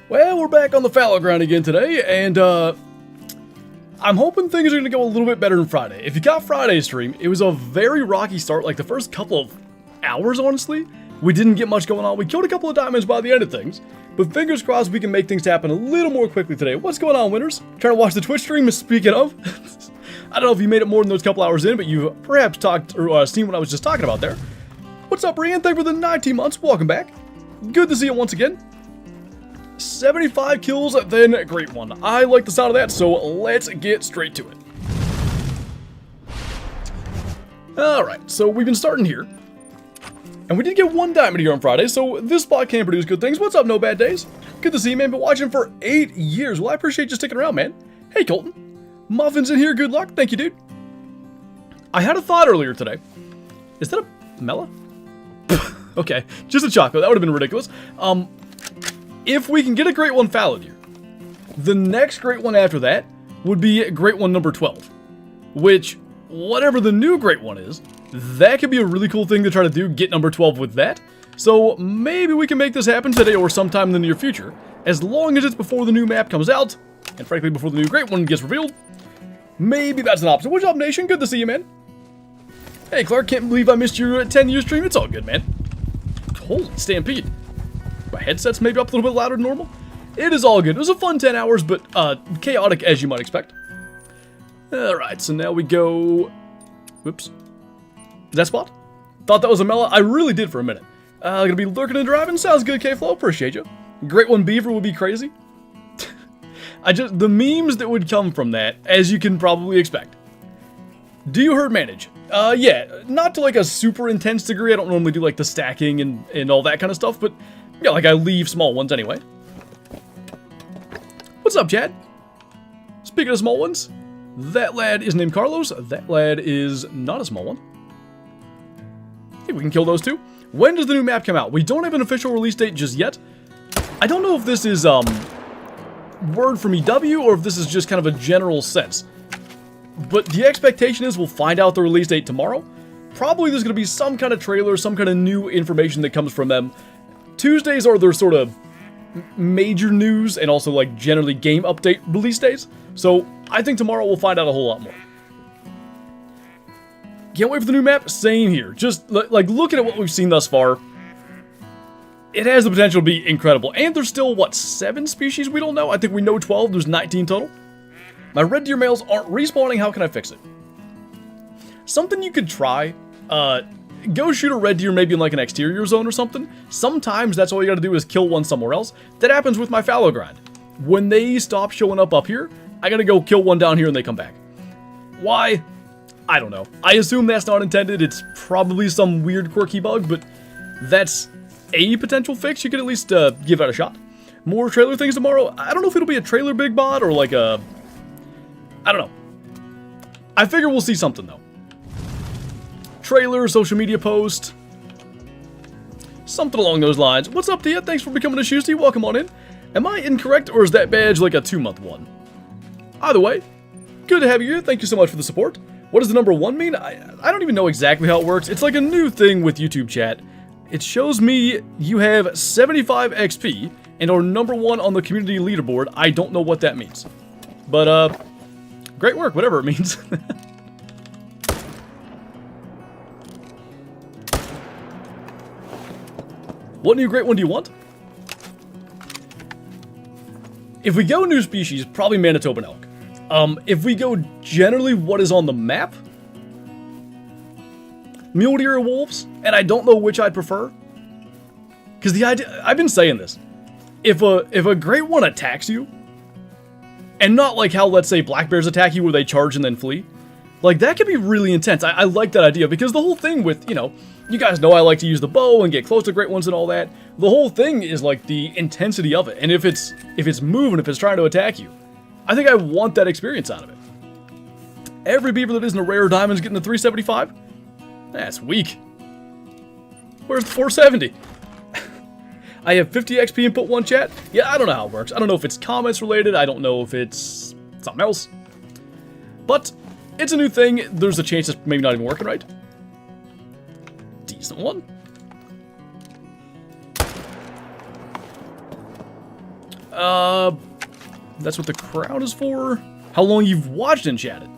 Well, we're back on the fallow ground again today, and I'm hoping things are going to go a little bit better than Friday. If you got Friday's stream, it was a very rocky start, like the first couple of hours, honestly. We didn't get much going on. We killed a couple of diamonds by the end of things, but fingers crossed we can make things happen a little more quickly today. What's going on, winners? Trying to watch the Twitch stream, speaking of. I don't know if you made it more than those couple hours in, but you've perhaps talked or seen what I was just talking about there. What's up, Brian? Thank you for the 19 months. Welcome back. Good to see you once again. 75 kills, then great one. I like the sound of that, so let's get straight to it. Alright, so we've been starting here. And we did get 1 diamond here on Friday, so this spot can produce good things. What's up, No Bad Days? Good to see you, man. Been watching for 8 years. Well, I appreciate you sticking around, man. Hey, Colton. Muffin's in here. Good luck. Thank you, dude. I had a thought earlier today. Is that a Mela? Okay, just a chocolate. That would have been ridiculous. If we can get a great one fallowed here, the next great one after that would be great one number 12. Which, whatever the new great one is, that could be a really cool thing to try to do, get number 12 with that. So maybe we can make this happen today or sometime in the near future, as long as it's before the new map comes out, and frankly before the new great one gets revealed. Maybe that's an option. What's up, Nation? Good to see you, man. Hey, Clark, can't believe I missed your 10-year stream. It's all good, man. Holy stampede. My headset's maybe up a little bit louder than normal. It is all good. It was a fun 10 hours, but chaotic as you might expect. Alright, so now we go... Whoops. Is that spot? Thought that was a Mela? I really did for a minute. Gonna be lurking and driving? Sounds good, K-Flow. Appreciate you. Great one Beaver would be crazy. The memes that would come from that, as you can probably expect. Do you herd manage? Yeah, not to like a super intense degree. I don't normally do like the stacking and all that kind of stuff, but yeah, like I leave small ones anyway. What's up, Chad? Speaking of small ones, that lad is named Carlos. That lad is not a small one. I think we can kill those two. When does the new map come out? We don't have an official release date just yet. I don't know if this is word from EW or if this is just kind of a general sense. But the expectation is we'll find out the release date tomorrow. Probably there's going to be some kind of trailer, some kind of new information that comes from them. Tuesdays are their sort of major news and also like generally game update release days. So I think tomorrow we'll find out a whole lot more. Can't wait for the new map. Same here. Just like looking at what we've seen thus far, it has the potential to be incredible. And there's still, what, 7 species we don't know? I think we know 12. There's 19 total. My red deer males aren't respawning. How can I fix it? Something you could try. Go shoot a red deer maybe in like an exterior zone or something. Sometimes that's all you gotta do is kill one somewhere else. That happens with my fallow grind. When they stop showing up here, I gotta go kill one down here and they come back. Why? I don't know. I assume that's not intended. It's probably some weird quirky bug, but that's a potential fix. You could at least give that a shot. More trailer things tomorrow. I don't know if it'll be a trailer big bot or like a... I don't know. I figure we'll see something though. Trailer, social media post. Something along those lines. What's up, Tia? Thanks for becoming a Shoosty. Welcome on in. Am I incorrect or is that badge like a 2-month one? Either way, good to have you here. Thank you so much for the support. What does the number 1 mean? I don't even know exactly how it works. It's like a new thing with YouTube chat. It shows me you have 75 XP and are number 1 on the community leaderboard. I don't know what that means. But, great work, whatever it means. What new great one do you want? If we go new species, probably Manitoban elk. If we go generally what is on the map, mule deer or wolves, and I don't know which I'd prefer. Because the idea, I've been saying this, if a great one attacks you, and not like how, let's say, black bears attack you where they charge and then flee, like that could be really intense. I like that idea because the whole thing with, you know, you guys know I like to use the bow and get close to great ones and all that. The whole thing is like the intensity of it, and if it's moving, if it's trying to attack you, I think I want that experience out of it. Every beaver that isn't a rare diamond is getting a 375? That's weak. Where's the 470? I have 50 XP and put 1 chat? Yeah, I don't know how it works. I don't know if it's comments related. I don't know if it's something else. But it's a new thing. There's a chance it's maybe not even working right. Decent one. That's what the crowd is for? How long you've watched and chatted?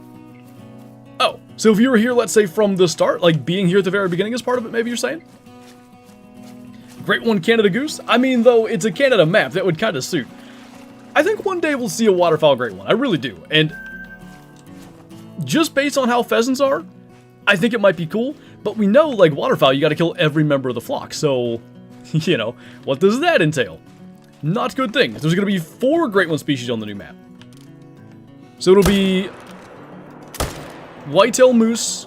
Oh, so if you were here, let's say from the start, like being here at the very beginning is part of it, maybe you're saying? Great one, Canada Goose. I mean, though, it's a Canada map. That would kind of suit. I think one day we'll see a waterfowl great one. I really do. And just based on how pheasants are, I think it might be cool. But we know, like, waterfowl, you got to kill every member of the flock. So, you know, what does that entail? Not good thing. There's going to be 4 great one species on the new map. So it'll be whitetail moose,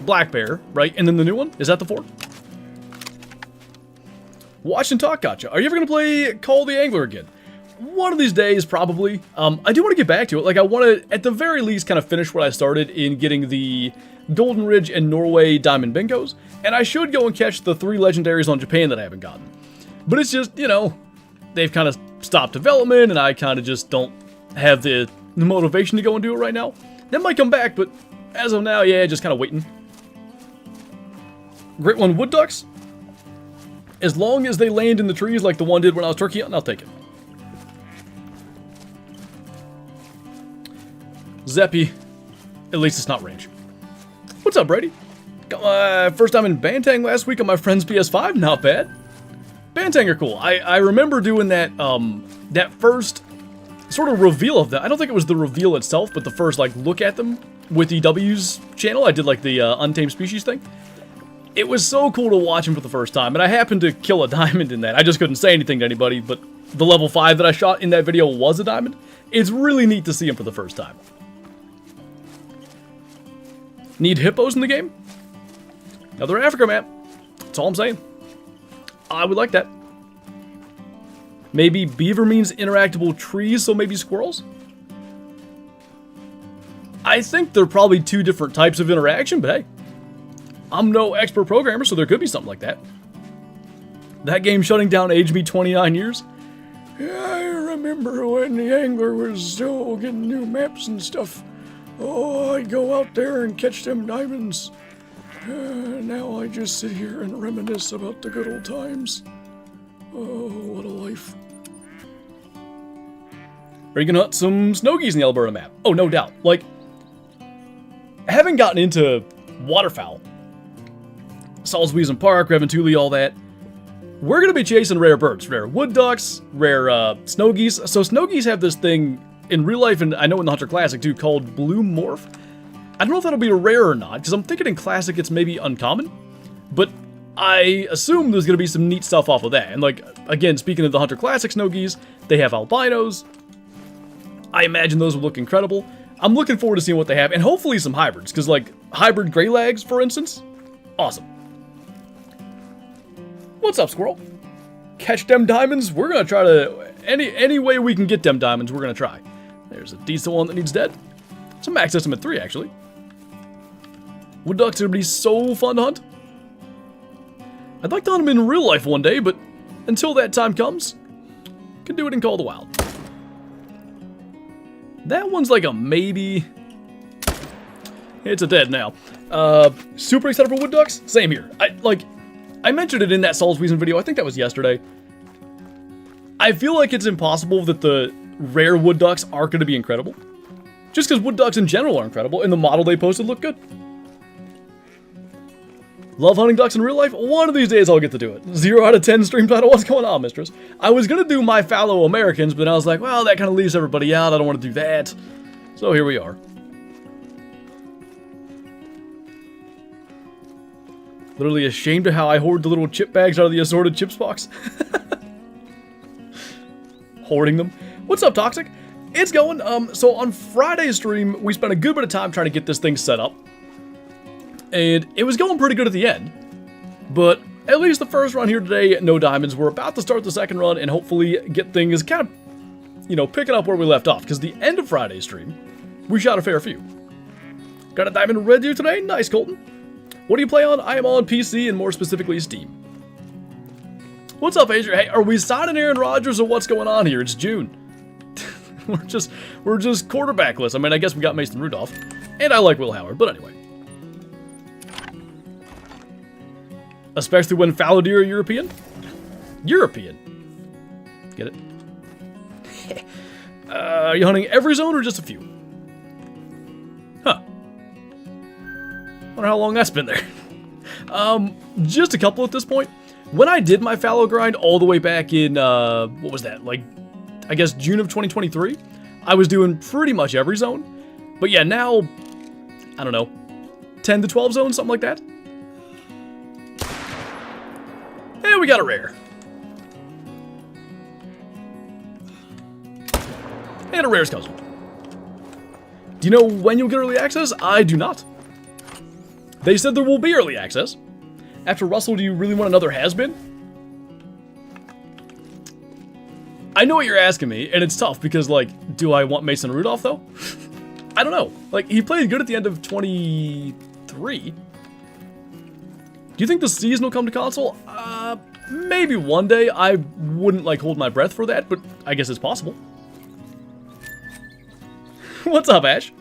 black bear, right? And then the new one? Is that the 4? Watch and talk gotcha. Are you ever going to play Call the Angler again? One of these days, probably. I do want to get back to it. Like, I want to, at the very least, kind of finish what I started in getting the Golden Ridge and Norway Diamond Bingos. And I should go and catch the 3 legendaries on Japan that I haven't gotten. But it's just, you know, they've kind of stopped development, and I kind of just don't have the motivation to go and do it right now. That might come back, but as of now, yeah, just kind of waiting. Great one wood ducks. As long as they land in the trees like the one did when I was turkey hunting, I'll take it. Zeppy. At least it's not range. What's up, Brady? Got my first time in Bantang last week on my friend's PS5. Not bad. Bantang are cool. I remember doing that, that first sort of reveal of them. I don't think it was the reveal itself, but the first, like, look at them with EW's channel. I did, like, the Untamed Species thing. It was so cool to watch him for the first time, and I happened to kill a diamond in that. I just couldn't say anything to anybody, but the level 5 that I shot in that video was a diamond. It's really neat to see him for the first time. Need hippos in the game? Another Africa map. That's all I'm saying. I would like that. Maybe beaver means interactable trees, so maybe squirrels? I think they're probably 2 different types of interaction, but hey. I'm no expert programmer, so there could be something like that. That game shutting down aged me 29 years. Yeah, I remember when the angler was still getting new maps and stuff. Oh, I'd go out there and catch them diamonds. Now I just sit here and reminisce about the good old times. Oh, what a life. Are you gonna hunt some snow geese in the Alberta map? Oh, no doubt. Like, having gotten into waterfowl, Salisbury Park, Reventuli, all that, we're gonna be chasing rare birds. Rare wood ducks, rare snow geese. So snow geese have this thing in real life, and I know in the Hunter Classic too, called blue morph. I don't know if that'll be rare or not, because I'm thinking in Classic it's maybe uncommon, but I assume there's going to be some neat stuff off of that. And like, again, speaking of the Hunter Classic snow geese, they have albinos. I imagine those will look incredible. I'm looking forward to seeing what they have, and hopefully some hybrids, because like, hybrid gray lags, for instance, awesome. What's up, squirrel? Catch them diamonds? We're going to try to, any way we can get them diamonds, we're going to try. There's a decent one that needs dead. It's a max system at 3, actually. Wood ducks are going to be so fun to hunt. I'd like to hunt them in real life one day, but until that time comes, can do it in Call the Wild. That one's like a maybe. It's a dead now. Super excited for wood ducks? Same here. I mentioned it in that Salisbury video. I think that was yesterday. I feel like it's impossible that the rare wood ducks are going to be incredible. Just because wood ducks in general are incredible, and the model they posted looked good. Love hunting ducks in real life? One of these days I'll get to do it. 0 out of 10 stream title. What's going on, mistress? I was going to do my fallow Americans, but then I was like, well, that kind of leaves everybody out. I don't want to do that. So here we are. Literally ashamed of how I hoard the little chip bags out of the assorted chips box. Hoarding them. What's up, Toxic? It's going. So on Friday's stream, we spent a good bit of time trying to get this thing set up. And it was going pretty good at the end. But at least the first run here today, no diamonds. We're about to start the second run and hopefully get things kind of, you know, picking up where we left off. Because the end of Friday's stream, we shot a fair few. Got a diamond red deer today? Nice, Colton. What do you play on? I am on PC and more specifically Steam. What's up, Adrian? Hey, are we signing Aaron Rodgers or what's going on here? It's June. we're just quarterbackless. I mean, I guess we got Mason Rudolph. And I like Will Howard, but anyway. Especially when fallow deer are European? European. Get it? Are you hunting every zone or just a few? Huh. Wonder how long that's been there. Just a couple at this point. When I did my fallow grind all the way back in, what was that? Like, I guess June of 2023? I was doing pretty much every zone. But yeah, now, I don't know, 10 to 12 zones, something like that. And we got a rare. And a rare's cousin. Do you know when you'll get early access? I do not. They said there will be early access. After Russell, do you really want another has-been? I know what you're asking me, and it's tough because, like, do I want Mason Rudolph, though? I don't know. Like, he played good at the end of 23. Do you think the season will come to console? Maybe one day. I wouldn't, like, hold my breath for that, but I guess it's possible. What's up, Ash?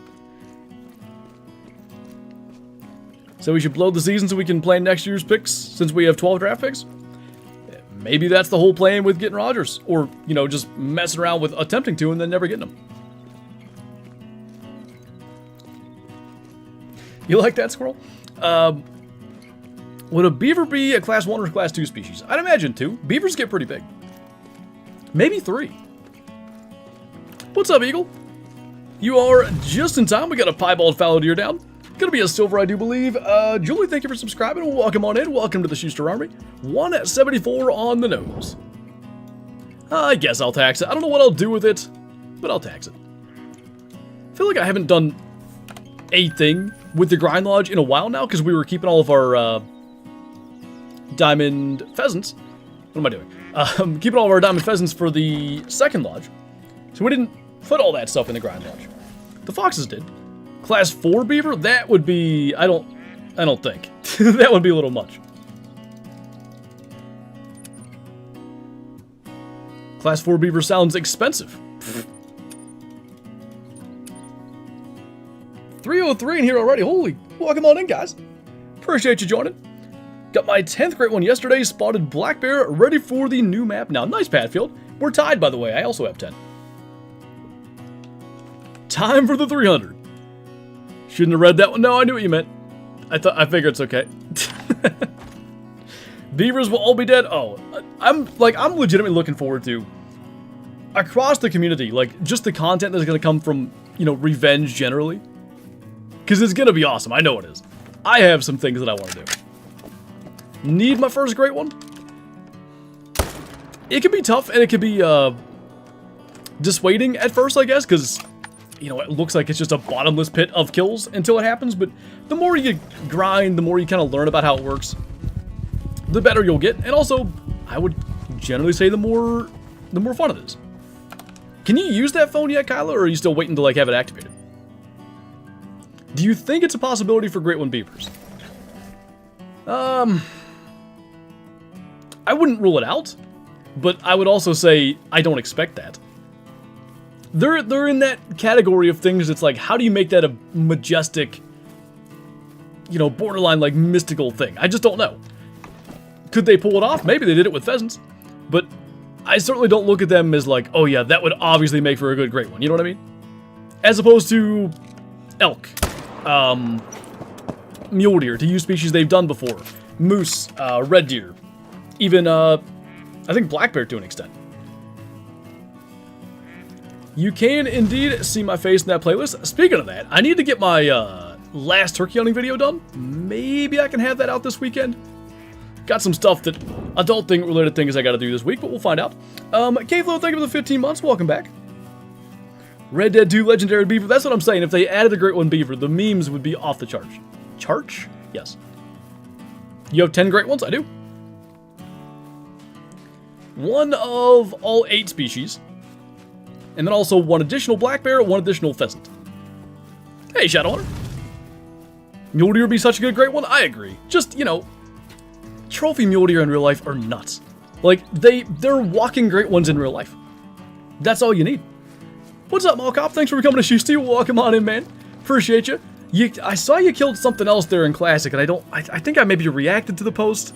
So we should blow the season so we can plan next year's picks since we have 12 draft picks? Maybe that's the whole plan with getting Rodgers. Or, you know, just messing around with attempting to and then never getting them. You like that, Squirrel? Would a beaver be a class 1 or class 2 species? I'd imagine 2. Beavers get pretty big. Maybe 3. What's up, Eagle? You are just in time. We got a piebald fallow deer down. Gonna be a silver, I do believe. Julie, thank you for subscribing. Welcome on in. Welcome to the Schuster Army. 174 on the nose. I guess I'll tax it. I don't know what I'll do with it, but I'll tax it. I feel like I haven't done a thing with the grind lodge in a while now because we were keeping all of our diamond pheasants. What am I doing? Keeping all of our diamond pheasants for the second lodge. So we didn't put all that stuff in the grind lodge. The foxes did. Class 4 beaver? That would be... I don't think. That would be a little much. Class 4 beaver sounds expensive. 303 in here already. Holy, welcome on in, guys. Appreciate you joining. Got my 10th great one yesterday. Spotted black bear, ready for the new map now. Nice, Patfield. We're tied, by the way. I also have 10. Time for the 300. Shouldn't have read that one. No, I knew what you meant. I figured it's okay. Beavers will all be dead. Oh, I'm legitimately looking forward to, across the community, like, just the content that's going to come from, you know, revenge generally. Because it's going to be awesome. I know it is. I have some things that I want to do. Need my first great one? It can be tough, and it can be, dissuading at first, I guess, because, you know, it looks like it's just a bottomless pit of kills until it happens, but the more you grind, the more you kind of learn about how it works, the better you'll get, and also, I would generally say the more fun it is. Can you use that phone yet, Kyla, or are you still waiting to, like, have it activated? Do you think it's a possibility for Great One Beavers? I wouldn't rule it out, but I would also say I don't expect that. They're in that category of things that's like, how do you make that a majestic, you know, borderline, like, mystical thing? I just don't know. Could they pull it off? Maybe they did it with pheasants. But I certainly don't look at them as like, oh yeah, that would obviously make for a good great one. You know what I mean? As opposed to elk, mule deer, to use species they've done before, moose, red deer, even, I think black bear to an extent. You can indeed see my face in that playlist. Speaking of that, I need to get my last turkey hunting video done. Maybe I can have that out this weekend. Got some stuff that adult-thing related things I gotta do this week, but we'll find out. K-Flow, thank you for the 15 months. Welcome back. Red Dead 2 Legendary Beaver. That's what I'm saying. If they added a Great One Beaver, the memes would be off the charts. Charge? Yes. You have 10 great ones? I do. One of all 8 species. And then also one additional black bear, one additional pheasant. Hey, Shadowhunter. Mule deer would be such a good great one? I agree. Just, you know, trophy mule deer in real life are nuts. Like, they're walking great ones in real life. That's all you need. What's up, Malcop? Thanks for coming to Shoosty. Welcome on in, man. Appreciate you. I saw you killed something else there in Classic, and I think I maybe reacted to the post.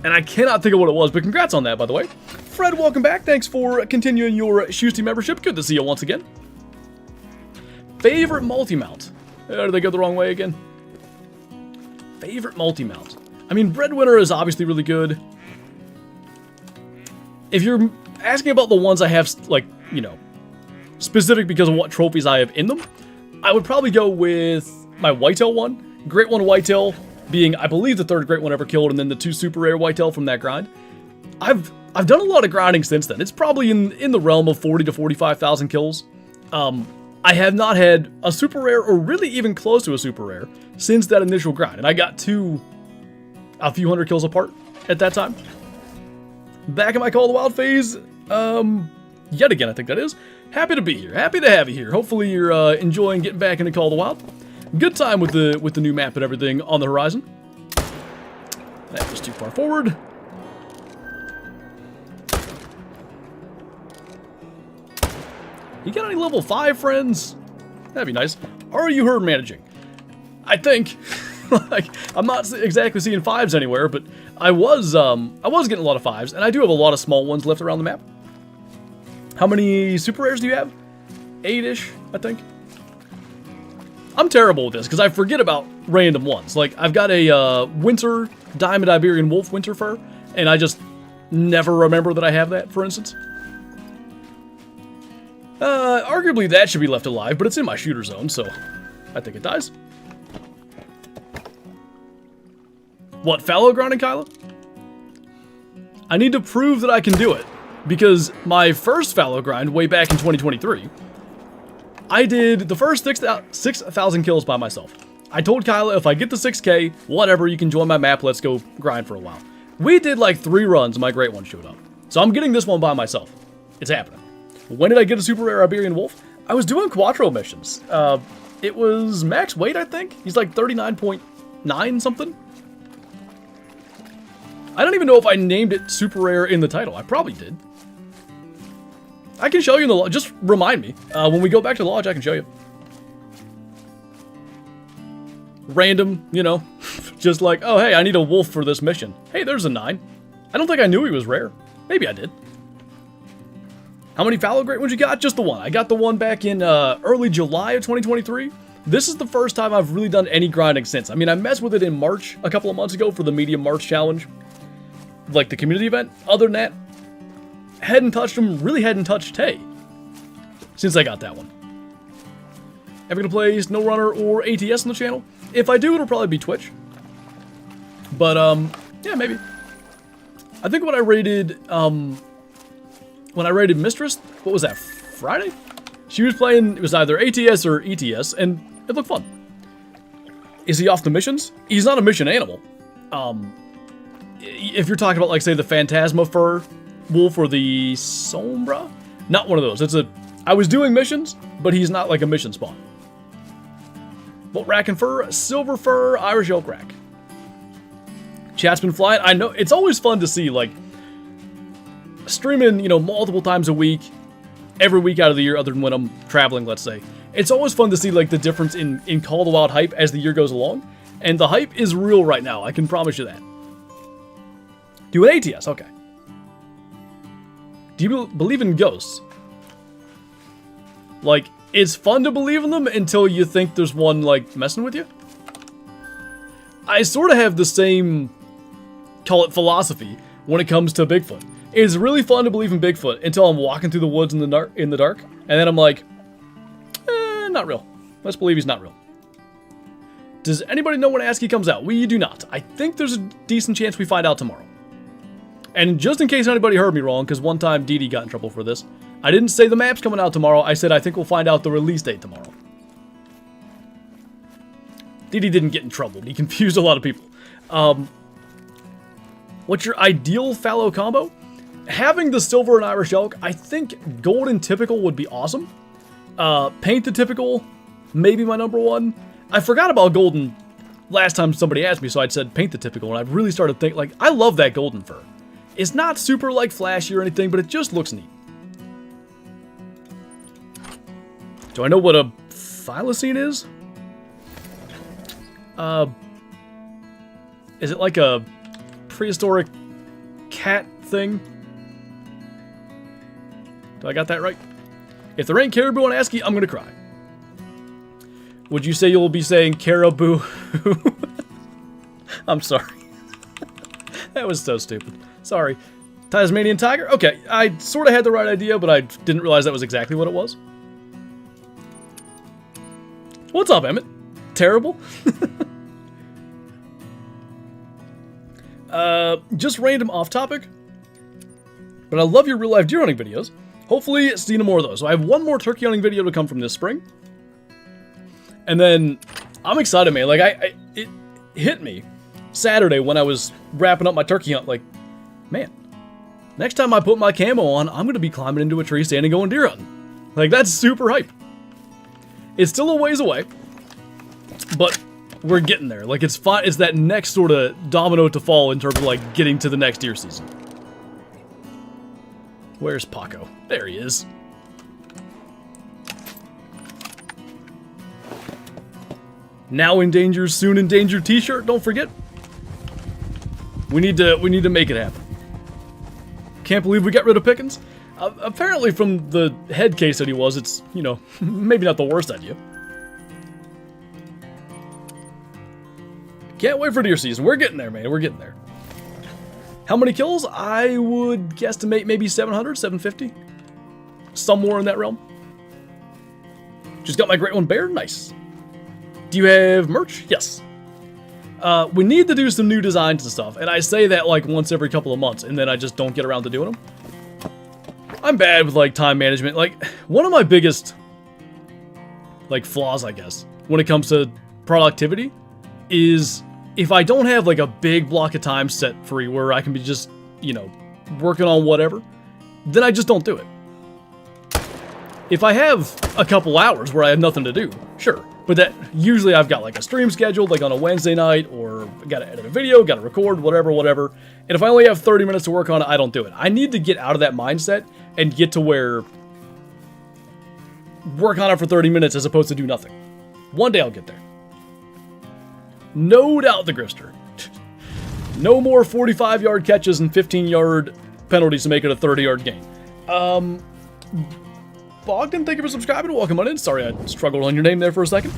And I cannot think of what it was, but congrats on that, by the way. Fred, welcome back. Thanks for continuing your Shoosty membership. Good to see you once again. Favorite multi-mount. Did they go the wrong way again? Favorite multi-mount. I mean, Breadwinner is obviously really good. If you're asking about the ones I have, like, you know, specific because of what trophies I have in them, I would probably go with my whitetail one. Great one whitetail being, I believe, the third great one ever killed, and then the 2 super rare whitetail from that grind. I've done a lot of grinding since then. It's probably in the realm of 40 to 45,000 kills. I have not had a super rare, or really even close to a super rare, since that initial grind. And I got a few hundred kills apart at that time. Back in my Call of the Wild phase, yet again, I think that is. Happy to be here. Happy to have you here. Hopefully you're enjoying getting back into Call of the Wild. Good time with the new map and everything on the horizon. That was too far forward. You got any level 5 friends? That'd be nice. Are you herd managing? I think. Like, I'm not exactly seeing 5s anywhere, but I was getting a lot of 5s, and I do have a lot of small ones left around the map. How many super rares do you have? 8-ish, I think. I'm terrible with this, because I forget about random ones. Like, I've got a winter Diamond Iberian Wolf winter fur, and I just never remember that I have that, for instance. Arguably that should be left alive, but it's in my shooter zone, so I think it dies. What, fallow grinding, Kyla? I need to prove that I can do it, because my first fallow grind way back in 2023, I did the first 6,000 kills by myself. I told Kyla, if I get to 6K, whatever, you can join my map, let's go grind for a while. We did like 3 runs, and my great one showed up. So I'm getting this one by myself. It's happening. When did I get a super rare Iberian Wolf? I was doing Quattro missions. It was max weight, I think. He's like 39.9 something. I don't even know if I named it super rare in the title. I probably did. I can show you in the lodge. Just remind me. When we go back to the lodge, I can show you. Random, you know. Just like, oh, hey, I need a wolf for this mission. Hey, there's a 9. I don't think I knew he was rare. Maybe I did. How many fallow great ones you got? Just the one. I got the one back in early July of 2023. This is the first time I've really done any grinding since. I mean, I messed with it in March a couple of months ago for the Medium March Challenge. Like the community event. Other than that, hadn't touched them, really hadn't touched Tay since I got that one. Ever gonna play Snow Runner or ATS on the channel? If I do, it'll probably be Twitch. But, yeah, maybe. I think when I raided Mistress, what was that, Friday? She was playing, it was either ATS or ETS, and it looked fun. Is he off the missions? He's not a mission animal. If you're talking about, like, say, the Phantasma Fur Wolf or the Sombra, not one of those. I was doing missions, but he's not like a mission spawn. What rack and fur? Silver fur, Irish elk rack. Chat's been flying. I know, it's always fun to see, like, streaming, you know, multiple times a week, every week out of the year, other than when I'm traveling, let's say. It's always fun to see, like, the difference in Call of the Wild hype as the year goes along. And the hype is real right now, I can promise you that. Do an ATS, okay. Do you believe in ghosts? Like, it's fun to believe in them until you think there's one, like, messing with you. I sort of have the same, call it philosophy, when it comes to Bigfoot. It's really fun to believe in Bigfoot until I'm walking through the woods in the dark, and then I'm like, not real. Let's believe he's not real. Does anybody know when ASCII comes out? We do not. I think there's a decent chance we find out tomorrow. And just in case anybody heard me wrong, because one time Dee Dee got in trouble for this, I didn't say the map's coming out tomorrow, I said I think we'll find out the release date tomorrow. Dee Dee didn't get in trouble, he confused a lot of people. What's your ideal fallow combo? Having the silver and Irish elk, I think gold and typical would be awesome. Paint the typical, maybe my number one. I forgot about golden last time somebody asked me, so I'd said paint the typical, and I've really started thinking, like, I love that golden fur. It's not super, like, flashy or anything, but it just looks neat. Do I know what a thylacine is? Is it like a prehistoric cat thing. Do I got that right? If there ain't caribou on ASCII, I'm gonna cry. Would you say you'll be saying caribou? I'm sorry. That was so stupid. Sorry. Tasmanian tiger? Okay, I sort of had the right idea, but I didn't realize that was exactly what it was. What's up, Emmett? Terrible? Just random off topic. But I love your real life deer hunting videos. Hopefully, see more of those. So I have one more turkey hunting video to come from this spring. And then, I'm excited, man. Like, it hit me Saturday when I was wrapping up my turkey hunt. Like, man, next time I put my camo on, I'm going to be climbing into a tree stand and going deer hunting. Like, that's super hype. It's still a ways away, but we're getting there. Like, it's fine. It's that next sort of domino to fall in terms of, like, getting to the next deer season. Where's Paco? There he is. Now endangered, soon endangered t-shirt, don't forget. We need to make it happen. Can't believe we got rid of Pickens. Apparently from the head case that he was, it's, you know, maybe not the worst idea. Can't wait for deer season. We're getting there, man. We're getting there. How many kills? I would guesstimate maybe 700, 750. Somewhere in that realm. Just got my great one bear. Nice. Do you have merch? Yes. We need to do some new designs and stuff. And I say that like once every couple of months. And then I just don't get around to doing them. I'm bad with like time management. Like one of my biggest like flaws, I guess, when it comes to productivity is if I don't have like a big block of time set free where I can be just, you know, working on whatever, then I just don't do it. If I have a couple hours where I have nothing to do, sure. But that usually I've got like a stream scheduled like on a Wednesday night, or gotta edit a video, gotta record, whatever. And if I only have 30 minutes to work on it, I don't do it. I need to get out of that mindset and get to where work on it for 30 minutes as opposed to do nothing. One day I'll get there. No doubt the Grifter. No more 45-yard catches and 15-yard penalties to make it a 30-yard game. Bogdan, thank you for subscribing. Welcome on in. Sorry I struggled on your name there for a second.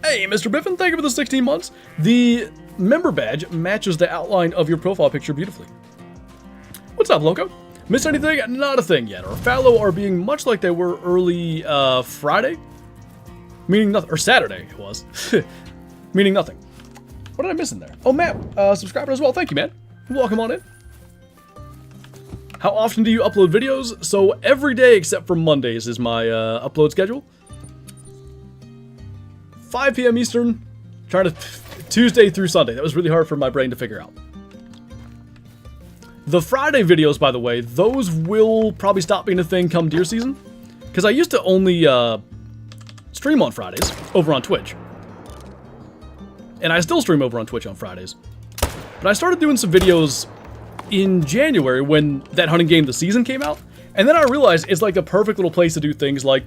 Hey, Mr. Biffin, thank you for the 16 months. The member badge matches the outline of your profile picture beautifully. What's up, Loco? Missed anything? Not a thing yet. Our Fallow are being much like they were early Friday. Meaning nothing. Or Saturday it was. Meaning nothing. What did I miss in there? Oh, Matt, subscriber as well. Thank you, man. Welcome on in. How often do you upload videos? So every day except for Mondays is my upload schedule. 5 p.m. Eastern, trying to Tuesday through Sunday. That was really hard for my brain to figure out. The Friday videos, by the way, those will probably stop being a thing come deer season. Because I used to only stream on Fridays over on Twitch. And I still stream over on Twitch on Fridays. But I started doing some videos in January when that hunting game, The Season, came out. And then I realized it's like a perfect little place to do things like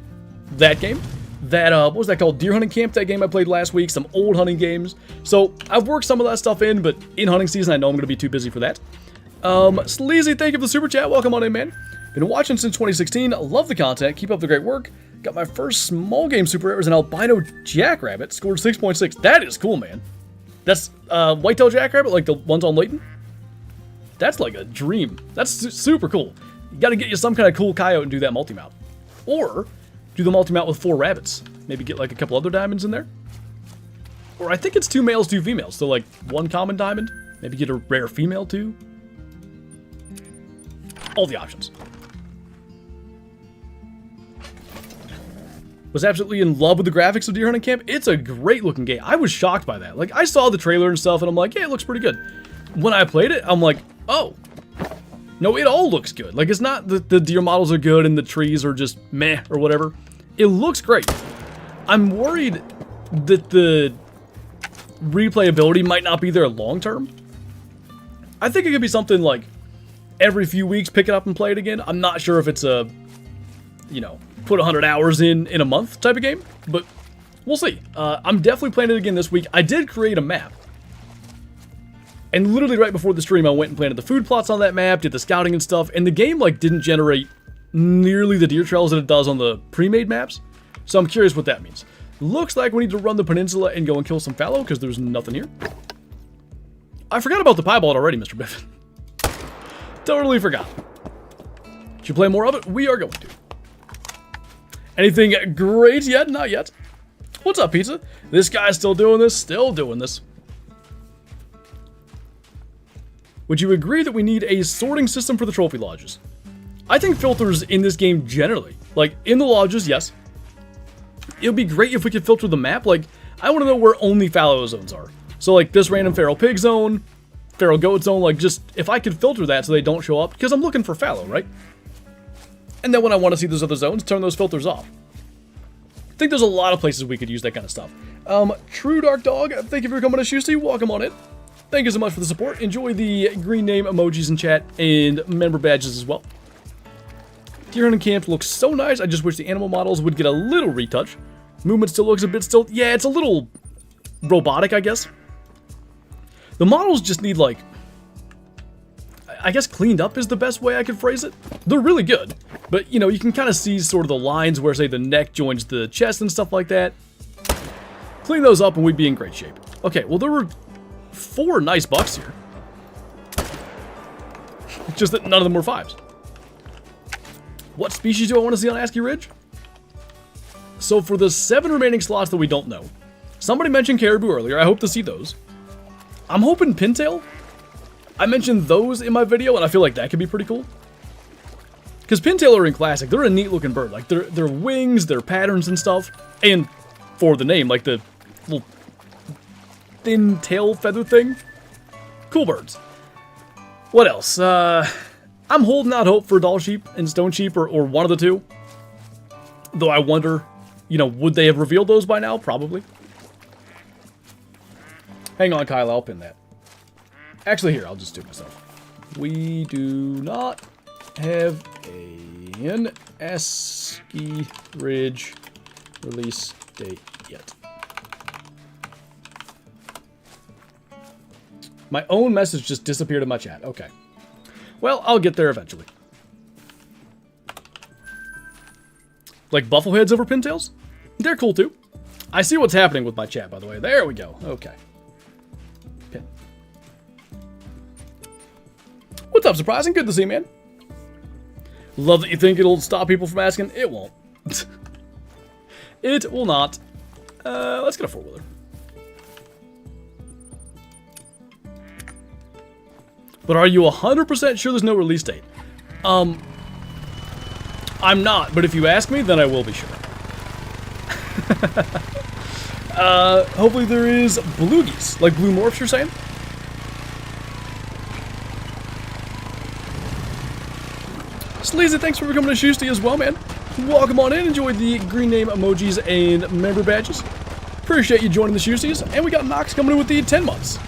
that game. That, what was that called? Deer Hunting Camp, that game I played last week. Some old hunting games. So I've worked some of that stuff in, but in hunting season, I know I'm going to be too busy for that. Sleazy, thank you for the super chat. Welcome on in, man. Been watching since 2016. Love the content. Keep up the great work. Got my first small game super rare as an albino jackrabbit. Scored 6.6. That is cool, man. That's whitetail jackrabbit, like the ones on Layton. That's like a dream. That's super cool. You got to get you some kind of cool coyote and do that multi-mount. Or do the multi-mount with 4 rabbits. Maybe get like a couple other diamonds in there. Or I think it's 2 males, 2 females. So like 1 common diamond. Maybe get a rare female too. All the options. Was absolutely in love with the graphics of Deer Hunting Camp. It's a great looking game. I was shocked by that. Like I saw the trailer and stuff and I'm like, yeah, it looks pretty good. When I played it, I'm like, oh, no, it all looks good. Like, it's not that the deer models are good and the trees are just meh or whatever. It looks great. I'm worried that the replayability might not be there long term. I think it could be something like every few weeks, pick it up and play it again. I'm not sure if it's a, you know, put 100 hours in a month type of game, but we'll see. I'm definitely playing it again this week. I did create a map. And literally right before the stream, I went and planted the food plots on that map, did the scouting and stuff, and the game, like, didn't generate nearly the deer trails that it does on the pre-made maps. So I'm curious what that means. Looks like we need to run the peninsula and go and kill some fallow, because there's nothing here. I forgot about the piebald already, Mr. Biffin. Totally forgot. Should you play more of it? We are going to. Anything great yet? Not yet. What's up, Pizza? This guy's still doing this? Still doing this. Would you agree that we need a sorting system for the trophy lodges? I think filters in this game generally. Like, in the lodges, yes. It would be great if we could filter the map. Like, I want to know where only fallow zones are. So, like, this random feral pig zone, feral goat zone, like, just, if I could filter that so they don't show up, because I'm looking for fallow, right? And then when I want to see those other zones, turn those filters off. I think there's a lot of places we could use that kind of stuff. True Dark Dog, thank you for coming to Shoosty. Welcome on in. Thank you so much for the support. Enjoy the green name emojis in chat and member badges as well. Deer hunting camp looks so nice. I just wish the animal models would get a little retouch. Movement still looks a bit still. Yeah, it's a little robotic, I guess. The models just need, like, I guess cleaned up is the best way I could phrase it. They're really good, but, you know, you can kind of see sort of the lines where, say, the neck joins the chest and stuff like that. Clean those up and we'd be in great shape. Okay, well, there were 4 nice bucks here. Just that none of them were 5s. What species do I want to see on ASCII Ridge? So for the 7 remaining slots that we don't know, somebody mentioned caribou earlier. I hope to see those. I'm hoping pintail. I mentioned those in my video, and I feel like that could be pretty cool. Because pintail are in Classic. They're a neat looking bird. Like, their wings, their patterns and stuff. And for the name, like the little thin tail feather thing. Cool birds. What else? I'm holding out hope for doll sheep and stone sheep, or one of the two. Though I wonder, you know, would they have revealed those by now? Probably. Hang on, Kyle, I'll pin that. Actually, here, I'll just do it myself. We do not have an ASCII Ridge release date yet. My own message just disappeared in my chat. Okay. Well, I'll get there eventually. Like buffleheads over pintails? They're cool too. I see what's happening with my chat, by the way. There we go. Okay. Pin. What's up, Surprising? Good to see you, man. Love that you think it'll stop people from asking. It won't. It will not. Let's get a 4-wheeler. But are you 100% sure there's no release date? I'm not, but if you ask me, then I will be sure. Hopefully there is blue geese, like blue morphs, you're saying? Sleazy, thanks for coming to Shoosty as well, man. Welcome on in, enjoy the green name emojis and member badges. Appreciate you joining the Shoosties, and we got Nox coming in with the 10 months.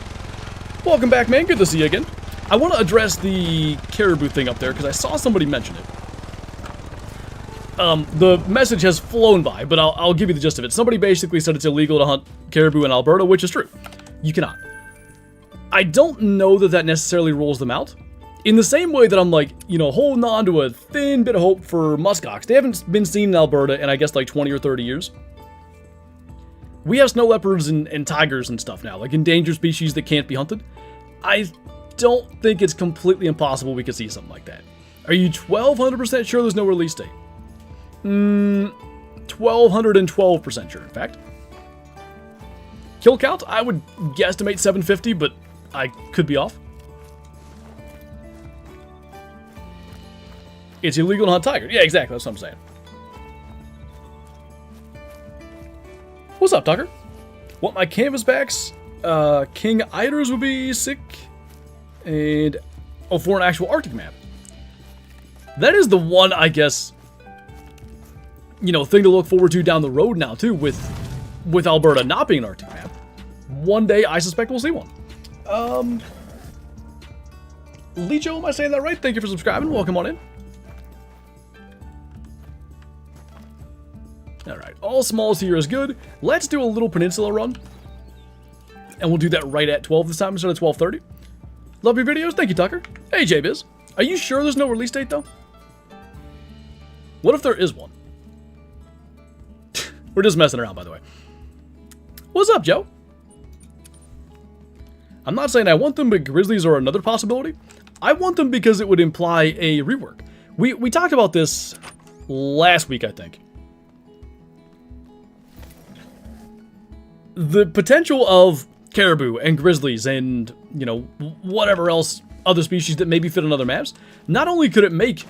Welcome back, man, good to see you again. I want to address the caribou thing up there, because I saw somebody mention it. The message has flown by, but I'll give you the gist of it. Somebody basically said it's illegal to hunt caribou in Alberta, which is true. You cannot. I don't know that that necessarily rules them out. In the same way that I'm like, you know, holding on to a thin bit of hope for muskox. They haven't been seen in Alberta in, I guess, like 20 or 30 years. We have snow leopards and tigers and stuff now, like endangered species that can't be hunted. I don't think it's completely impossible we could see something like that. Are you 1,200% sure there's no release date? 1,212% sure, in fact. Kill count, I would guesstimate 750, but I could be off. It's illegal to hunt tiger. Yeah, exactly, that's what I'm saying. What's up, Tucker? Want my canvasbacks? King Eiders would be sick. And, oh, for an actual Arctic map. That is the one, I guess, you know, thing to look forward to down the road now, too, with Alberta not being an Arctic map. One day, I suspect we'll see one. Licho, am I saying that right? Thank you for subscribing. Welcome on in. Alright, all smalls here is good. Let's do a little peninsula run. And we'll do that right at 12 this time instead of 12:30. Love your videos. Thank you, Tucker. Hey, JBiz. Are you sure there's no release date, though? What if there is one? We're just messing around, by the way. What's up, Joe? I'm not saying I want them, but Grizzlies are another possibility. I want them because it would imply a rework. We talked about this last week, I think. The potential of caribou and grizzlies and, you know, whatever else, other species that maybe fit on other maps. Not only could it make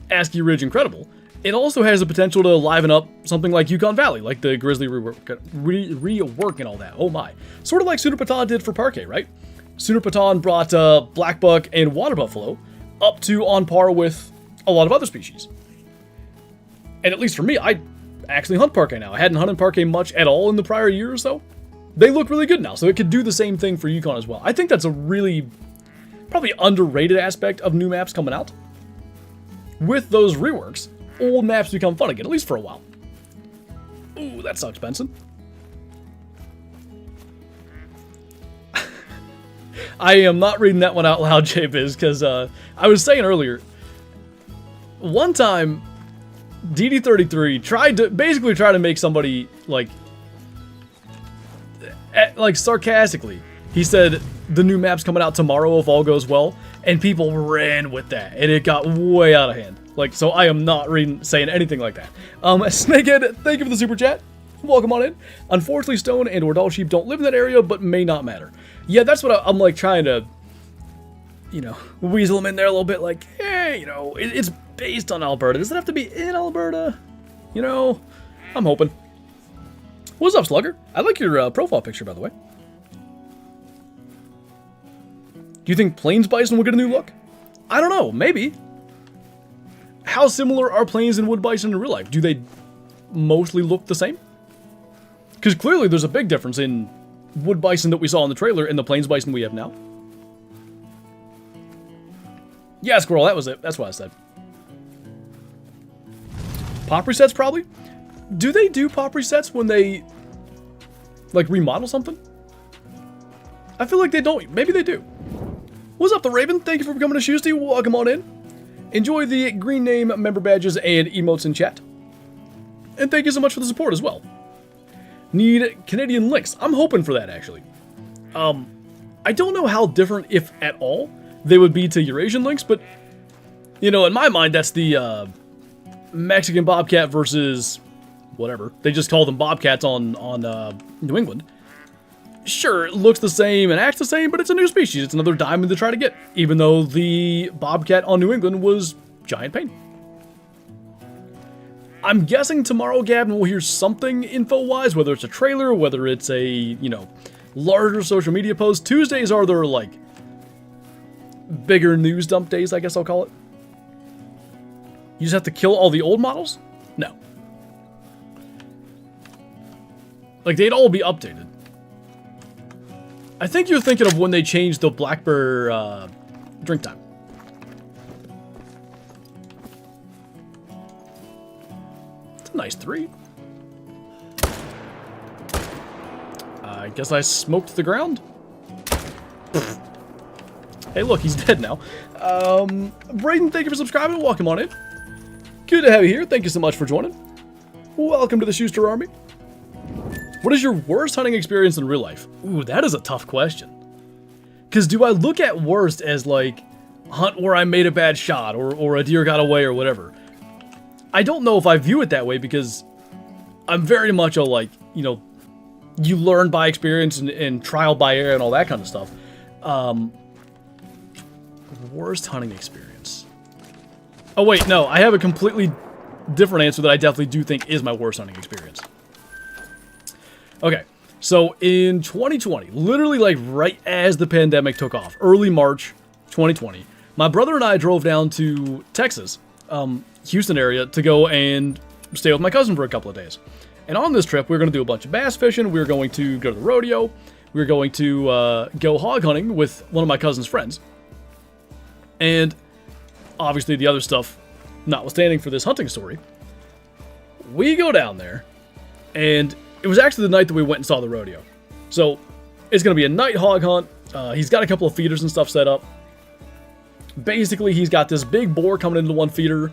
ASCII Ridge incredible, it also has the potential to liven up something like Yukon Valley, like the Grizzly rework and all that. Oh my. Sort of like Sooner Patan did for Parquet, right? Sooner Patan brought black buck and water buffalo up to on par with a lot of other species. And at least for me, I actually hunt Parquet now. I hadn't hunted Parquet much at all in the prior year or so. They look really good now, so it could do the same thing for Yukon as well. I think that's a really, probably underrated aspect of new maps coming out. With those reworks, old maps become fun again, at least for a while. Ooh, that sucks, Benson. I am not reading that one out loud, JBiz, because I was saying earlier, one time, DD33 tried to make somebody, like sarcastically, he said, the new map's coming out tomorrow if all goes well, and people ran with that, and it got way out of hand. Like, so I am not saying anything like that. Snakehead, thank you for the super chat. Welcome on in. Unfortunately, Stone and or Doll Sheep don't live in that area, but may not matter. Yeah, that's what I'm like trying to, you know, weasel them in there a little bit. Like, hey, you know, it's based on Alberta. Does it have to be in Alberta? You know, I'm hoping. What's up, Slugger? I like your profile picture, by the way. Do you think Plains Bison will get a new look? I don't know, maybe. How similar are Plains and Wood Bison in real life? Do they mostly look the same? Because clearly there's a big difference in Wood Bison that we saw in the trailer and the Plains Bison we have now. Yeah, Squirrel, that was it. That's what I said. Pop resets, probably? Do they do pop resets when they, like, remodel something? I feel like they don't. Maybe they do. What's up, The Raven? Thank you for becoming a Shoosty. Welcome on in. Enjoy the green name, member badges, and emotes in chat. And thank you so much for the support as well. Need Canadian links. I'm hoping for that, actually. I don't know how different, if at all, they would be to Eurasian links, but, you know, in my mind, that's the Mexican Bobcat versus whatever. They just call them Bobcats on New England. Sure, it looks the same and acts the same, but it's a new species. It's another diamond to try to get, even though the Bobcat on New England was giant pain. I'm guessing tomorrow, Gavin, we'll hear something info-wise, whether it's a trailer, whether it's a, you know, larger social media post. Tuesdays are their, like, bigger news dump days, I guess I'll call it. You just have to kill all the old models? No. Like, they'd all be updated. I think you're thinking of when they changed the Black Bear drink time. It's a nice 3. I guess I smoked the ground. Hey, look, he's dead now. Brayden, thank you for subscribing. Welcome on in. Good to have you here. Thank you so much for joining. Welcome to the Shooster Army. What is your worst hunting experience in real life? Ooh, that is a tough question. Because do I look at worst as, like, hunt where I made a bad shot, or a deer got away, or whatever? I don't know if I view it that way, because I'm very much a, like, you know, you learn by experience and trial by error and all that kind of stuff. Worst hunting experience. Oh, wait, no. I have a completely different answer that I definitely do think is my worst hunting experience. Okay, so in 2020, literally like right as the pandemic took off, early March 2020, my brother and I drove down to Texas, Houston area, to go and stay with my cousin for a couple of days. And on this trip, we were going to do a bunch of bass fishing, we were going to go to the rodeo, we were going to go hog hunting with one of my cousin's friends. And obviously the other stuff notwithstanding for this hunting story, we go down there, and it was actually the night that we went and saw the rodeo. So, it's going to be a night hog hunt. He's got a couple of feeders and stuff set up. Basically, he's got this big boar coming into one feeder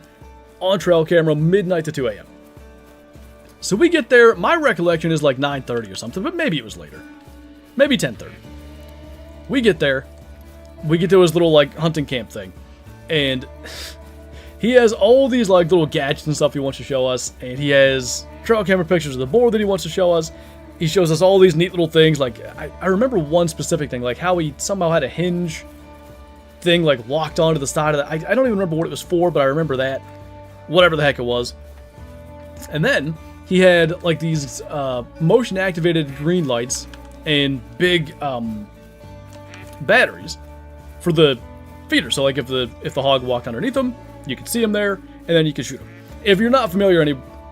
on trail camera, midnight to 2 a.m. So we get there. My recollection is like 9:30 or something, but maybe it was later. Maybe 10:30. We get there. We get to his little, like, hunting camp thing. And he has all these, like, little gadgets and stuff he wants to show us. And he has trail camera pictures of the boar that he wants to show us. He shows us all these neat little things. Like, I remember one specific thing, like how he somehow had a hinge thing, like, locked onto the side of the... I don't even remember what it was for, but I remember that. Whatever the heck it was. And then he had, like, these motion-activated green lights and big batteries for the feeder. So, like, if the hog walked underneath them, you could see him there, and then you could shoot him. If you're not familiar,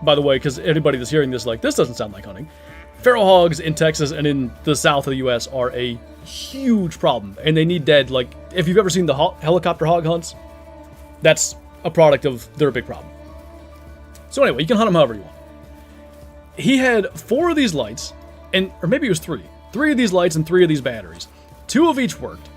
by the way, because anybody that's hearing this, like, this doesn't sound like hunting, feral hogs in Texas and in the south of the U.S. are a huge problem, and they need dead. Like, if you've ever seen the helicopter hog hunts, that's a product of their big problem. So anyway, you can hunt them however you want. He had 4 of these lights, or maybe it was 3. 3 of these lights and 3 of these batteries. 2 of each worked.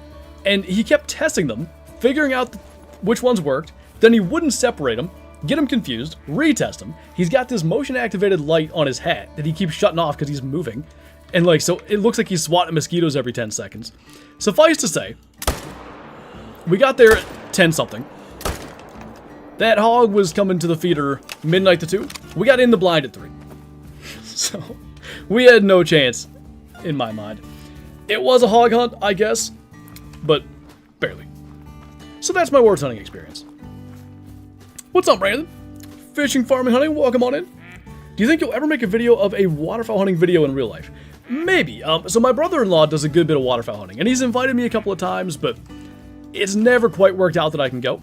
And he kept testing them, figuring out which ones worked. Then he wouldn't separate them, get them confused, retest them. He's got this motion-activated light on his hat that he keeps shutting off because he's moving. And, like, so it looks like he's swatting mosquitoes every 10 seconds. Suffice to say, we got there at 10-something. That hog was coming to the feeder midnight to 2. We got in the blind at 3. So, we had no chance, in my mind. It was a hog hunt, I guess, but barely. So that's my worst hunting experience. What's up, Brandon? Fishing, farming, hunting, welcome on in. Do you think you'll ever make a video of a waterfowl hunting video in real life? Maybe. So my brother-in-law does a good bit of waterfowl hunting, and he's invited me a couple of times, but it's never quite worked out that I can go.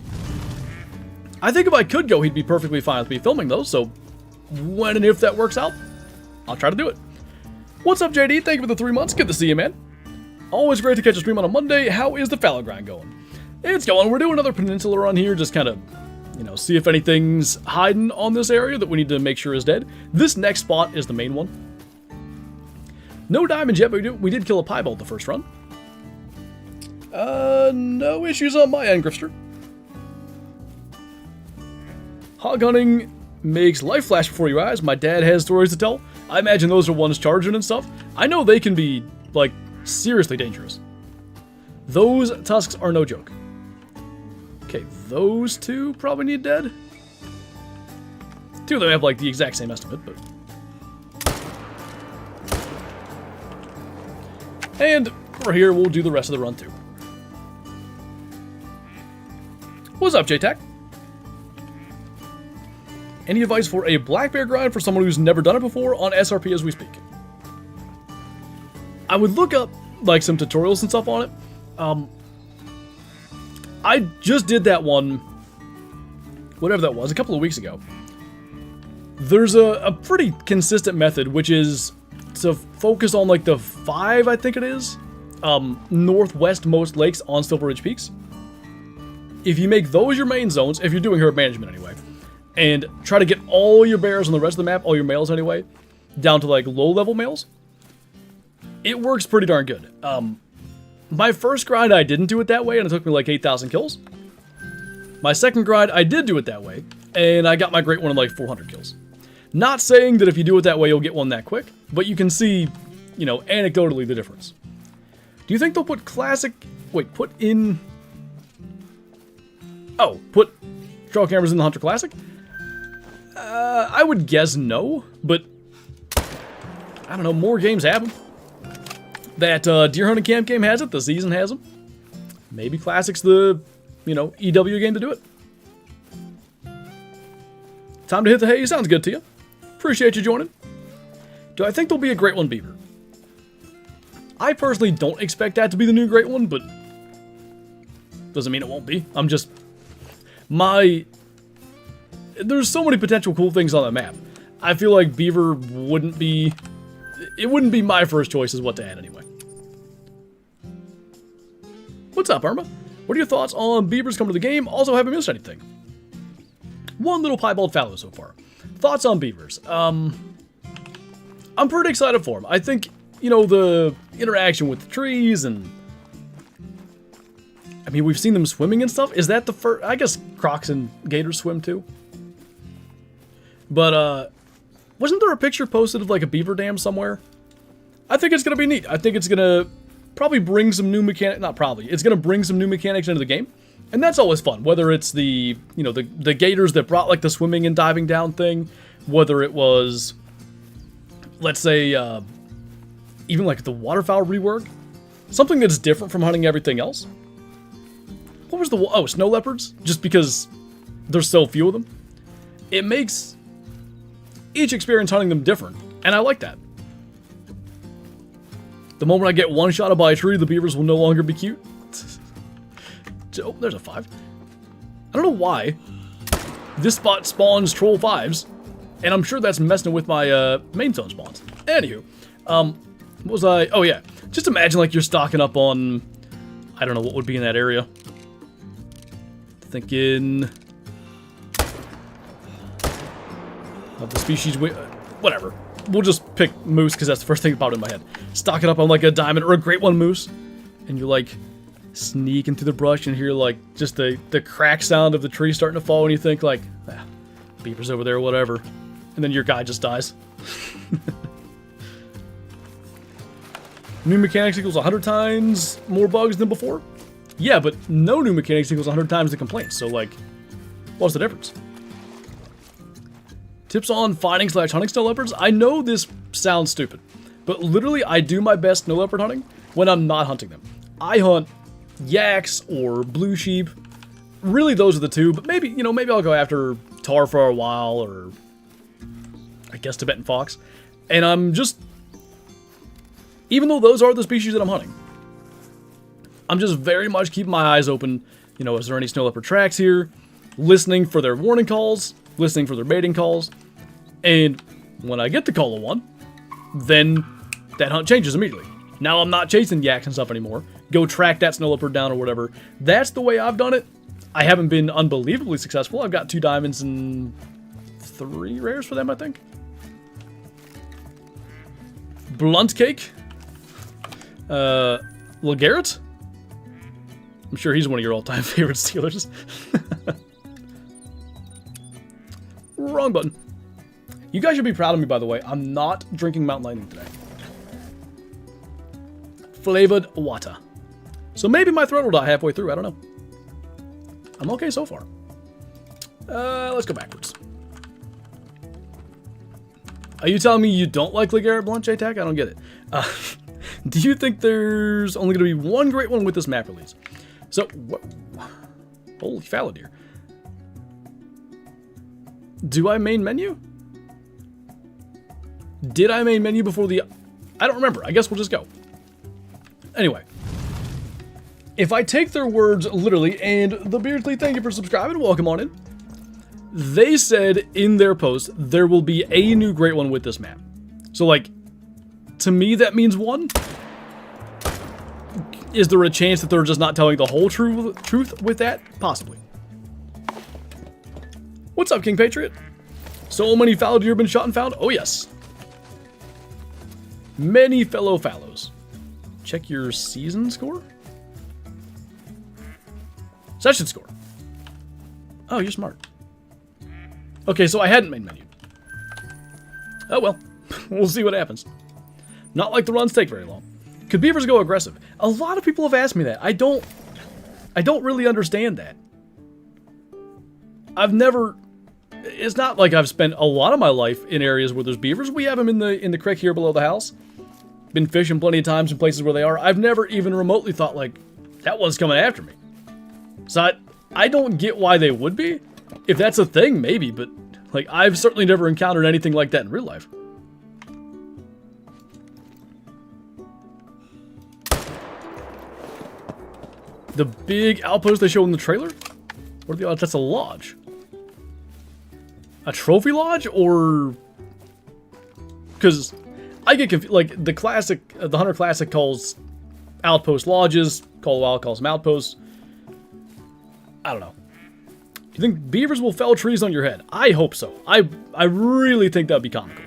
I think if I could go, he'd be perfectly fine with me filming those, so when and if that works out, I'll try to do it. What's up, JD? Thank you for the 3 months. Good to see you, man. Always great to catch a stream on a Monday. How is the fallow grind going? It's going. We're doing another peninsula run here, just kind of, you know, see if anything's hiding on this area that we need to make sure is dead. This next spot is the main one. No diamonds yet, but we did kill a piebald the first run. No issues on my end, Grifter. Hog hunting makes life flash before your eyes. My dad has stories to tell. I imagine those are ones charging and stuff. I know they can be, like, seriously dangerous. Those tusks are no joke. Okay, those 2 probably need dead. 2 of them have, like, the exact same estimate, but... And we're here, we'll do the rest of the run, too. What's up, JTAC? Any advice for a black bear grind for someone who's never done it before on SRP as we speak? I would look up, like, some tutorials and stuff on it. I just did that one, whatever that was, a couple of weeks ago. There's a pretty consistent method, which is to focus on, like, the 5, I think it is, northwest most lakes on Silver Ridge Peaks. If you make those your main zones, if you're doing herd management anyway, and try to get all your bears on the rest of the map, all your males anyway, down to, like, low-level males, it works pretty darn good. My first grind, I didn't do it that way, and it took me, like, 8,000 kills. My second grind, I did do it that way, and I got my great one in, like, 400 kills. Not saying that if you do it that way, you'll get one that quick, but you can see, you know, anecdotally the difference. Do you think they'll put classic... Wait, put in... Oh, put trail cameras in the Hunter Classic? I would guess no, but I don't know, more games have them. That Deer Hunting Camp game has it, the season has them. Maybe Classic's the, you know, EW game to do it. Time to hit the hay, sounds good to you. Appreciate you joining. Do I think there'll be a Great One Beaver? I personally don't expect that to be the new Great One, but doesn't mean it won't be. I'm just... There's so many potential cool things on that map. I feel like Beaver wouldn't be... It wouldn't be my first choice as what to add anyway. What's up, Irma? What are your thoughts on Beavers coming to the game? Also, haven't missed anything. One little piebald fallow so far. Thoughts on Beavers? I'm pretty excited for them. I think, you know, the interaction with the trees and mean, we've seen them swimming and stuff. Is that the first? I guess crocs and gators swim too. But, wasn't there a picture posted of like a beaver dam somewhere? I think it's going to be neat. I think it's going to probably bring some new mechanics. Not probably. It's going to bring some new mechanics into the game. And that's always fun. Whether it's the, you know, the gators that brought like the swimming and diving down thing. Whether it was, let's say, even like the waterfowl rework. Something that's different from hunting everything else. What was the... Oh, snow leopards? Just because there's so few of them. It makes each experience hunting them different. And I like that. The moment I get one-shotted by a tree, the beavers will no longer be cute. Oh, there's a 5. I don't know why this spot spawns troll 5s. And I'm sure that's messing with my main zone spawns. Anywho. What was I... Oh, yeah. Just imagine like you're stocking up on... I don't know what would be in that area. Thinking... of the species... Whatever. We'll just pick moose because that's the first thing that popped in my head. Stocking up on like a diamond or a great one moose. And you're like sneaking through the brush and hear like just the crack sound of the tree starting to fall and you think like, ah, beaver's over there, whatever. And then your guy just dies. New mechanics equals 100 times more bugs than before? Yeah, but no new mechanics equals 100 times the complaints, so like, what's the difference? Tips on finding / hunting snow leopards? I know this sounds stupid, but literally I do my best snow leopard hunting when I'm not hunting them. I hunt yaks or blue sheep. Really those are the two, but maybe, you know, maybe I'll go after tar for a while or I guess Tibetan fox. And I'm just... Even though those are the species that I'm hunting, I'm just very much keeping my eyes open. You know, is there any snow leopard tracks here? Listening for their warning calls, listening for their mating calls. And when I get the call of one, then that hunt changes immediately. Now I'm not chasing yaks and stuff anymore. Go track that snow leopard down or whatever. That's the way I've done it. I haven't been unbelievably successful. I've got 2 diamonds and 3 rares for them, I think. Blunt cake. LeGarrette? I'm sure he's one of your all-time favorite Steelers. Wrong button. You guys should be proud of me, by the way. I'm not drinking Mountain Lightning today. Flavored water. So maybe my throat will die halfway through. I don't know. I'm okay so far. Let's go backwards. Are you telling me you don't like LeGarrette Blunt, JTAC? I don't get it. Do you think there's only going to be one great one with this map release? So, holy fallow deer. Do I main menu? Did I main menu before the... I don't remember. I guess we'll just go. Anyway. If I take their words literally, and the Beardly, thank you for subscribing. Welcome on in. They said in their post, there will be a new great one with this map. So, like, to me, that means one. Is there a chance that they're just not telling the whole truth with that? Possibly. What's up, King Patriot? So many fallow deer have been shot and found? Oh, yes. Many fellow fallows. Check your season score? Session score. Oh, you're smart. Okay, so I hadn't main menued. Oh, well. We'll see what happens. Not like the runs take very long. Could beavers go aggressive? A lot of people have asked me that. I don't really understand that. I've never... It's not like I've spent a lot of my life in areas where there's beavers. We have them in the creek here below the house. Been fishing plenty of times in places where they are. I've never even remotely thought, like, that one's coming after me. So I don't get why they would be. If that's a thing, maybe, but, like, I've certainly never encountered anything like that in real life. The big outpost they show in the trailer? What are the odds that's a lodge? A trophy lodge, or... Because I get confused. Like, the classic, the Hunter Classic calls outpost lodges, Call of Wild calls them outposts. I don't know. You think beavers will fell trees on your head? I hope so. I really think that'd be comical.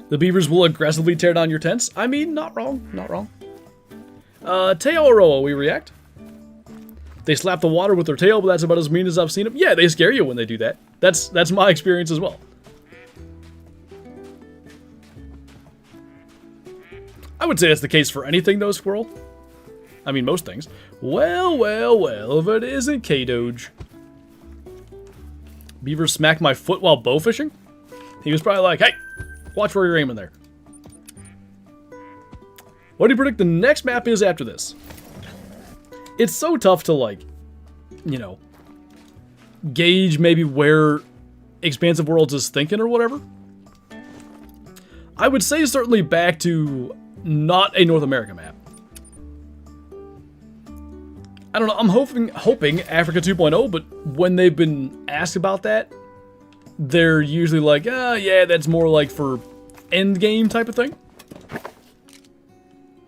The beavers will aggressively tear down your tents? I mean, not wrong, not wrong. Tail Aroa, we react. They slap the water with their tail, but that's about as mean as I've seen them. Yeah, they scare you when they do that. That's my experience as well. I would say that's the case for anything, though, Squirrel. I mean, most things. Well, well, well, if it isn't K-Doge. Beaver smacked my foot while bow fishing? He was probably like, hey, watch where you're aiming there. What do you predict the next map is after this? It's so tough to, like, you know, gauge maybe where Expansive Worlds is thinking or whatever. I would say certainly back to not a North America map. I don't know, I'm hoping Africa 2.0, but when they've been asked about that, they're usually like, yeah, that's more like for end game type of thing.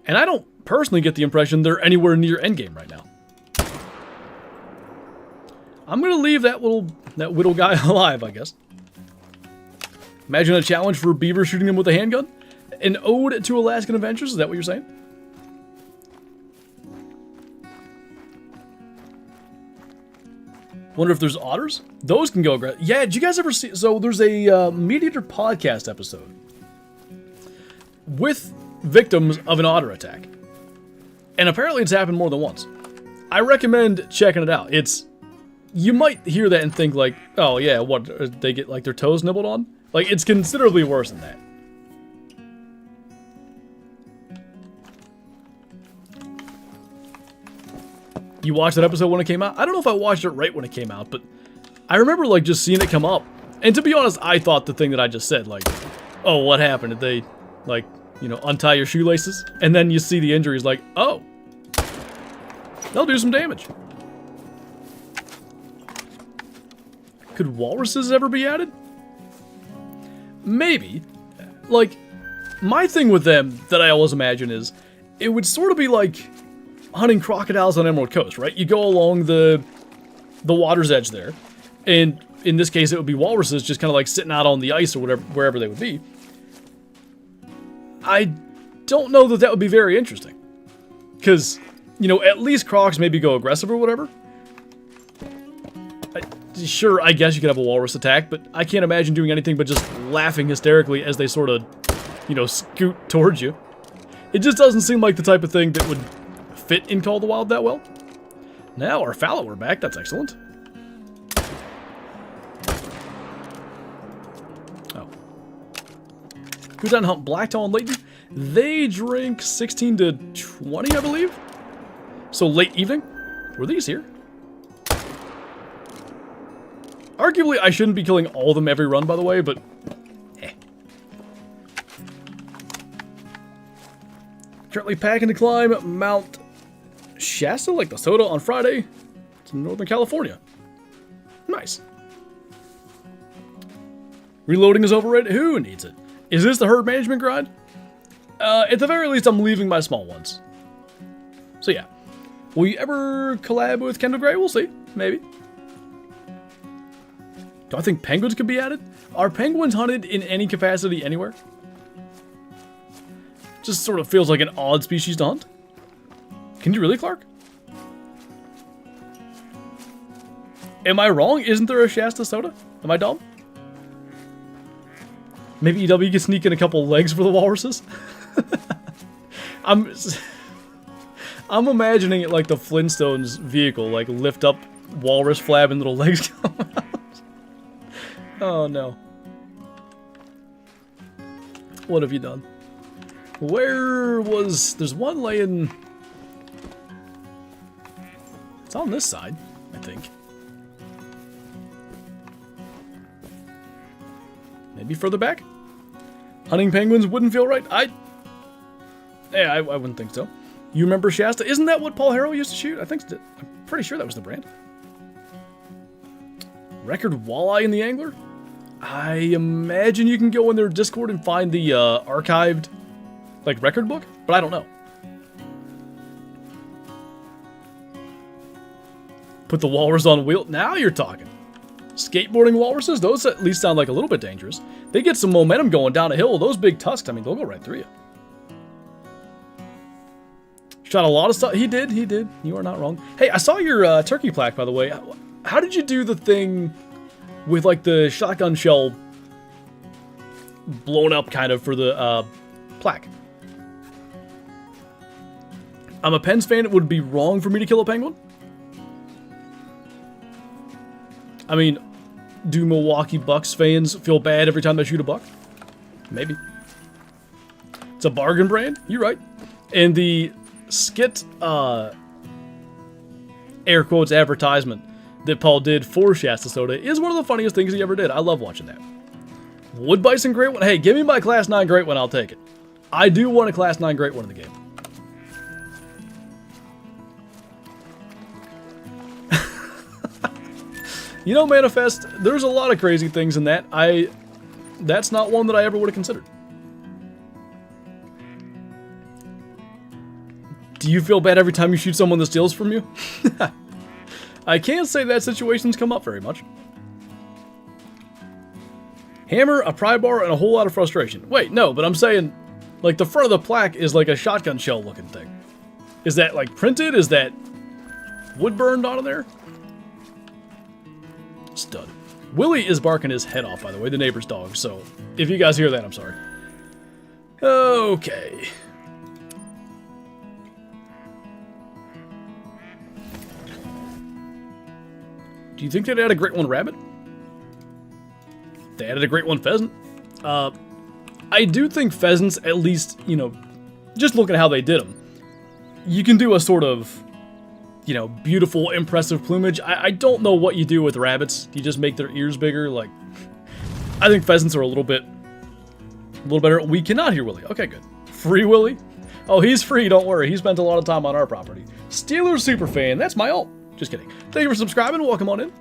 And I don't personally get the impression they're anywhere near end game right now. I'm gonna leave that whittle guy alive, I guess. Imagine a challenge for Beaver shooting him with a handgun? An ode to Alaskan adventures, is that what you're saying? Wonder if there's otters? Those can go aggressive. Yeah, did you guys ever see... So there's a Meat-Eater podcast episode with victims of an otter attack. And apparently it's happened more than once. I recommend checking it out. It's... You might hear that and think like, oh yeah, what, they get like their toes nibbled on? Like, it's considerably worse than that. You watched that episode when it came out? I don't know if I watched it right when it came out, but I remember, like, just seeing it come up. And to be honest, I thought the thing that I just said, like, oh, what happened? Did they, like, you know, untie your shoelaces? And then you see the injuries, like, oh, they'll do some damage. Could walruses ever be added? Maybe. Like, my thing with them that I always imagine is, it would sort of be like hunting crocodiles on Emerald Coast, right? You go along the water's edge there, and in this case it would be walruses just kind of like sitting out on the ice or whatever, wherever they would be. I don't know that that would be very interesting. Because, you know, at least crocs maybe go aggressive or whatever. Sure, I guess you could have a walrus attack, but I can't imagine doing anything but just laughing hysterically as they sort of, you know, scoot towards you. It just doesn't seem like the type of thing that would fit in Call of the Wild that well. Now our Fallow are back, that's excellent. Oh. Who's on hunt? Blacktail and Leighton? They drink 16 to 20, I believe? So late evening? Were these here? Arguably, I shouldn't be killing all of them every run, by the way, but... Currently packing to climb Mount Shasta, like the soda, on Friday. It's in Northern California. Nice. Reloading is overrated? Who needs it? Is this the herd management grind? At the very least, I'm leaving my small ones. So yeah. Will you ever collab with Kendall Gray? We'll see. Maybe. Do I think penguins could be added? Are penguins hunted in any capacity anywhere? Just sort of feels like an odd species to hunt. Can you really, Clark? Am I wrong? Isn't there a Shasta soda? Am I dumb? Maybe EW can sneak in a couple legs for the walruses? I'm imagining it like the Flintstones vehicle, like lift up walrus flab and little legs come out. Oh no. What have you done? Where was... There's one laying... It's on this side, I think. Maybe further back? Hunting penguins wouldn't feel right? I wouldn't think so. You remember Shasta? Isn't that what Paul Harrell used to shoot? I'm pretty sure that was the brand. Record walleye in the angler? I imagine you can go in their Discord and find the archived, like, record book, but I don't know. Put the walrus on wheel. Now you're talking. Skateboarding walruses? Those at least sound like a little bit dangerous. They get some momentum going down a hill. Those big tusks, I mean, they'll go right through you. Shot a lot of stuff. He did. You are not wrong. Hey, I saw your turkey plaque, by the way. How did you do the thing with, like, the shotgun shell blown up, kind of, for the plaque? I'm a Pens fan. It would be wrong for me to kill a penguin. I mean, do Milwaukee Bucks fans feel bad every time they shoot a buck? Maybe. It's a bargain brand. You're right. And the skit, air quotes, advertisement that Paul did for Shasta Soda is one of the funniest things he ever did. I love watching that. Wood Bison Great One. Hey, give me my Class 9 Great One. I'll take it. I do want a Class 9 Great One in the game. You know, Manifest, there's a lot of crazy things in that. That's not one that I ever would have considered. Do you feel bad every time you shoot someone that steals from you? I can't say that situation's come up very much. Hammer, a pry bar, and a whole lot of frustration. Wait, no, but I'm saying, like, the front of the plaque is like a shotgun shell looking thing. Is that, like, printed? Is that wood burned onto there? Stud. Willie is barking his head off, by the way, the neighbor's dog, so if you guys hear that, I'm sorry. Okay. Do you think they'd add a Great One rabbit? They added a Great One pheasant. I do think pheasants, at least, you know, just looking at how they did them, you can do a sort of, you know, beautiful, impressive plumage. I don't know what you do with rabbits. Do you just make their ears bigger? Like, I think pheasants are a little better. We cannot hear Willie. Okay, good. Free Willie? Oh, he's free. Don't worry. He spent a lot of time on our property. Steelers superfan. That's my alt. Just kidding. Thank you for subscribing. Welcome on in.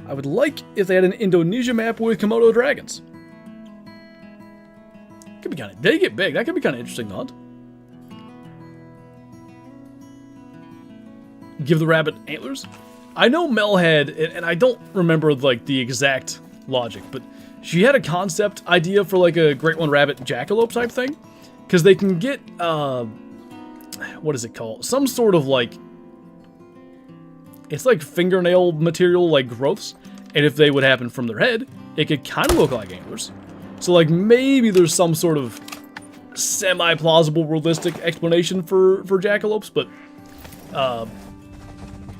I would like if they had an Indonesia map with Komodo dragons. Could be kind of, they get big. That could be kind of interesting to hunt. Give the rabbit antlers. I know Mel had, and I don't remember like the exact logic, but she had a concept idea for like a Great One rabbit jackalope type thing, because they can get what is it called? Some sort of like, it's like fingernail material, like growths, and if they would happen from their head, it could kind of look like antlers. So, like, maybe there's some sort of semi-plausible, realistic explanation for jackalopes, but,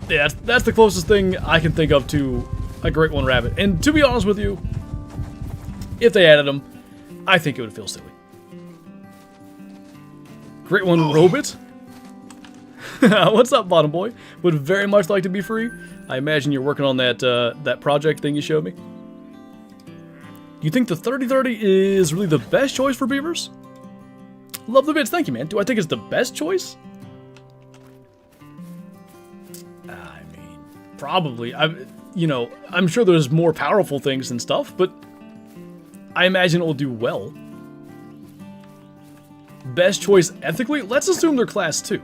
yeah, that's the closest thing I can think of to a Great One rabbit. And to be honest with you, if they added them, I think it would feel silly. Great One robot? What's up, Bottom Boy? Would very much like to be free. I imagine you're working on that, that project thing you showed me. You think the 30-30 is really the best choice for beavers? Love the bits, thank you, man. Do I think it's the best choice? I mean, probably. You know, I'm sure there's more powerful things and stuff, but I imagine it will do well. Best choice ethically? Let's assume they're class 2.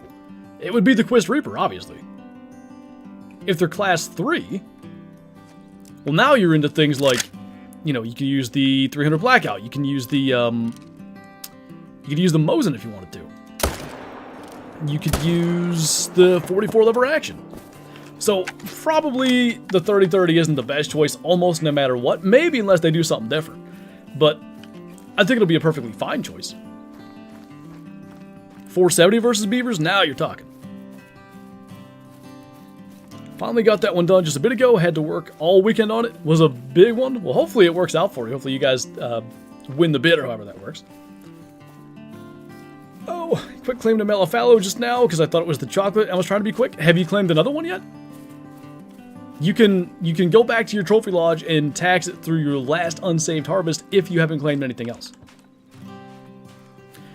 It would be the Quist Reaper, obviously. If they're class 3, well, now you're into things like, you know, you can use the 300 Blackout. You can use the, you could use the Mosin if you wanted to. You could use the 44 lever action. So, probably the 30-30 isn't the best choice almost no matter what. Maybe unless they do something different. But I think it'll be a perfectly fine choice. 470 versus beavers? Now you're talking. Finally got that one done just a bit ago. Had to work all weekend on it. Was a big one. Well, hopefully it works out for you. Hopefully you guys win the bid or however that works. Oh, quick claim to mail a fallow just now because I thought it was the chocolate. I was trying to be quick. Have you claimed another one yet? You can go back to your trophy lodge and tax it through your last unsaved harvest if you haven't claimed anything else.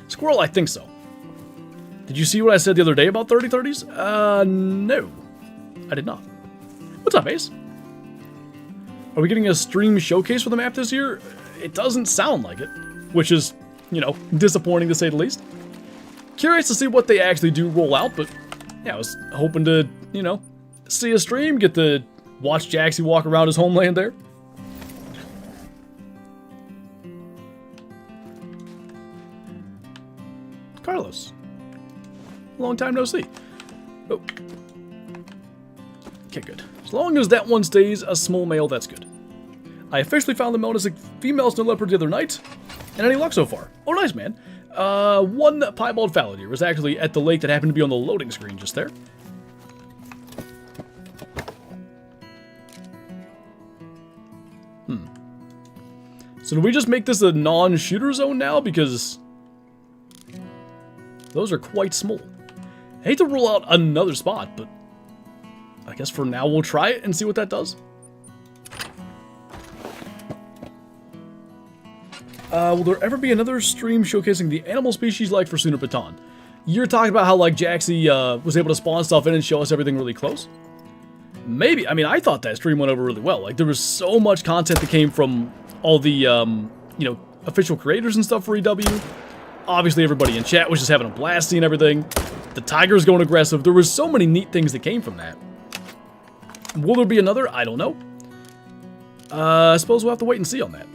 Squirrel, I think so. Did you see what I said the other day about 30-30s? No. I did not. What's up, Ace? Are we getting a stream showcase for the map this year? It doesn't sound like it, which is, you know, disappointing to say the least. Curious to see what they actually do roll out, but yeah, I was hoping to, you know, see a stream, get to watch Jaxy walk around his homeland there. Long time no see. Oh. Okay, good. As long as that one stays a small male, that's good. I officially found the melodic female snow leopard the other night. And any luck so far? Oh, nice, man. One piebald fallow deer was actually at the lake that happened to be on the loading screen just there. So do we just make this a non-shooter zone now? Because those are quite small. I hate to rule out another spot, but I guess for now we'll try it and see what that does. Will there ever be another stream showcasing the animal species like for Sooner Baton? You're talking about how like Jaxy was able to spawn stuff in and show us everything really close? Maybe. I mean, I thought that stream went over really well. Like, there was so much content that came from all the, you know, official creators and stuff for EW. Obviously, everybody in chat was just having a blast seeing everything. The Tiger's going aggressive. There was so many neat things that came from that. Will there be another? I don't know. I suppose we'll have to wait and see on that.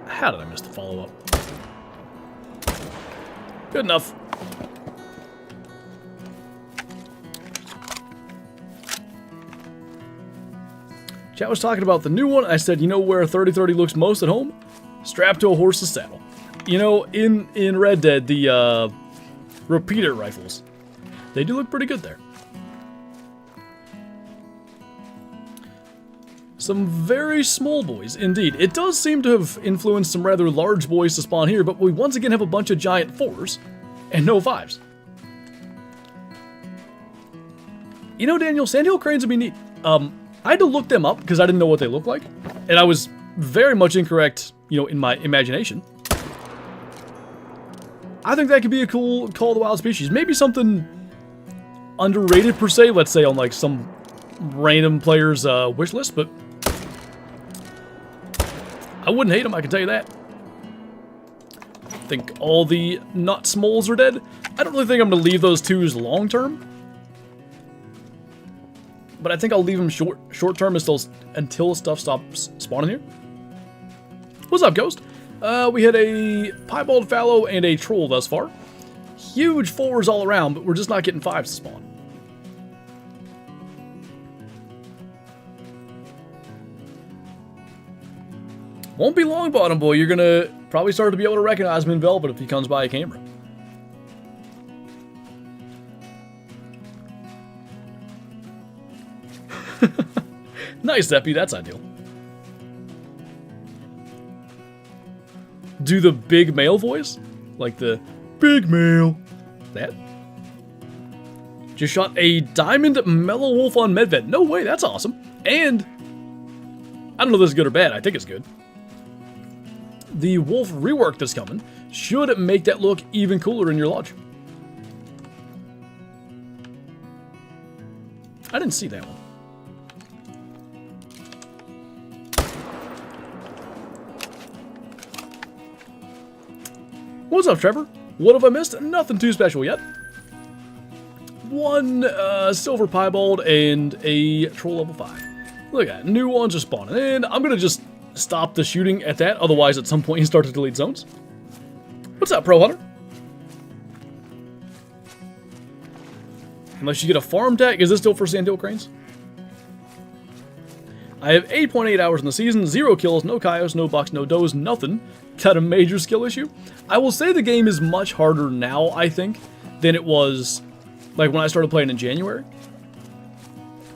How did I miss the follow-up? Good enough. Chat was talking about the new one. I said, you know where 3030 looks most at home? Strapped to a horse's saddle. You know, in Red Dead, the repeater rifles, they do look pretty good there. Some very small boys, indeed. It does seem to have influenced some rather large boys to spawn here, but we once again have a bunch of giant 4s and no 5s. You know, Daniel, sandhill cranes would be neat. I had to look them up because I didn't know what they look like, and I was very much incorrect, you know, in my imagination. I think that could be a cool Call of the Wild species. Maybe something underrated per se, let's say on like some random player's wish list, but I wouldn't hate them, I can tell you that. I think all the nut smalls are dead. I don't really think I'm going to leave those 2s long term. But I think I'll leave them short term until stuff stops spawning here. What's up, Ghost? We had a piebald fallow and a troll thus far. Huge 4s all around, but we're just not getting 5s to spawn. Won't be long, bottom boy. You're gonna probably start to be able to recognize him in Velvet if he comes by a camera. Nice, Zeppy. That's ideal. Do the big male voice? Like the big male. That? Just shot a diamond mellow wolf on Medved. No way, that's awesome. And I don't know if this is good or bad. I think it's good. The wolf rework that's coming should make that look even cooler in your lodge. I didn't see that one. What's up, Trevor? What have I missed? Nothing too special yet. One silver piebald and a troll level 5. Look at that. New ones are spawning in. I'm going to just stop the shooting at that. Otherwise, at some point, you start to delete zones. What's up, Pro Hunter? Unless you get a farm tag. Is this still for sandhill cranes? I have 8.8 hours in the season, 0 kills, no coyotes, no bucks, no does, nothing. Got a major skill issue. I will say the game is much harder now, I think, than it was like when I started playing in January.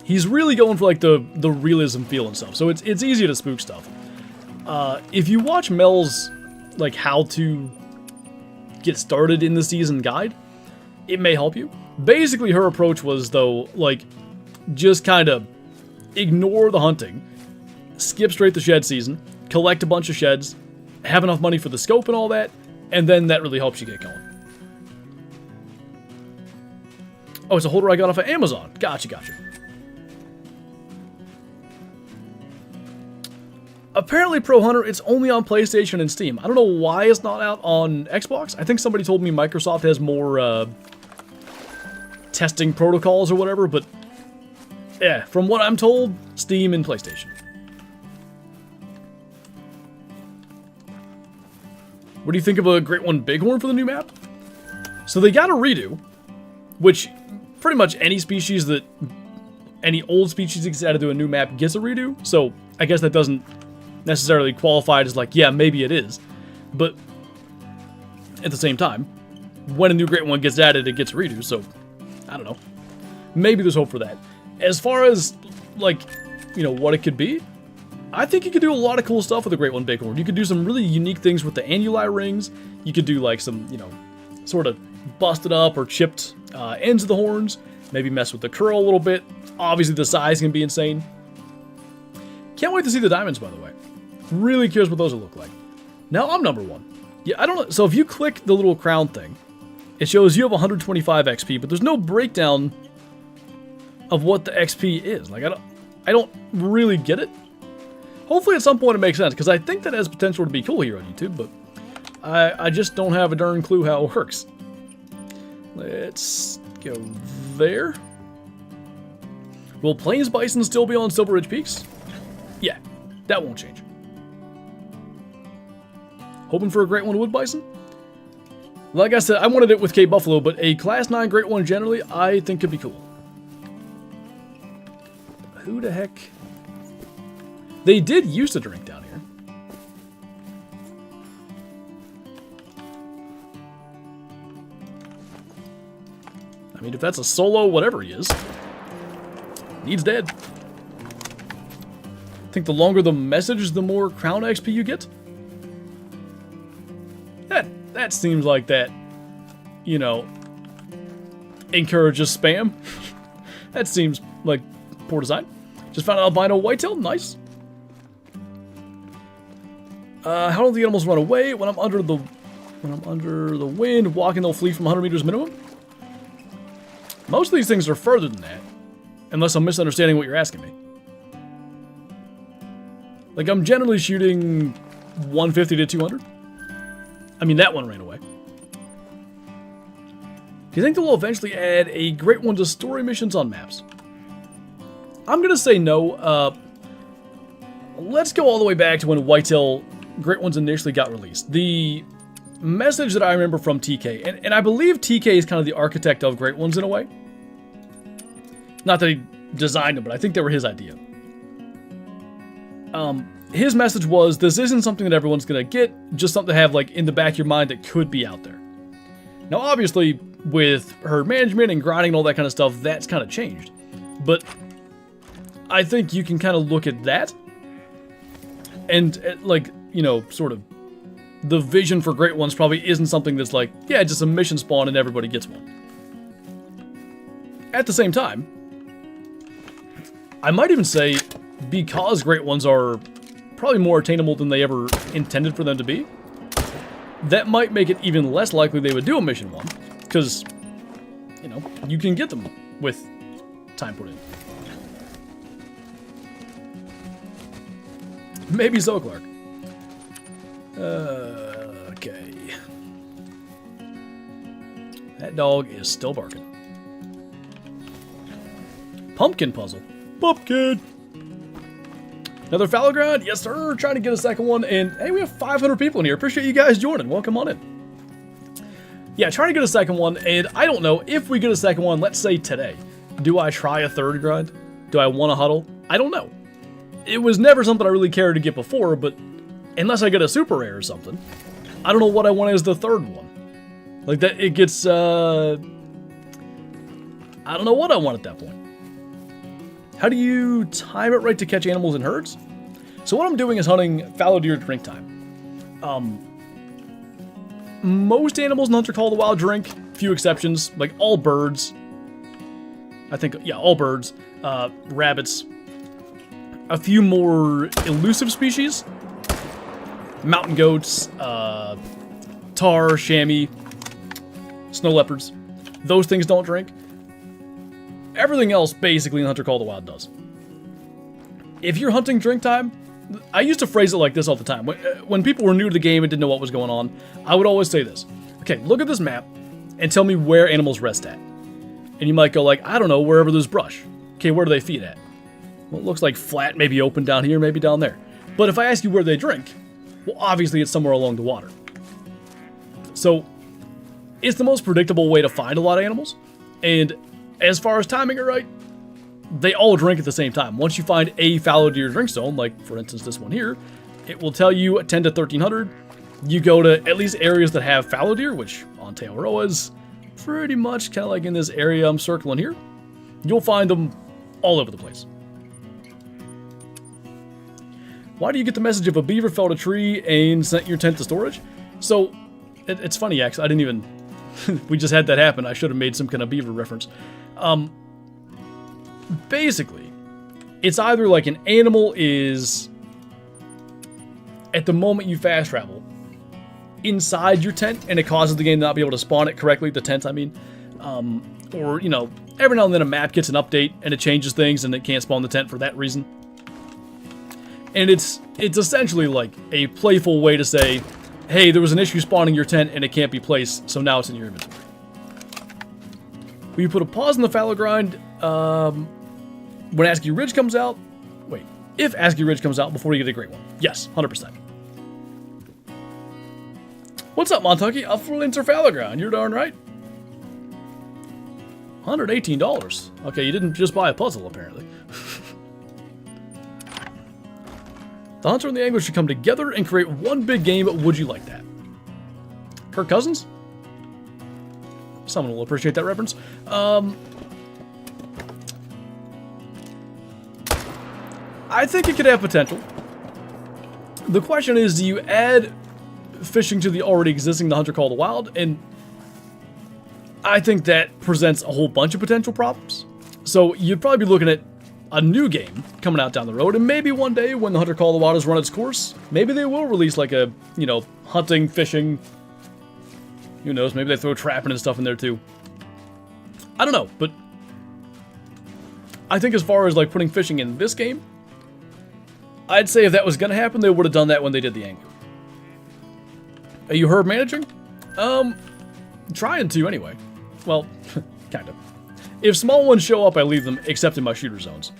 He's really going for like the realism feel and stuff, so it's easy to spook stuff. If you watch Mel's like how to get started in the season guide, it may help you. Basically, her approach was though like just kind of ignore the hunting, skip straight the shed season, collect a bunch of sheds, have enough money for the scope and all that, and then that really helps you get going. Oh, it's a holder I got off of Amazon. Gotcha. Apparently, Pro Hunter, it's only on PlayStation and Steam. I don't know why it's not out on Xbox. I think somebody told me Microsoft has more testing protocols or whatever, but yeah, from what I'm told, Steam and PlayStation. What do you think of a Great One Bighorn for the new map? So they got a redo, which pretty much any species that, any old species that gets added to a new map gets a redo. So I guess that doesn't necessarily qualify as like, yeah, maybe it is. But at the same time, when a new Great One gets added, it gets a redo. So I don't know. Maybe there's hope for that. As far as like, you know, what it could be, I think you could do a lot of cool stuff with a Great One Bighorn. You could do some really unique things with the annuli rings. You could do like some, you know, sort of busted up or chipped ends of the horns. Maybe mess with the curl a little bit. Obviously the size can be insane. Can't wait to see the diamonds, by the way. Really curious what those will look like. Now I'm number 1. Yeah, I don't know. So if you click the little crown thing, it shows you have 125 XP, but there's no breakdown of what the XP is. Like I don't really get it. Hopefully at some point it makes sense, because I think that has potential to be cool here on YouTube, but I just don't have a darn clue how it works. Let's go there. Will Plains Bison still be on Silver Ridge Peaks? Yeah, that won't change. Hoping for a Great One Wood Bison? Like I said, I wanted it with Cape Buffalo, but a Class 9 Great One generally, I think could be cool. Who the heck? They did used to drink down here. I mean, if that's a solo, whatever he is, he's dead. I think the longer the message, the more crown XP you get. That seems like that, you know, encourages spam. That seems like poor design. Just found an albino whitetail, nice. How do the animals run away? When I'm under the wind, walking they'll flee from 100 meters minimum? Most of these things are further than that. Unless I'm misunderstanding what you're asking me. Like, I'm generally shooting 150 to 200. I mean, that one ran away. Do you think they'll eventually add a Great One to story missions on maps? I'm gonna say no. Let's go all the way back to when Whitetail Great Ones initially got released. The message that I remember from TK, and I believe TK is kind of the architect of Great Ones in a way. Not that he designed them, but I think they were his idea. His message was, this isn't something that everyone's gonna get, just something to have like in the back of your mind that could be out there. Now obviously, with herd management and grinding and all that kind of stuff, that's kind of changed. But I think you can kind of look at that and like, you know, sort of the vision for Great Ones probably isn't something that's like, yeah, just a mission spawn and everybody gets one. At the same time, I might even say, because Great Ones are probably more attainable than they ever intended for them to be, that might make it even less likely they would do a mission one, because, you know, you can get them with time put in. Maybe so, Clark. Okay. That dog is still barking. Pumpkin puzzle. Pumpkin! Another fallow ground? Yes, sir. Trying to get a second one. And hey, we have 500 people in here. Appreciate you guys joining. Welcome on in. Yeah, trying to get a second one. And I don't know if we get a second one, let's say today. Do I try a third grind? Do I want to huddle? I don't know. It was never something I really cared to get before, but unless I get a super rare or something, I don't know what I want as the third one. Like that, it gets, I don't know what I want at that point. How do you time it right to catch animals in herds? So what I'm doing is hunting fallow deer drink time. Most animals in Hunter Call of the Wild drink, few exceptions, like all birds. I think, yeah, all birds, rabbits, a few more elusive species, mountain goats, tar, chamois, snow leopards. Those things don't drink. Everything else, basically, in Hunter Call of the Wild does. If you're hunting drink time, I used to phrase it like this all the time. When people were new to the game and didn't know what was going on, I would always say this. Okay, look at this map and tell me where animals rest at. And you might go like, I don't know, wherever there's brush. Okay, where do they feed at? Well, it looks like flat, maybe open down here, maybe down there. But if I ask you where they drink, well, obviously it's somewhere along the water. So it's the most predictable way to find a lot of animals. And as far as timing it right, they all drink at the same time. Once you find a fallow deer drink zone, like for instance this one here, it will tell you 10 to 1300. You go to at least areas that have fallow deer, which on Taiaroa's pretty much kind of like in this area I'm circling here. You'll find them all over the place. Why do you get the message if a beaver felled a tree and sent your tent to storage? So, it's funny, actually. I didn't even... we just had that happen. I should have made some kind of beaver reference. Basically, it's either like an animal is, at the moment you fast travel, inside your tent, and it causes the game to not be able to spawn it correctly, the tent, I mean. Or, you know, every now and then a map gets an update, and it changes things, and it can't spawn the tent for that reason. And it's essentially like a playful way to say, hey, there was an issue spawning your tent and it can't be placed, so now it's in your inventory. Will you put a pause in the fallow grind when ASCII Ridge comes out? Wait, if ASCII Ridge comes out before you get a great one. Yes, 100%. What's up, Montucky? A Flinter fallow grind. You're darn right. $118. Okay, you didn't just buy a puzzle, apparently. The hunter and the angler should come together and create one big game. Would you like that? Kirk Cousins? Someone will appreciate that reference. I think it could have potential. The question is, do you add fishing to the already existing The Hunter Call of the Wild? And I think that presents a whole bunch of potential problems. So you'd probably be looking at a new game coming out down the road, and maybe one day when the Hunter Call of the Wild has run its course, maybe they will release like a, you know, hunting, fishing, who knows, maybe they throw trapping and stuff in there too. I don't know, but I think as far as like putting fishing in this game, I'd say if that was gonna happen, they would have done that when they did the angler. Are you herb managing? Trying to anyway. Well, kind of. If small ones show up, I leave them, except in my shooter zones.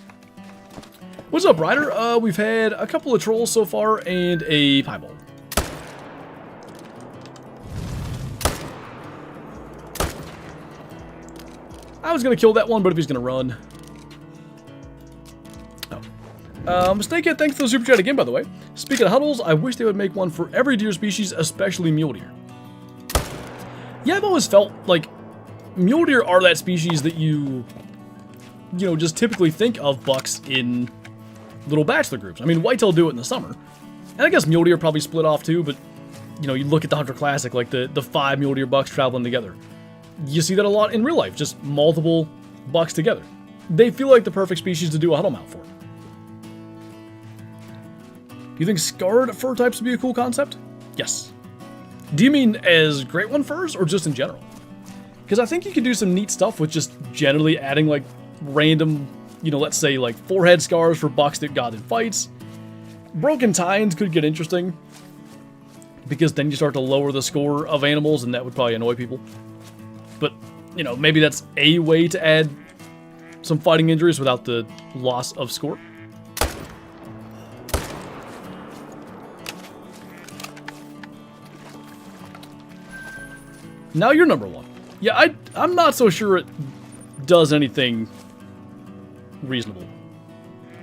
What's up, Ryder? We've had a couple of trolls so far, and a piebald. I was gonna kill that one, but if he's gonna run... Oh. Snakehead, thanks for the super chat again, by the way. Speaking of huddles, I wish they would make one for every deer species, especially mule deer. Yeah, I've always felt like mule deer are that species that you know, just typically think of bucks in little bachelor groups. I mean, whitetail do it in the summer. And I guess mule deer probably split off too, but, you know, you look at the Hunter Classic, like the 5 mule deer bucks traveling together. You see that a lot in real life, just multiple bucks together. They feel like the perfect species to do a huddle mount for. Do you think scarred fur types would be a cool concept? Yes. Do you mean as Great One furs, or just in general? Because I think you could do some neat stuff with just generally adding, like, random, you know, let's say, like, forehead scars for bucks that got in fights. Broken tines could get interesting, because then you start to lower the score of animals, and that would probably annoy people. But, you know, maybe that's a way to add some fighting injuries without the loss of score. Now you're number one. Yeah, I'm not so sure it does anything reasonable.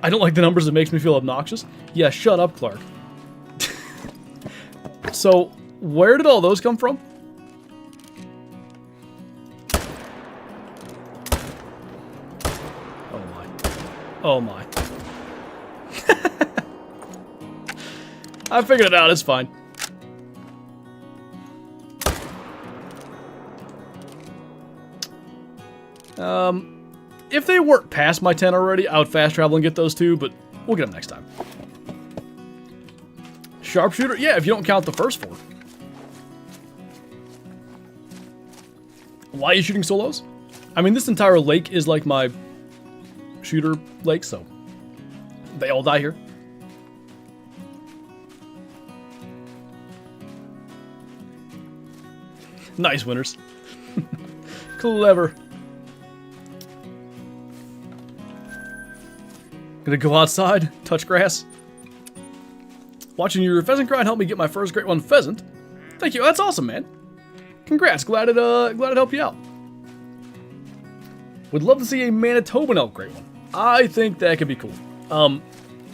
I don't like the numbers, it makes me feel obnoxious. Yeah, shut up, Clark. So, where did all those come from? Oh my. Oh my. I figured it out, it's fine. If they weren't past my 10 already, I would fast travel and get those two, but we'll get them next time. Sharpshooter? Yeah, if you don't count the first 4. Why are you shooting solos? I mean, this entire lake is like my shooter lake, so they all die here. Nice, winners. Clever. Gonna go outside, touch grass. Watching your pheasant grind helped me get my first Great One pheasant. Thank you, that's awesome, man. congrats. Glad it helped you out. Would love to see a Manitoban elk crate one. I think that could be cool.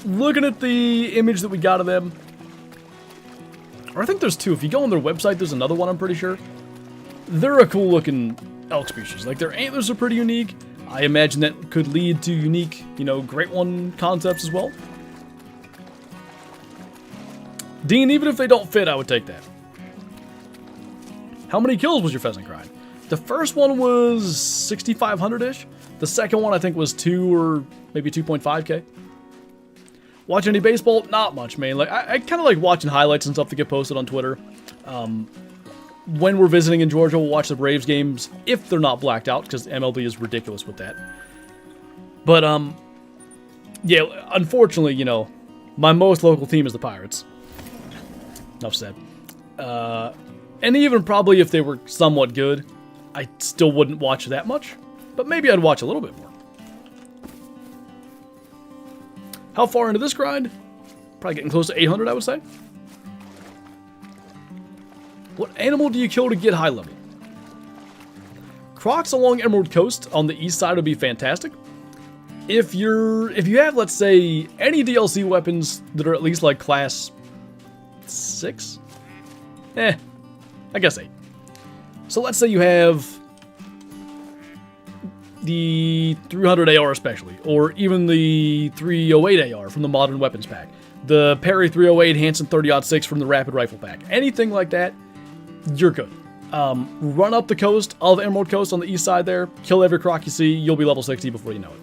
Looking at the image that we got of them, or I think there's two. If you go on their website, there's another one, I'm pretty sure. They're a cool looking elk species. Like, their antlers are pretty unique. I imagine that could lead to unique, you know, great one concepts as well. Dean, even if they don't fit, I would take that. How many kills was your pheasant grind? The first one was 6,500-ish. The second one, I think, was 2 or maybe 2.5K. Watch any baseball? Not much, man. Like, I kind of like watching highlights and stuff that get posted on Twitter. When we're visiting in Georgia, we'll watch the Braves games if they're not blacked out, because MLB is ridiculous with that. But, yeah, unfortunately, you know, my most local team is the Pirates. Enough said. And even probably if they were somewhat good, I still wouldn't watch that much. But maybe I'd watch a little bit more. How far into this grind? Probably getting close to 800, I would say. What animal do you kill to get high level? Crocs along Emerald Coast on the east side would be fantastic. If you have, let's say, any DLC weapons that are at least like class 6? I guess 8. So let's say you have the 300 AR especially, or even the 308 AR from the Modern Weapons pack, the Perry 308 Hanson 30-06 from the Rapid Rifle pack, anything like that, you're good. Run up the coast of Emerald Coast on the east side there, kill every croc you see, you'll be level 60 before you know it.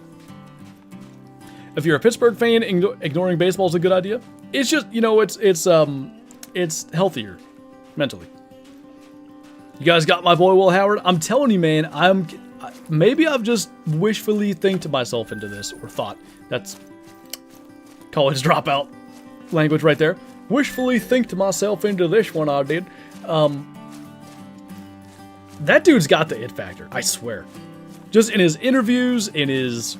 If you're a Pittsburgh fan, ignoring baseball is a good idea. It's just, you know, it's healthier mentally. You guys got my boy Will Howard? I'm telling you, man, maybe I've just wishfully thinked myself into this, or thought. That's college dropout language right there. Wishfully thinked myself into this one, I did. That dude's got the it factor, I swear. Just in his interviews, in his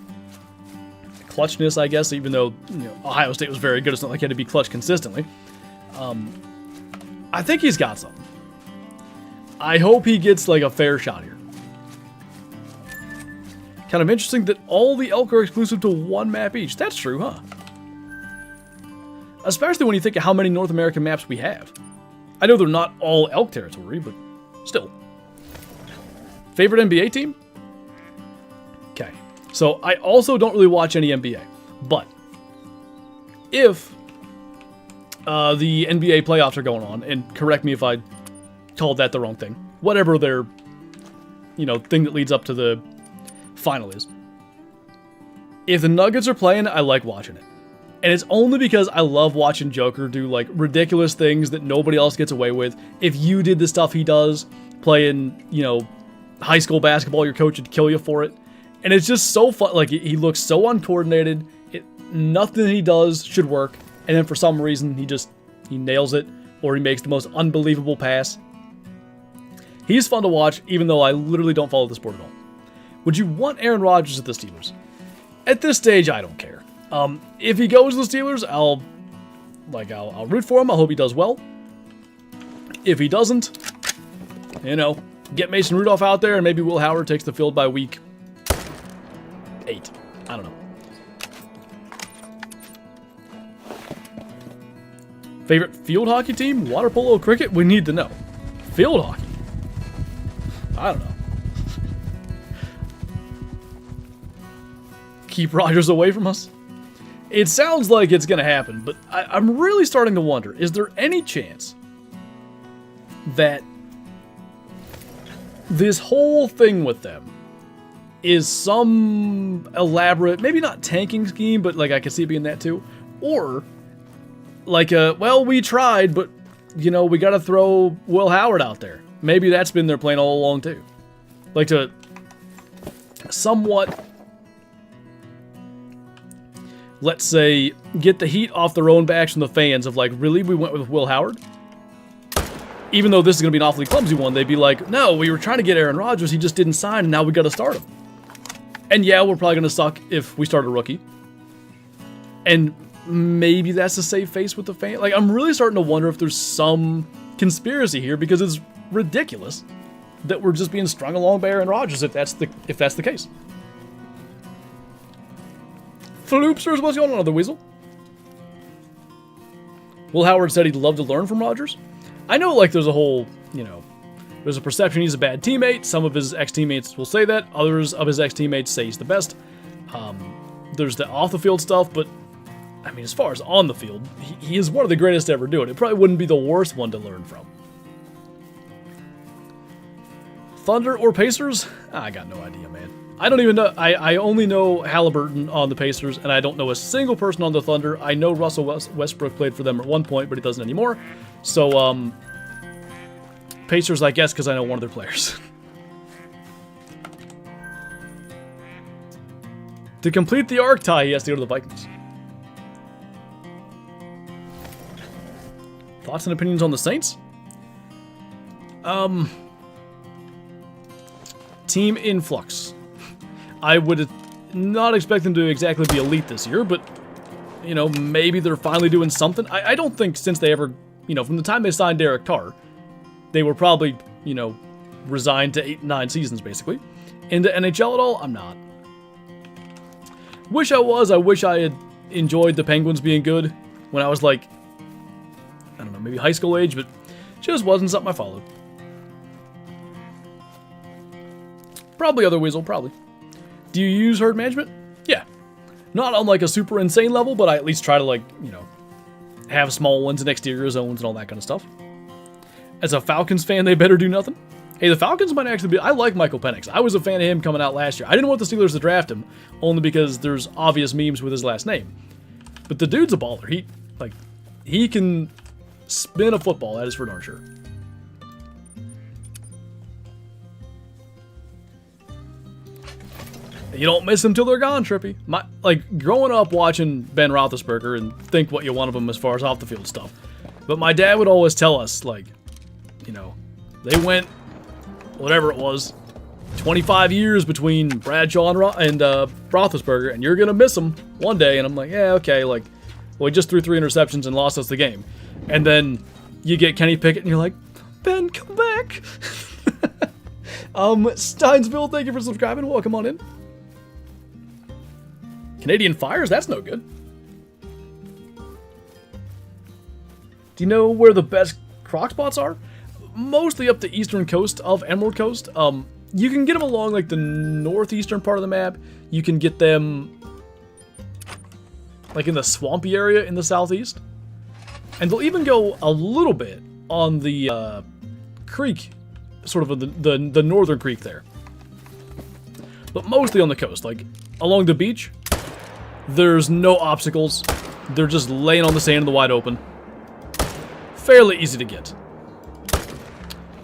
clutchness, I guess, even though, you know, Ohio State was very good, it's not like he had to be clutch consistently. I think he's got something. I hope he gets, like, a fair shot here. Kind of interesting that all the elk are exclusive to one map each. That's true, huh? Especially when you think of how many North American maps we have. I know they're not all elk territory, but still. Favorite NBA team? Okay. So, I also don't really watch any NBA. But, if the NBA playoffs are going on, and correct me if I called that the wrong thing, whatever their, you know, thing that leads up to the final is. If the Nuggets are playing, I like watching it. And it's only because I love watching Joker do, like, ridiculous things that nobody else gets away with. If you did the stuff he does, playing, you know, high school basketball, your coach would kill you for it. And it's just so fun. Like, he looks so uncoordinated. Nothing he does should work. And then for some reason, he nails it. Or he makes the most unbelievable pass. He's fun to watch, even though I literally don't follow the sport at all. Would you want Aaron Rodgers at the Steelers? At this stage, I don't care. If he goes to the Steelers, I'll root for him. I hope he does well. If he doesn't, you know, get Mason Rudolph out there, and maybe Will Howard takes the field by week 8. I don't know. Favorite field hockey team? Water polo, cricket? We need to know. Field hockey? I don't know. Keep Rodgers away from us? It sounds like it's going to happen, but I'm really starting to wonder, is there any chance that this whole thing with them is some elaborate, maybe not tanking scheme, but like I could see it being that too, or like well, we tried, but you know, we got to throw Will Howard out there. Maybe that's been their plan all along too. Like to somewhat, let's say, get the heat off their own backs from the fans of like, really, we went with Will Howard? Even though this is going to be an awfully clumsy one, they'd be like, no, we were trying to get Aaron Rodgers, he just didn't sign, and now we got to start him. And yeah, we're probably going to suck if we start a rookie. And maybe that's the safe face with the fan. Like, I'm really starting to wonder if there's some conspiracy here, because it's ridiculous. that we're just being strung along by Aaron Rodgers if that's the case. Floopsters, what's going on, other weasel? Will Howard said he'd love to learn from Rodgers. I know, like, there's a whole, you know, there's a perception he's a bad teammate. Some of his ex-teammates will say that. Others of his ex-teammates say he's the best. There's the off-the-field stuff, but, I mean, as far as on the field, he is one of the greatest to ever do it. It probably wouldn't be the worst one to learn from. Thunder or Pacers? I got no idea, man. I don't even know. I only know Halliburton on the Pacers, and I don't know a single person on the Thunder. I know Russell Westbrook played for them at one point, but he doesn't anymore. So, Pacers, I guess, because I know one of their players. To complete the arc tie, he has to go to the Vikings. Thoughts and opinions on the Saints? Team in flux. I would not expect them to exactly be elite this year, but, you know, maybe they're finally doing something. I don't think since they ever, you know, from the time they signed Derrick Carr, they were probably, you know, resigned to 8, 9 seasons, basically. Into NHL at all? I'm not. Wish I was. I wish I had enjoyed the Penguins being good when I was, like, I don't know, maybe high school age, but just wasn't something I followed. Probably other weasel, probably. Do you use herd management? Yeah. Not on, like, a super insane level, but I at least try to, like, you know, have small ones and exterior zones and all that kind of stuff. As a Falcons fan, they better do nothing. Hey, the Falcons might actually be... I like Michael Penix. I was a fan of him coming out last year. I didn't want the Steelers to draft him, only because there's obvious memes with his last name. But the dude's a baller. He can spin a football, that is for darn sure. You don't miss them till they're gone, Trippy. Like, growing up watching Ben Roethlisberger and think what you want of him as far as off-the-field stuff. But my dad would always tell us, like, you know, they went, whatever it was, 25 years between Bradshaw and Roethlisberger, and you're going to miss them one day. And I'm like, yeah, okay, like, well, he just threw 3 interceptions and lost us the game. And then you get Kenny Pickett, and you're like, Ben, come back. Steinsville, thank you for subscribing. Welcome on in. Canadian Fires? That's no good. Do you know where the best croc spots are? Mostly up the eastern coast of Emerald Coast. You can get them along, like, the northeastern part of the map. You can get them, like, in the swampy area in the southeast. And they'll even go a little bit on the creek, sort of the northern creek there. But mostly on the coast, like, along the beach. There's no obstacles. They're just laying on the sand in the wide open. Fairly easy to get.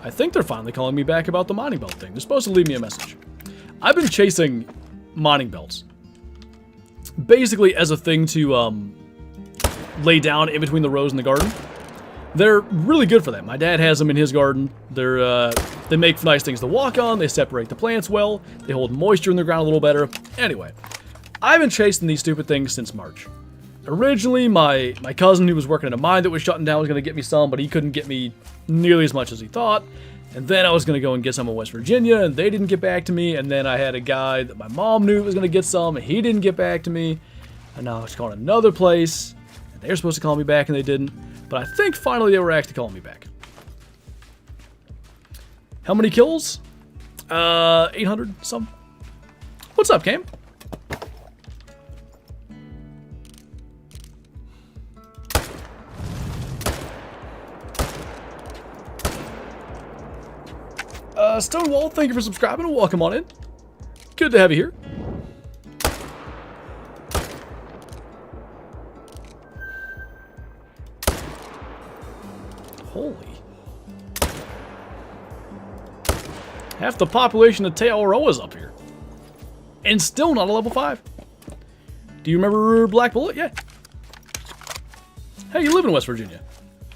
I think they're finally calling me back about the mining belt thing. They're supposed to leave me a message. I've been chasing mining belts. Basically as a thing to lay down in between the rows in the garden. They're really good for that. My dad has them in his garden. They make nice things to walk on. They separate the plants well. They hold moisture in the ground a little better. Anyway, I've been chasing these stupid things since March. Originally, my cousin who was working at a mine that was shutting down was going to get me some, but he couldn't get me nearly as much as he thought. And then I was going to go and get some in West Virginia, and they didn't get back to me. And then I had a guy that my mom knew was going to get some, and he didn't get back to me. And now I was calling another place, and they were supposed to call me back, and they didn't. But I think finally they were actually calling me back. How many kills? 800 some. What's up, Cam? Stonewall, thank you for subscribing and welcome on in. Good to have you here. Holy. Half the population of Tearoa's up here. And still not a level 5. Do you remember Black Bullet? Yeah. Hey, you live in West Virginia.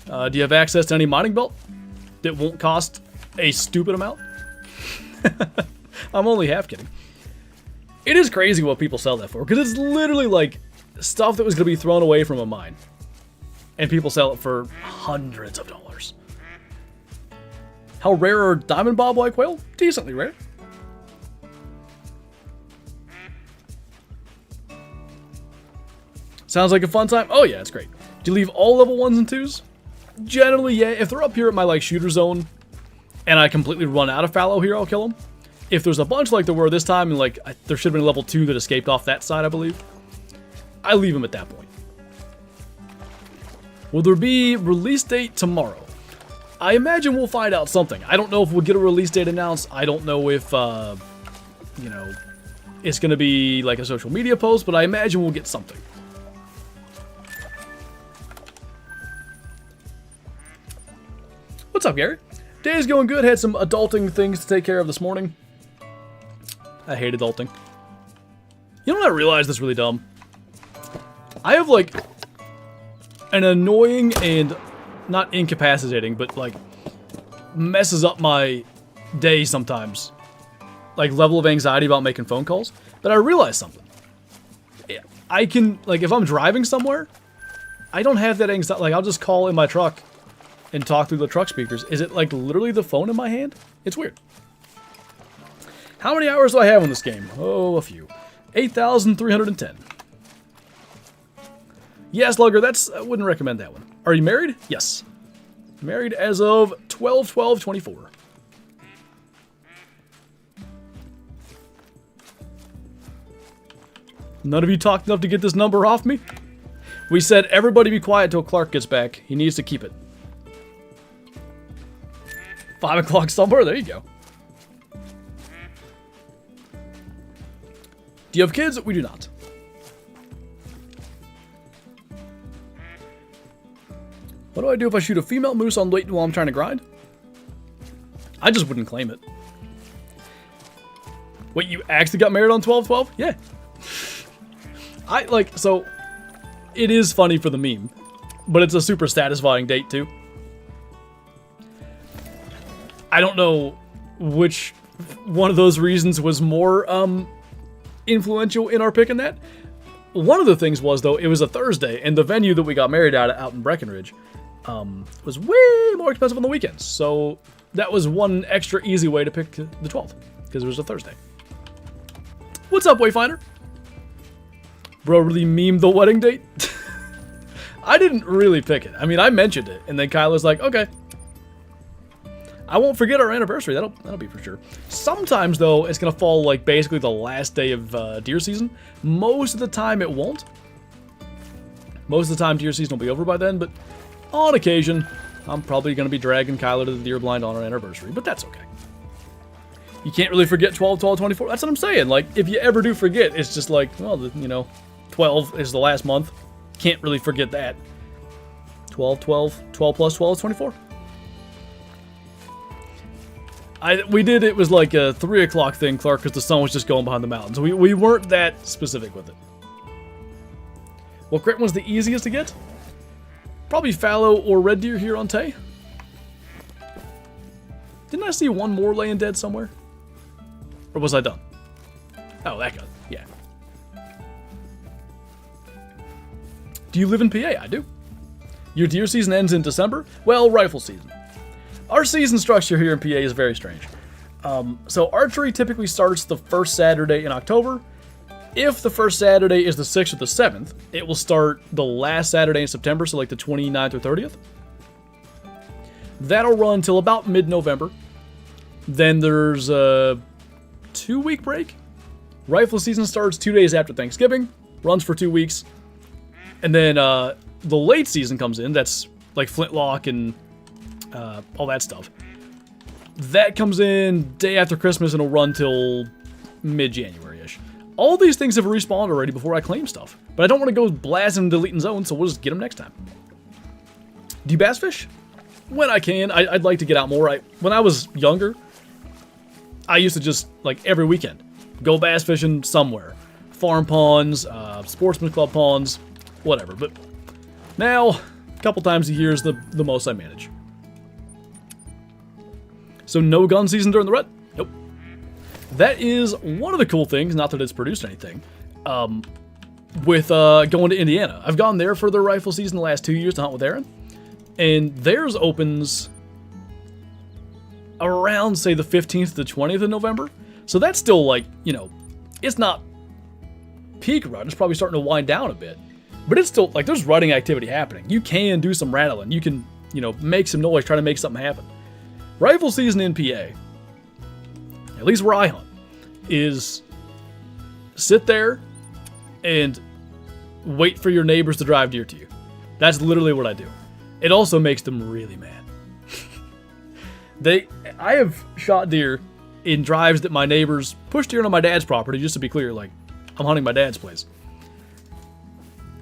Do you have access to any mining belt that won't cost a stupid amount? I'm only half kidding. It is crazy what people sell that for, because it's literally like stuff that was going to be thrown away from a mine. And people sell it for hundreds of dollars. How rare are diamond bobwhite quail? Decently rare. Sounds like a fun time. Oh yeah, it's great. Do you leave all level 1s and 2s? Generally, yeah. If they're up here at my like shooter zone, and I completely run out of fallow here, I'll kill them. If there's a bunch like there were this time, and like there should have been a level 2 that escaped off that side, I believe, I leave them at that point. Will there be release date tomorrow? I imagine we'll find out something. I don't know if we'll get a release date announced. I don't know if, you know, it's going to be like a social media post, but I imagine we'll get something. What's up, Gary? Day's going good. Had some adulting things to take care of this morning. I hate adulting. You know what I realized that's really dumb? I have, like, an annoying and not incapacitating, but, like, messes up my day sometimes. Like, level of anxiety about making phone calls. But I realized something. I can, like, if I'm driving somewhere, I don't have that anxiety. Like, I'll just call in my truck and talk through the truck speakers. Is it, like, literally the phone in my hand? It's weird. How many hours do I have in this game? Oh, a few. 8,310. Yeah, Slugger, I wouldn't recommend that one. Are you married? Yes. Married as of 12/12/24. None of you talked enough to get this number off me? We said everybody be quiet till Clark gets back. He needs to keep it. 5 o'clock somewhere? There you go. Do you have kids? We do not. What do I do if I shoot a female moose on Leighton while I'm trying to grind? I just wouldn't claim it. Wait, you actually got married on 12/12? Yeah. So, it is funny for the meme, but it's a super satisfying date too. I don't know which one of those reasons was more, influential in our pick in that. One of the things was, though, it was a Thursday, and the venue that we got married at out in Breckenridge was way more expensive on the weekends. So that was one extra easy way to pick the 12th, because it was a Thursday. What's up, Wayfinder? Bro really memed the wedding date? I didn't really pick it. I mean, I mentioned it, and then Kyla's like, okay. I won't forget our anniversary. That'll be for sure. Sometimes, though, it's going to fall, like, basically the last day of deer season. Most of the time, it won't. Most of the time, deer season will be over by then, but on occasion, I'm probably going to be dragging Kyla to the deer blind on our anniversary, but that's okay. You can't really forget 12/12/24. That's what I'm saying. Like, if you ever do forget, it's just like, well, you know, 12 is the last month. Can't really forget that. 12/12, 12 plus 12 is 24. It was like a 3 o'clock thing, Clark, because the sun was just going behind the mountains. We weren't that specific with it. What crate one's the easiest to get? Probably fallow or red deer here on Tay. Didn't I see one more laying dead somewhere? Or was I done? Oh, that guy. Yeah. Do you live in PA? I do. Your deer season ends in December? Well, rifle season. Our season structure here in PA is very strange. So archery typically starts the first Saturday in October. If the first Saturday is the 6th or the 7th, it will start the last Saturday in September, so like the 29th or 30th. That'll run till about mid-November. Then there's a 2-week break. Rifle season starts 2 days after Thanksgiving, runs for 2 weeks. And then the late season comes in, that's like flintlock and all that stuff. That comes in day after Christmas and will run till mid-January-ish. All these things have respawned already before I claim stuff. But I don't want to go blasting and deleting zones, so we'll just get them next time. Do you bass fish? When I can. I'd like to get out more. When I was younger, I used to just, like, every weekend, go bass fishing somewhere. Farm ponds, sportsman club ponds, whatever. But now, a couple times a year is the most I manage. So no gun season during the rut? Nope. That is one of the cool things, not that it's produced anything, with going to Indiana. I've gone there for their rifle season the last 2 years to hunt with Aaron. And theirs opens around, say, the 15th to 20th of November. So that's still, like, you know, it's not peak rut. It's probably starting to wind down a bit. But it's still, like, there's rutting activity happening. You can do some rattling. You can, you know, make some noise, try to make something happen. Rifle season in PA, at least where I hunt, is sit there and wait for your neighbors to drive deer to you. That's literally what I do. It also makes them really mad. I have shot deer in drives that my neighbors pushed deer on my dad's property, just to be clear, like, I'm hunting my dad's place.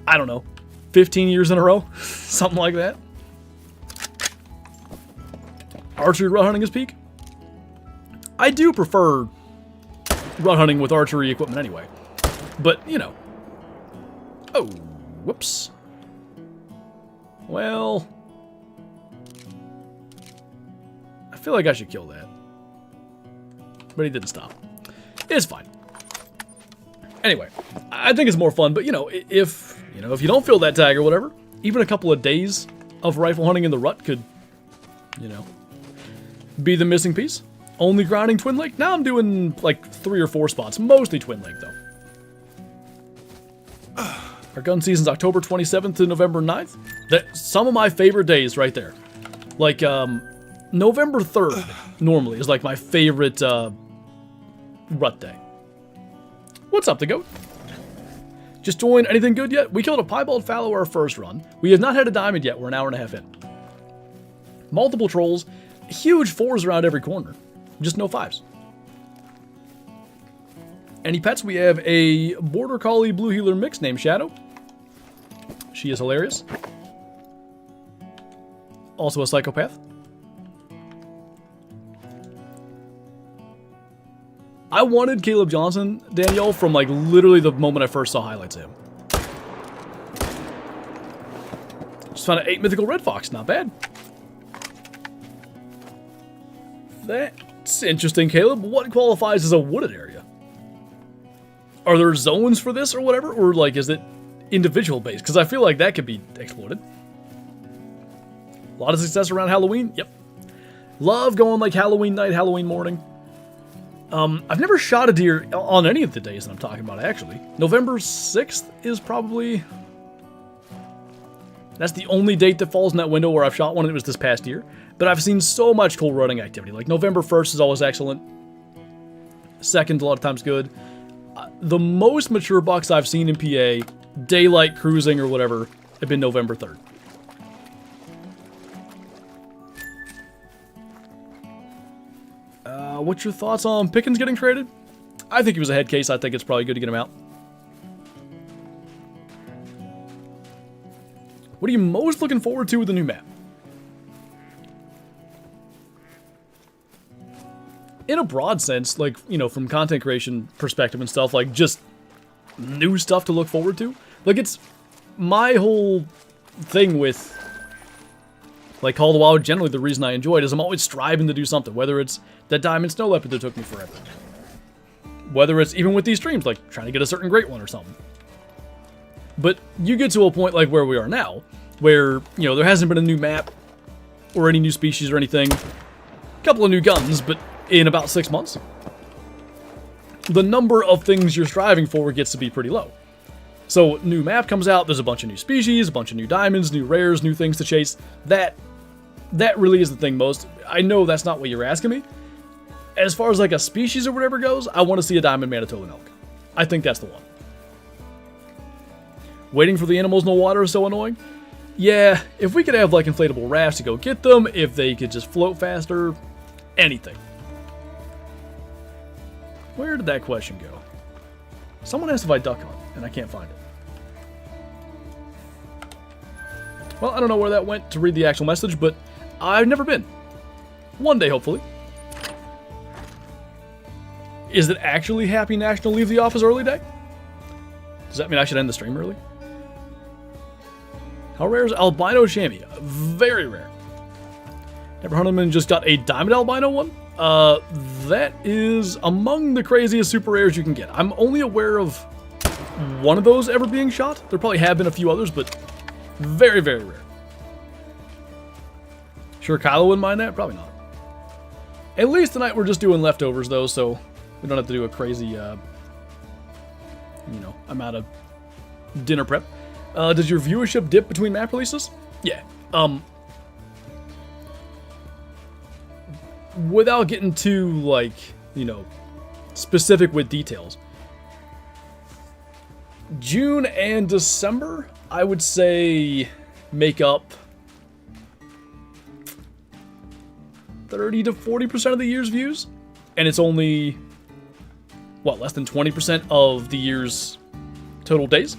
I don't know, 15 years in a row? Something like that. Archery rut hunting is peak. I do prefer rut hunting with archery equipment anyway. But, you know. Oh, whoops. Well, I feel like I should kill that. But he didn't stop. It's fine. Anyway, I think it's more fun, but you know, if you don't feel that tag or whatever, even a couple of days of rifle hunting in the rut could, you know, be the missing piece. Only grinding Twin Lake? Now I'm doing like 3 or 4 spots, mostly Twin Lake though. Our gun season's October 27th to November 9th. That's some of my favorite days right there. Like, November 3rd normally is like my favorite rut day. What's up, the goat? Just joined. Anything good yet? We killed a piebald fallow our first run. We have not had a diamond yet. We're an hour and a half in. Multiple trolls. Huge 4s around every corner. Just no 5s. Any pets? We have a border collie blue heeler mix named Shadow. She is hilarious. Also a psychopath. I wanted Caleb Johnson, Danielle, from like literally the moment I first saw highlights of him. Just found an 8 mythical red fox, not bad. That's interesting, Caleb. What qualifies as a wooded area? Are there zones for this or whatever? Or like, is it individual based? Because I feel like that could be exploited. A lot of success around Halloween. Yep. Love going like Halloween night, Halloween morning. I've never shot a deer on any of the days that I'm talking about, actually. November 6th is probably... That's the only date that falls in that window where I've shot one, and it was this past year. But I've seen so much cool running activity. Like, November 1st is always excellent. 2nd, a lot of times good. The most mature bucks I've seen in PA, daylight cruising or whatever, have been November 3rd. What's your thoughts on Pickens getting traded? I think he was a head case. I think it's probably good to get him out. What are you most looking forward to with the new map? In a broad sense, like, you know, from content creation perspective and stuff, like, just new stuff to look forward to. Like, it's my whole thing with, like, Call of the Wild, generally the reason I enjoy it is I'm always striving to do something, whether it's that diamond snow leopard that took me forever. Whether it's even with these streams, like trying to get a certain great one or something. But you get to a point like where we are now, where, you know, there hasn't been a new map or any new species or anything. A couple of new guns, but in about 6 months, the number of things you're striving for gets to be pretty low. So, new map comes out, there's a bunch of new species, a bunch of new diamonds, new rares, new things to chase. That really is the thing most. I know that's not what you're asking me. As far as like a species or whatever goes, I want to see a diamond Manitoban elk. I think that's the one. Waiting for the animals in the water is so annoying. Yeah, if we could have like inflatable rafts to go get them, if they could just float faster, anything. Where did that question go? Someone asked if I duck hunt, and I can't find it. Well, I don't know where that went to read the actual message, but I've never been. One day, hopefully. Is it actually Happy National Leave the Office Early Day? Does that mean I should end the stream early? How rare is albino chamois? Very rare. Never hunted them and just got a diamond albino one? That is among the craziest super rares you can get. I'm only aware of one of those ever being shot. There probably have been a few others, but very, very rare. Sure Kylo wouldn't mind that? Probably not. At least tonight we're just doing leftovers, though, so we don't have to do a crazy, you know, amount of dinner prep. Does your viewership dip between map releases? Yeah. Without getting too, like, you know, specific with details. June and December, I would say, make up 30 to 40% of the year's views. And it's only, what, less than 20% of the year's total days?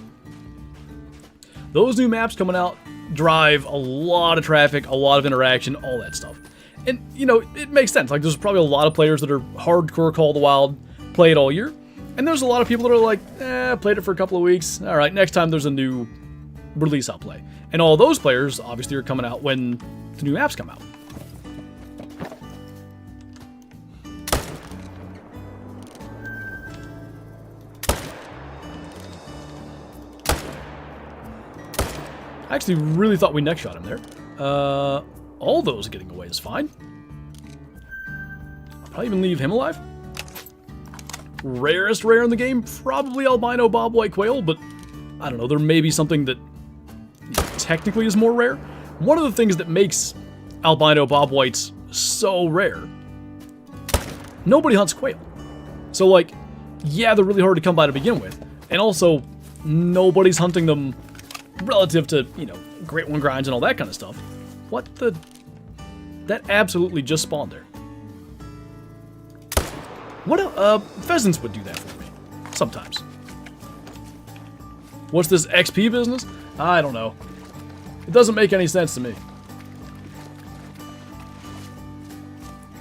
Those new maps coming out drive a lot of traffic, a lot of interaction, all that stuff. And, you know, it makes sense. Like, there's probably a lot of players that are hardcore Call of the Wild, play it all year. And there's a lot of people that are like, played it for a couple of weeks. All right, next time there's a new release, I'll play. And all those players, obviously, are coming out when the new apps come out. I actually really thought we neck shot him there. All those getting away is fine. I'll probably even leave him alive. Rarest rare in the game, probably albino bobwhite quail, but I don't know, there may be something that technically is more rare. One of the things that makes albino bobwhites so rare, nobody hunts quail. So, like, yeah, they're really hard to come by to begin with, and also, nobody's hunting them relative to, you know, Great One grinds and all that kind of stuff. What the? That absolutely just spawned there. What pheasants would do that for me, sometimes. What's this XP business? I don't know. It doesn't make any sense to me.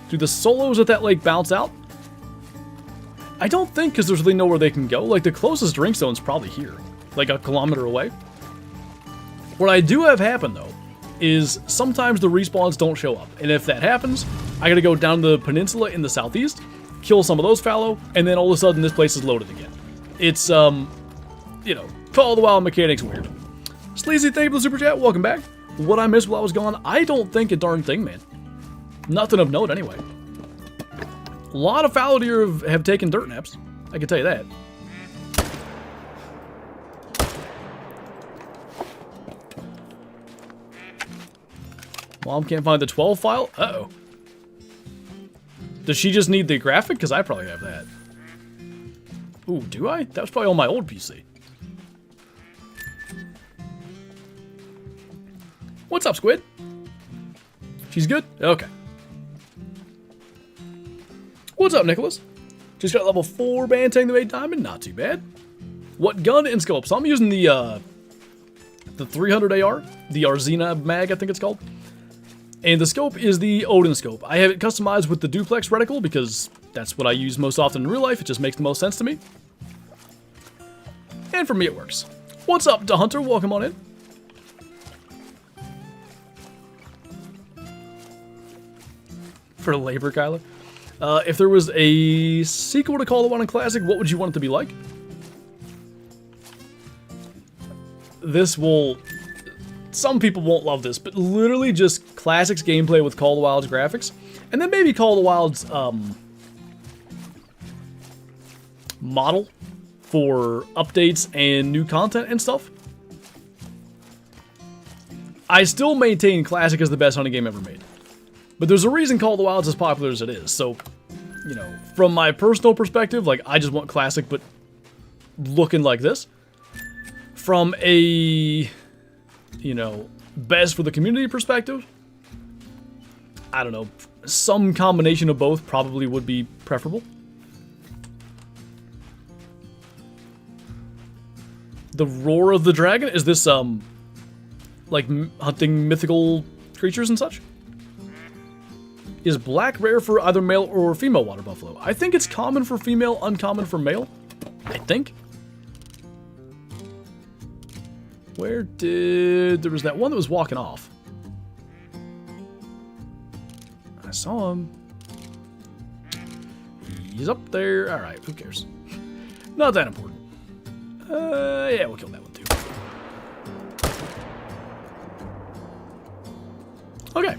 Do the solos at that lake bounce out? I don't think, because there's really nowhere they can go. Like, the closest drink zone's probably here, like a kilometer away. What I do have happen, though, is sometimes the respawns don't show up. And if that happens, I gotta go down the peninsula in the southeast, kill some of those fallow, and then all of a sudden this place is loaded again. It's, you know, Call of the Wild mechanics weird. Sleazy, thank you for the super chat, welcome back. What I missed while I was gone? I don't think a darn thing, man. Nothing of note, anyway. A lot of fallow deer have taken dirt naps, I can tell you that. Mom can't find the 12 file? Uh-oh. Does she just need the graphic? Because I probably have that. Ooh, do I? That was probably on my old PC. What's up, Squid? She's good? Okay. What's up, Nicholas? Just got level 4 Bantang the 8 diamond. Not too bad. What gun and scope? So I'm using the 300 AR. The Arzina mag, I think it's called. And the scope is the Odin scope. I have it customized with the duplex reticle because that's what I use most often in real life. It just makes the most sense to me. And for me, it works. What's up, Da Hunter? Welcome on in. For labor, Kyler. If there was a sequel to Call of the Wild Classic, what would you want it to be like? This will... Some people won't love this, but literally just Classics gameplay with Call of the Wild's graphics. And then maybe Call of the Wild's model for updates and new content and stuff. I still maintain Classic is the best hunting game ever made. But there's a reason Call of the Wild's as popular as it is. So, you know, from my personal perspective, like, I just want Classic, but looking like this. From a... you know, best for the community perspective, I don't know, some combination of both probably would be preferable. The Roar of the Dragon, is this, like, hunting mythical creatures and such? Is black rare for either male or female water buffalo? I think it's common for female, uncommon for male. I think. Where did... There was that one that was walking off. I saw him. He's up there. Alright, who cares? Not that important. Yeah, we'll kill that one too. Okay.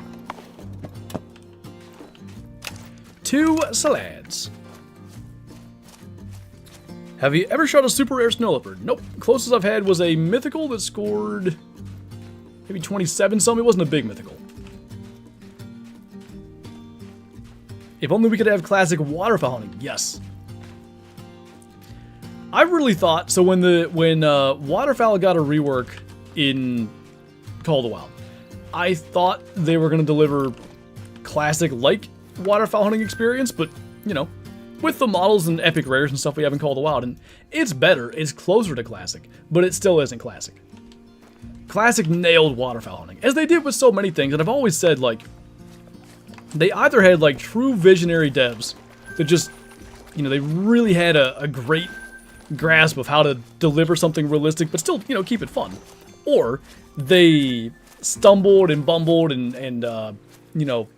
2 salads. Have you ever shot a super rare snow leopard? Nope. Closest I've had was a mythical that scored maybe 27 something. It wasn't a big mythical. If only we could have classic waterfowl hunting. Yes. I really thought so when waterfowl got a rework in Call of the Wild. I thought they were going to deliver classic like waterfowl hunting experience, but you know, with the models and epic rares and stuff we have in Call of the Wild, and it's better, it's closer to classic, but it still isn't classic. Classic nailed waterfowl hunting, as they did with so many things, and I've always said, like, they either had, like, true visionary devs that just, you know, they really had a great grasp of how to deliver something realistic, but still, you know, keep it fun. Or they stumbled and bumbled and you know,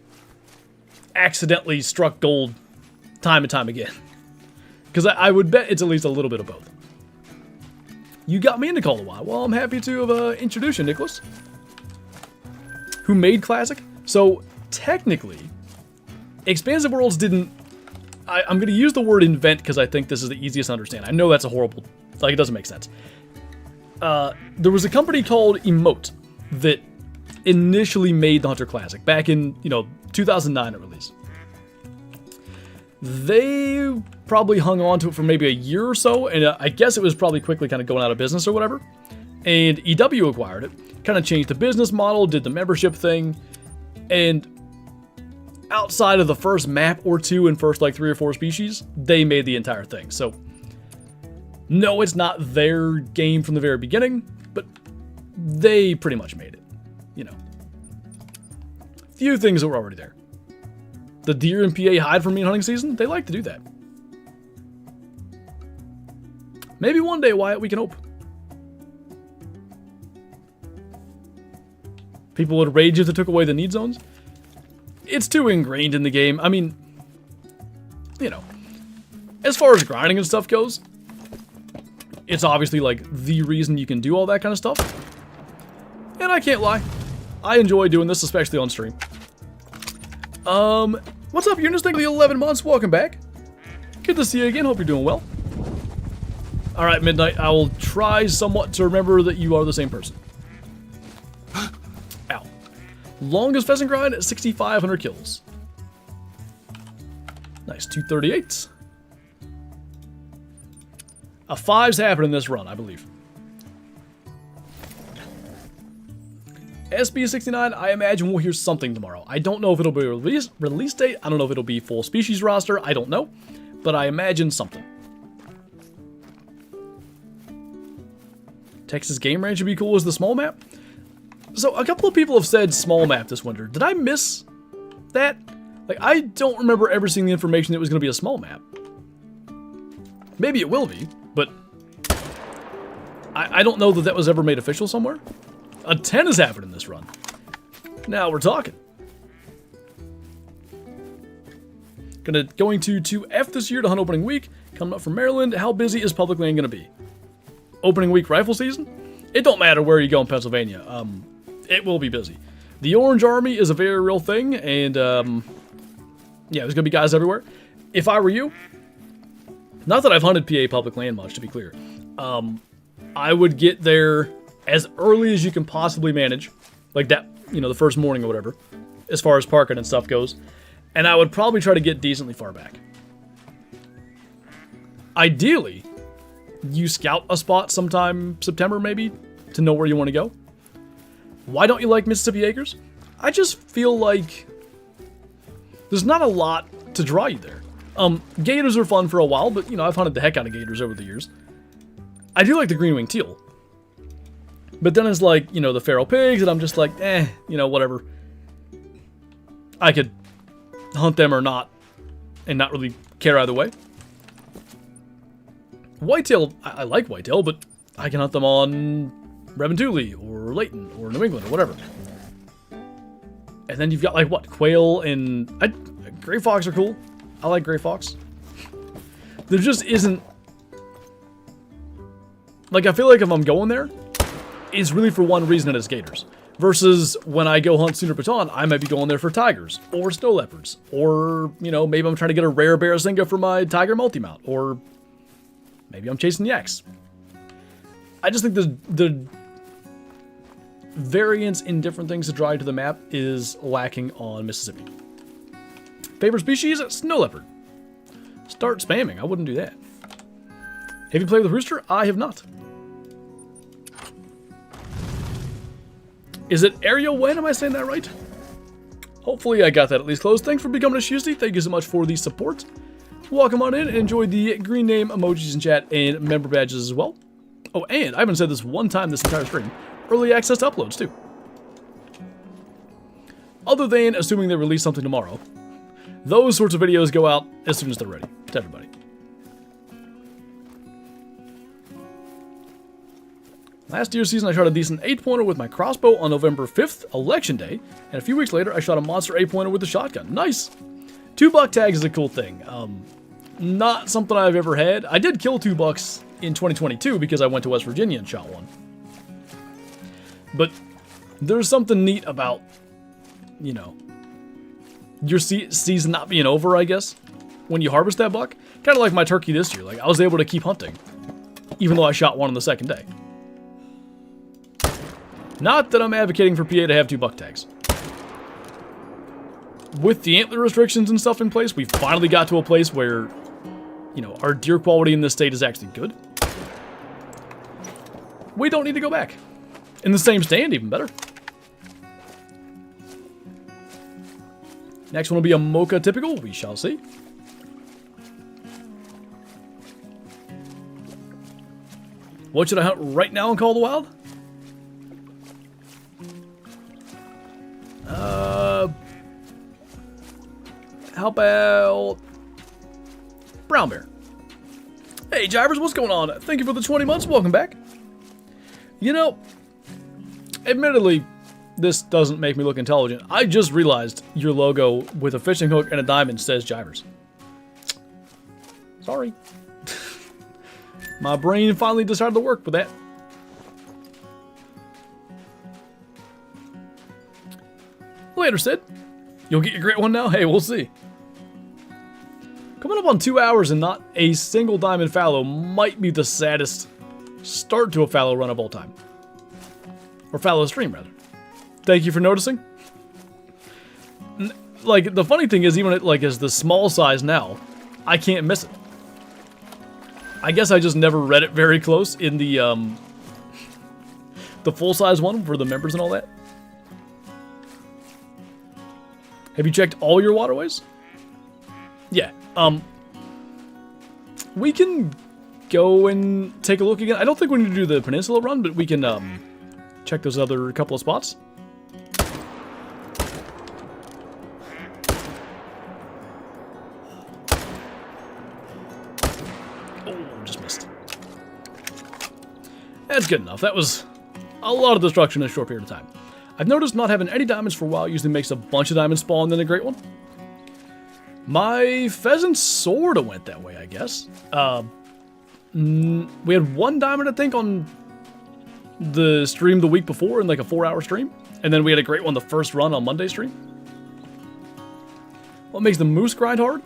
accidentally struck gold time and time again. Because I would bet it's at least a little bit of both. You got me into Call of the Wild. Well, I'm happy to have introduced you, Nicholas. Who made Classic? So, technically, Expansive Worlds didn't... I'm going to use the word invent because I think this is the easiest to understand. I know that's a horrible... Like, it doesn't make sense. There was a company called Emote that initially made the Hunter Classic back in, you know, 2009 at release. They probably hung on to it for maybe a year or so, and I guess it was probably quickly kind of going out of business or whatever. And EW acquired it, kind of changed the business model, did the membership thing, and outside of the first map or two and first like 3 or 4 species, they made the entire thing. So, no, it's not their game from the very beginning, but they pretty much made it, you know. Few things that were already there. The deer in PA hide from me in hunting season? They like to do that. Maybe one day, Wyatt, we can hope. People would rage if they took away the need zones. It's too ingrained in the game. I mean, you know, as far as grinding and stuff goes, it's obviously like the reason you can do all that kind of stuff. And I can't lie, I enjoy doing this, especially on stream. What's up, Eunice? Thank you for the 11 months. Welcome back. Good to see you again. Hope you're doing well. All right, Midnight. I will try somewhat to remember that you are the same person. Ow. Longest pheasant grind at 6,500 kills. Nice, 238. A 5's happening in this run, I believe. SB69, I imagine we'll hear something tomorrow. I don't know if it'll be a release date. I don't know if it'll be full species roster. I don't know. But I imagine something. Texas Game Ranch would be cool as the small map. So a couple of people have said small map this winter. Did I miss that? Like, I don't remember ever seeing the information that it was going to be a small map. Maybe it will be, but I don't know that that was ever made official somewhere. A 10 has happened in this run. Now we're talking. Going to 2F this year to hunt opening week. Coming up from Maryland. How busy is public land going to be? Opening week rifle season? It don't matter where you go in Pennsylvania. It will be busy. The Orange Army is a very real thing, and yeah, there's going to be guys everywhere. If I were you, not that I've hunted PA public land much, to be clear, I would get there as early as you can possibly manage, like that, you know, the first morning or whatever, as far as parking and stuff goes, and I would probably try to get decently far back. Ideally, you scout a spot sometime September maybe, to know where you want to go. Why don't you like Mississippi Acres? I just feel like there's not a lot to draw you there. Gators are fun for a while, but, you know, I've hunted the heck out of gators over the years. I do like the green-winged teal. But then it's like, you know, the feral pigs, and I'm just like, you know, whatever. I could hunt them or not, and not really care either way. Whitetail, I like whitetail, but I can hunt them on Reventulie, or Layton, or New England, or whatever. And then you've got, like, what, quail and... gray fox are cool. I like gray fox. There just isn't... Like, I feel like if I'm going there, it's really for one reason, and it's gators. Versus when I go hunt Sooner Baton, I might be going there for tigers or snow leopards, or, you know, maybe I'm trying to get a rare Barazinga for my tiger multi-mount, or maybe I'm chasing yaks. I just think the variance in different things to drive to the map is lacking on Mississippi. Favorite species? Snow leopard. Start spamming. I wouldn't do that. Have you played with Rooster? I have not. Is it Ariel Wen? Am I saying that right? Hopefully I got that at least close. Thanks for becoming a Shoosty. Thank you so much for the support. Welcome on in and enjoy the green name emojis in chat and member badges as well. Oh, and I haven't said this one time this entire stream. Early access to uploads too. Other than assuming they release something tomorrow. Those sorts of videos go out as soon as they're ready to everybody. Last year's season, I shot a decent 8-pointer with my crossbow on November 5th, Election Day, and a few weeks later, I shot a monster 8-pointer with a shotgun. Nice! 2 buck tags is a cool thing. Not something I've ever had. I did kill 2 bucks in 2022 because I went to West Virginia and shot one. But there's something neat about, you know, your season not being over, I guess, when you harvest that buck. Kind of like my turkey this year. Like, I was able to keep hunting, even though I shot one on the second day. Not that I'm advocating for PA to have 2 buck tags. With the antler restrictions and stuff in place, we finally got to a place where, you know, our deer quality in this state is actually good. We don't need to go back. In the same stand, even better. Next one will be a Mocha Typical. We shall see. What should I hunt right now in Call of the Wild? How about brown bear? Hey, Jivers, what's going on? Thank you for the 20 months. Welcome back. You know, admittedly, this doesn't make me look intelligent. I just realized your logo with a fishing hook and a diamond says Jivers. Sorry. My brain finally decided to work with that. Later, Sid. You'll get your great one now? Hey, we'll see. Coming up on 2 hours and not a single diamond fallow might be the saddest start to a fallow run of all time. Or fallow stream, rather. Thank you for noticing. Like, the funny thing is, even as the small size now, I can't miss it. I guess I just never read it very close in the full-size one for the members and all that. Have you checked all your waterways? Yeah. We can go and take a look again. I don't think we need to do the peninsula run, but we can check those other couple of spots. Oh, just missed. That's good enough. That was a lot of destruction in a short period of time. I've noticed not having any diamonds for a while usually makes a bunch of diamonds spawn in a great one. My pheasant sorta went that way, I guess. We had 1 diamond, I think, on the stream the week before in like a 4-hour stream. And then we had a great one the first run on Monday stream. What makes the moose grind hard?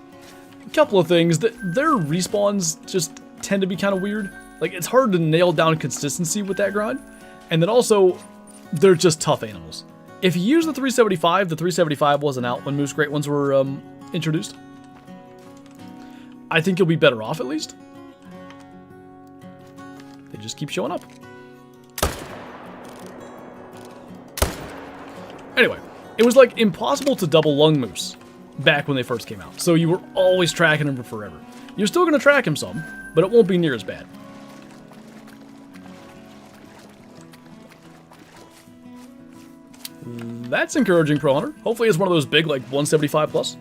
A couple of things. Their respawns just tend to be kind of weird. Like, it's hard to nail down consistency with that grind. And then also, they're just tough animals. If you use the 375 wasn't out when moose great ones were introduced. I think you'll be better off at least. They just keep showing up. Anyway, it was like impossible to double lung moose back when they first came out. So you were always tracking them for forever. You're still going to track him some, but it won't be near as bad. That's encouraging, Pro Hunter. Hopefully it's one of those big, like, 175 plus.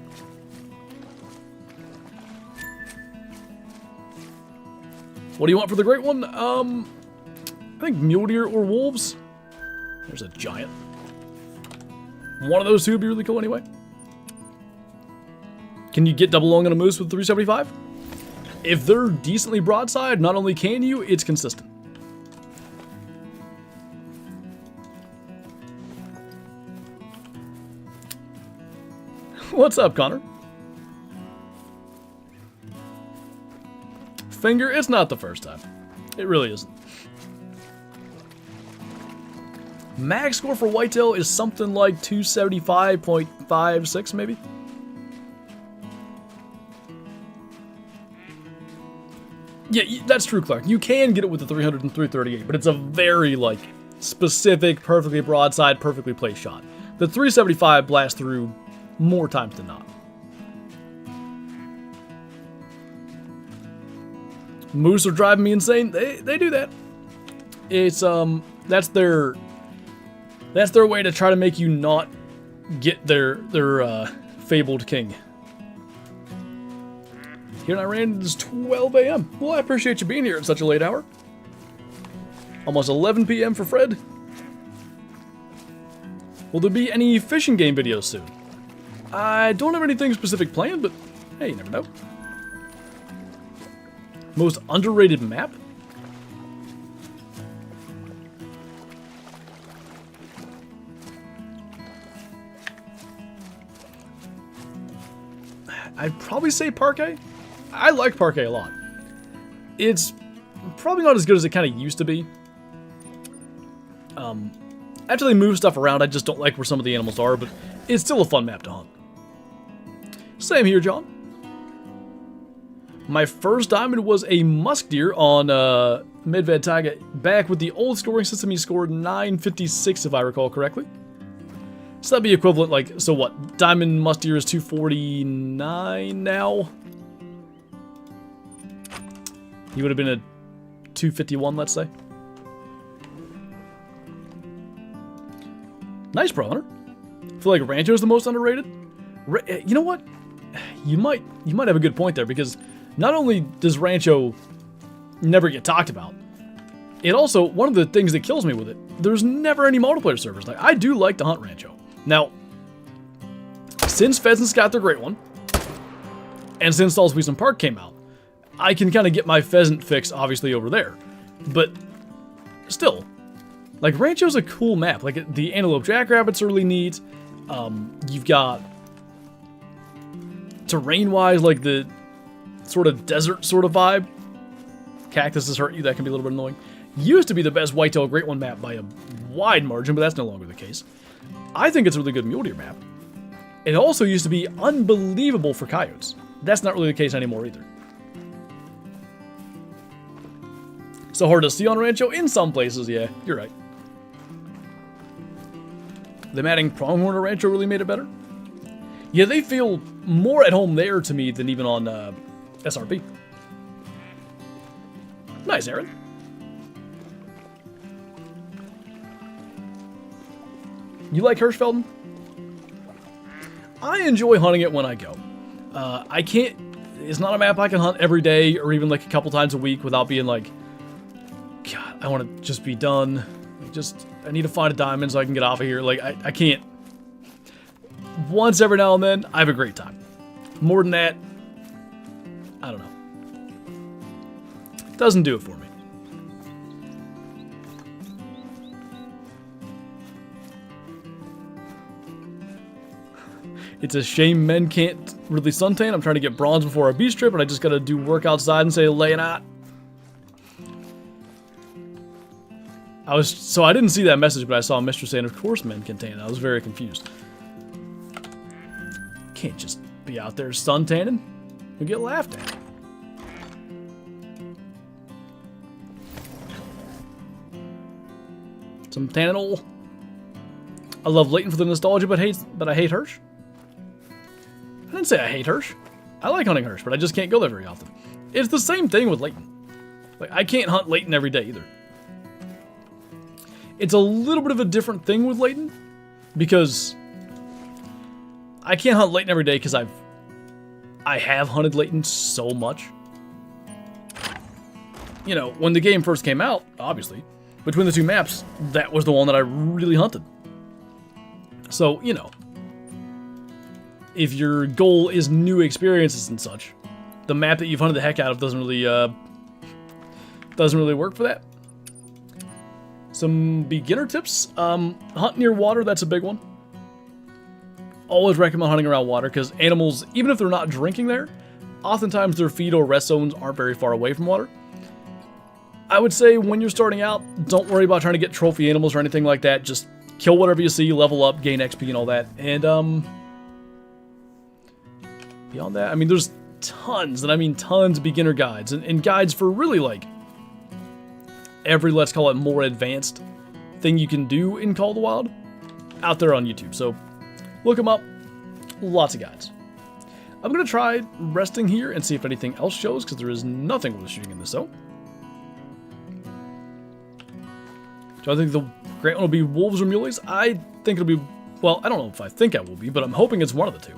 What do you want for the great one? I think mule deer or wolves. There's a giant. One of those two would be really cool anyway. Can you get double lung on a moose with 375? If they're decently broadside, not only can you, it's consistent. What's up, Connor? Finger, it's not the first time. It really isn't. Max score for whitetail is something like 275.56, maybe? Yeah, that's true, Clark. You can get it with the 300 and 338, but it's a very, like, specific, perfectly broadside, perfectly placed shot. The 375 blasts through more times than not. Moose are driving me insane. They do that. It's that's their way to try to make you not get their fabled king. Here in Iran, it is 12 a.m. Well, I appreciate you being here at such a late hour. Almost 11 p.m. for Fred. Will there be any fishing game videos soon? I don't have anything specific planned, but hey, you never know. Most underrated map? I'd probably say Parquet. I like Parquet a lot. It's probably not as good as it kind of used to be. After they move stuff around, I just don't like where some of the animals are, but it's still a fun map to hunt. Same here, John. My first diamond was a musk deer on Medved Taiga. Back with the old scoring system, he scored 956 if I recall correctly. So that'd be equivalent, like, so what? Diamond musk deer is 249 now? He would have been a 251, let's say. Nice, Pro Hunter. I feel like Rancho's the most underrated. You know what? You might have a good point there, because not only does Rancho never get talked about, it also, one of the things that kills me with it, there's never any multiplayer servers. Like, I do like to hunt Rancho. Now, since Pheasants got their great one, and since Salisbury Park came out, I can kind of get my pheasant fix, obviously, over there. But, still, like, Rancho's a cool map. Like, the Antelope Jackrabbits are really neat. You've got, terrain-wise, like, the sort of desert sort of vibe. Cactuses hurt you, that can be a little bit annoying. Used to be the best Whitetail Great One map by a wide margin, but that's no longer the case. I think it's a really good mule deer map. It also used to be unbelievable for coyotes. That's not really the case anymore either. So hard to see on Rancho? In some places, yeah, you're right. Them adding pronghorn to Rancho really made it better? Yeah, they feel more at home there to me than even on SRP. Nice, Aaron. You like Hirschfelden? I enjoy hunting it when I go. I can't... It's not a map I can hunt every day or even like a couple times a week without being like... God, I want to just be done. I need to find a diamond so I can get off of here. Like, I can't. Once every now and then, I have a great time. More than that, I don't know. Doesn't do it for me. It's a shame men can't really suntan. I'm trying to get bronze before our beach trip, and I just gotta do work outside and say, lay it out. So I didn't see that message, but I saw Mr. saying, of course men can tan. I was very confused. Can't just be out there suntanning. You'll get laughed at. Some Tanninol. I love Layton for the nostalgia, but I hate Hirsch. I didn't say I hate Hirsch. I like hunting Hirsch, but I just can't go there very often. It's the same thing with Layton. Like, I can't hunt Layton every day either. It's a little bit of a different thing with Layton, because I can't hunt Layton every day because I have hunted Layton so much. You know, when the game first came out, obviously, between the two maps, that was the one that I really hunted. So, you know, if your goal is new experiences and such, the map that you've hunted the heck out of doesn't really work for that. Some beginner tips. Hunt near water, that's a big one. always recommend hunting around water because animals, even if they're not drinking there, oftentimes their feed or rest zones aren't very far away from water. I would say when you're starting out, don't worry about trying to get trophy animals or anything like that. Just kill whatever you see, level up, gain XP and all that. And beyond that, I mean, there's tons, and I mean tons of beginner guides and guides for really like every, let's call it, more advanced thing you can do in Call of the Wild out there on YouTube. So look them up. Lots of guides. I'm going to try resting here and see if anything else shows, because there is nothing worth shooting in this zone. Do I think the great one will be wolves or muleys? I think it'll be, well, I don't know if I think I will be, but I'm hoping it's one of the two.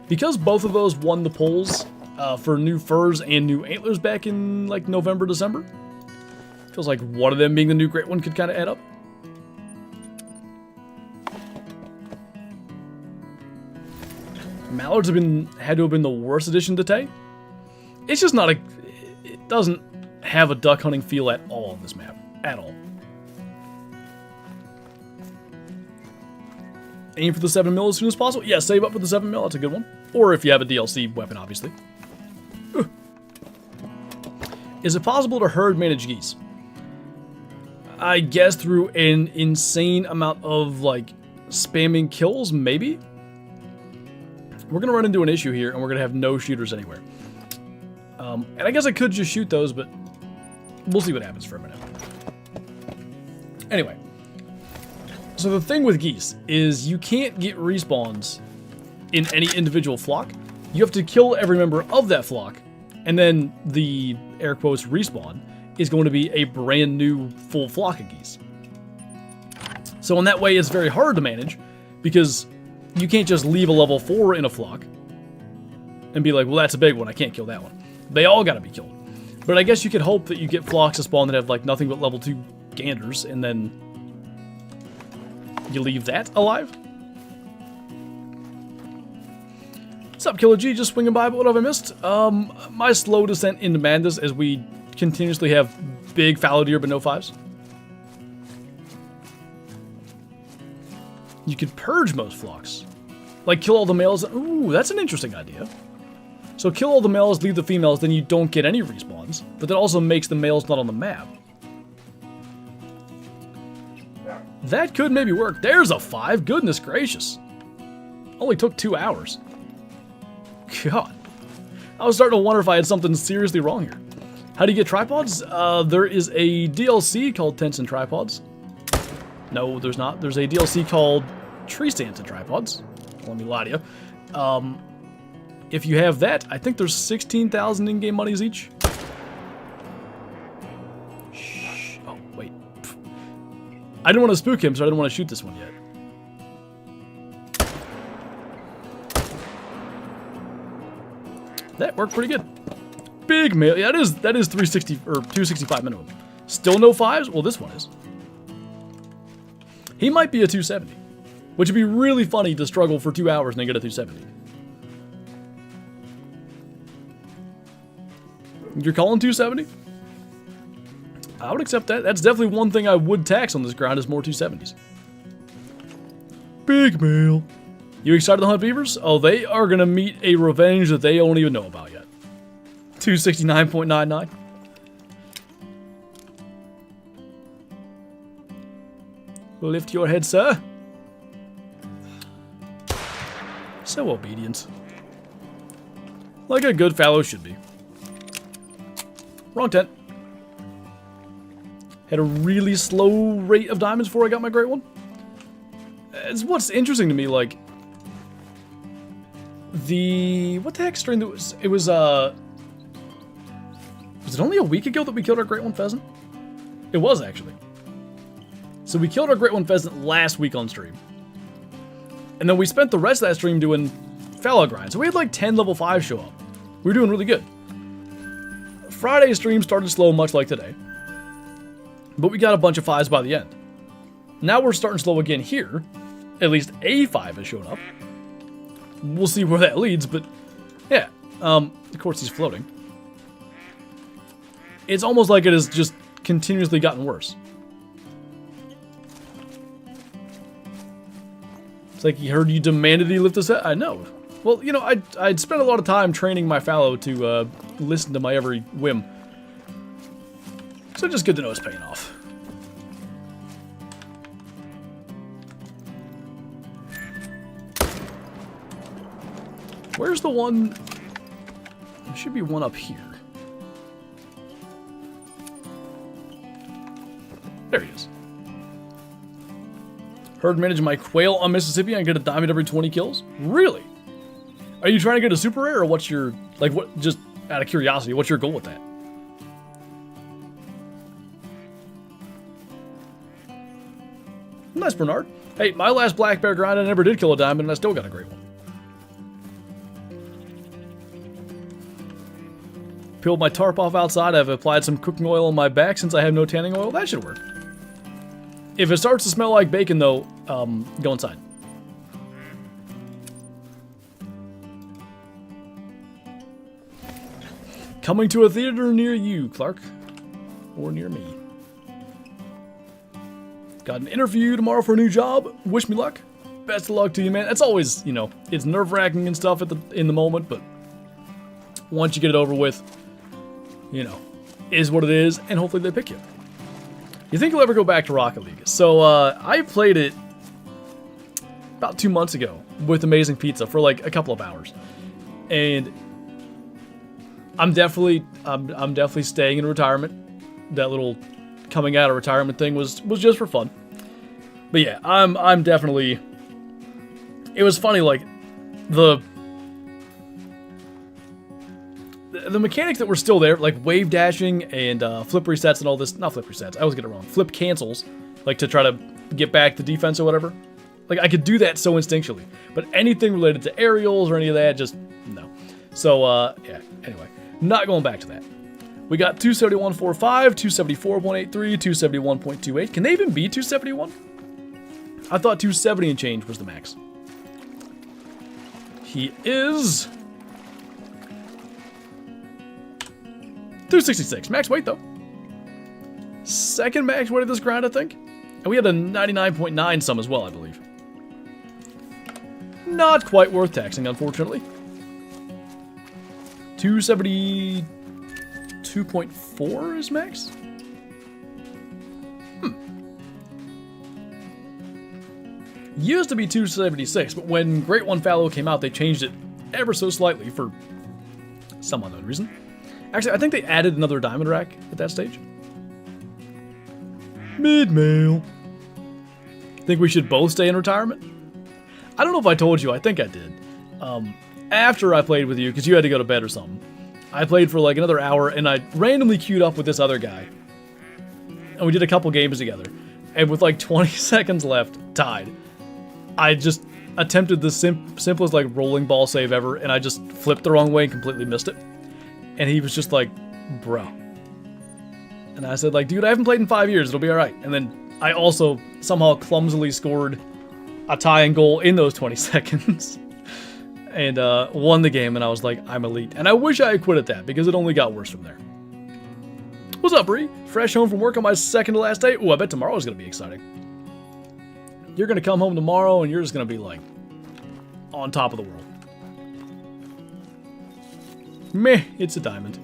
Because both of those won the polls for new furs and new antlers back in like November, December. Feels like one of them being the new great one could kind of add up. Mallards had to have been the worst addition to Tay. It's just not it doesn't have a duck hunting feel at all on this map. At all. Aim for the 7mm as soon as possible. Yeah, save up for the 7mm. That's a good one. Or if you have a DLC weapon, obviously. Ugh. Is it possible to herd manage geese? I guess through an insane amount of, like, spamming kills, maybe? We're going to run into an issue here, and we're going to have no shooters anywhere. And I guess I could just shoot those, but we'll see what happens for a minute. Anyway. So the thing with geese is you can't get respawns in any individual flock. You have to kill every member of that flock, and then the, air quotes, respawn is going to be a brand new full flock of geese. So in that way, it's very hard to manage, because you can't just leave a level 4 in a flock and be like, well, that's a big one, I can't kill that one. They all gotta be killed. But I guess you could hope that you get flocks to spawn that have like nothing but level 2 ganders, and then you leave that alive? What's up, Killer G? Just swinging by, but what have I missed? My slow descent into madness as we continuously have big fallow deer but no 5s. You could purge most flocks. Like, kill all the males. Ooh, that's an interesting idea. So kill all the males, leave the females, then you don't get any respawns. But that also makes the males not on the map. That could maybe work. There's a 5. Goodness gracious. Only took 2 hours. God. I was starting to wonder if I had something seriously wrong here. How do you get tripods? There is a DLC called Tents and Tripods. No, there's not. There's a DLC called Tree Stands and Tripods. Let me lie to you. If you have that, I think there's 16,000 in-game monies each. Shh. Oh, wait. I didn't want to spook him, so I didn't want to shoot this one yet. That worked pretty good. Big male. Yeah, that is 360 or 265 minimum. Still no 5s? Well, this one is. He might be a 270, which would be really funny to struggle for 2 hours and then get a 270. You're calling 270? I would accept that. That's definitely one thing I would tax on this grind is more 270s. Big male. You excited to hunt beavers? Oh, they are going to meet a revenge that they don't even know about yet. 269.99. Lift your head, sir. So obedient. Like a good fallow should be. Wrong tent. Had a really slow rate of diamonds before I got my great one. It's what's interesting to me, like... What the heck strain that was... It was it only a week ago that we killed our great one pheasant? It was, actually. So we killed our great one pheasant last week on stream. And then we spent the rest of that stream doing fallow grind. So we had like 10 level 5 show up. We were doing really good. Friday's stream started slow, much like today. But we got a bunch of 5s by the end. Now we're starting slow again here. At least a 5 has shown up. We'll see where that leads, but yeah. Of course he's floating. It's almost like it has just continuously gotten worse. like he heard you demanded he lift his head. I know. Well, you know, I'd spent a lot of time training my fallow to listen to my every whim. So just good to know it's paying off. Where's the one? There should be one up here. There he is. Herd manage my quail on Mississippi and get a diamond every 20 kills? Really? Are you trying to get a super rare, or what's your, like, what, just out of curiosity, what's your goal with that? Nice, Bernard. Hey, my last black bear grind, I never did kill a diamond, and I still got a great one. Peeled my tarp off outside. I've applied some cooking oil on my back since I have no tanning oil. That should work. If it starts to smell like bacon, though, go inside. Coming to a theater near you, Clark. Or near me. Got an interview tomorrow for a new job. Wish me luck. Best of luck to you, man. It's always, you know, it's nerve-wracking and stuff in the moment, but once you get it over with, you know, is what it is, and hopefully they pick you. You think you'll ever go back to Rocket League? So, I played it about 2 months ago with Amazing Pizza for like a couple of hours, and I'm definitely staying in retirement. That little coming out of retirement thing was just for fun. But yeah, I'm definitely. It was funny, like the mechanics that were still there, like wave dashing and flip resets and all this. Not flip resets. I always get it wrong. Flip cancels, like to try to get back the defense or whatever. Like I could do that so instinctually, but anything related to aerials or any of that, just no. So yeah. Anyway. Not going back to that. We got 271.45, 274.83, 271.28. Can they even be 271? I thought 270 and change was the max. He is 266. Max weight, though. Second max weight of this grind, I think. And we had a 99.9 some as well, I believe. Not quite worth taxing, unfortunately. 272.4 is max? Used to be 276, but when Great One Fallow came out, they changed it ever so slightly for some unknown reason. Actually, I think they added another diamond rack at that stage. Mid-mail. Think we should both stay in retirement? I don't know if I told you, I think I did. After I played with you, because you had to go to bed or something, I played for like another hour, and I randomly queued up with this other guy. And we did a couple games together. And with like 20 seconds left, tied, I just attempted the simplest like rolling ball save ever, and I just flipped the wrong way and completely missed it. And he was just like, bro. And I said like, dude, I haven't played in 5 years, it'll be alright. And then I also somehow clumsily scored a tying goal in those 20 seconds. And won the game, and I was like, I'm elite. And I wish I had quit at that, because it only got worse from there. What's up, Bree? Fresh home from work on my second to last day? Ooh, I bet tomorrow is going to be exciting. You're going to come home tomorrow, and you're just going to be, like, on top of the world. Meh, it's a diamond.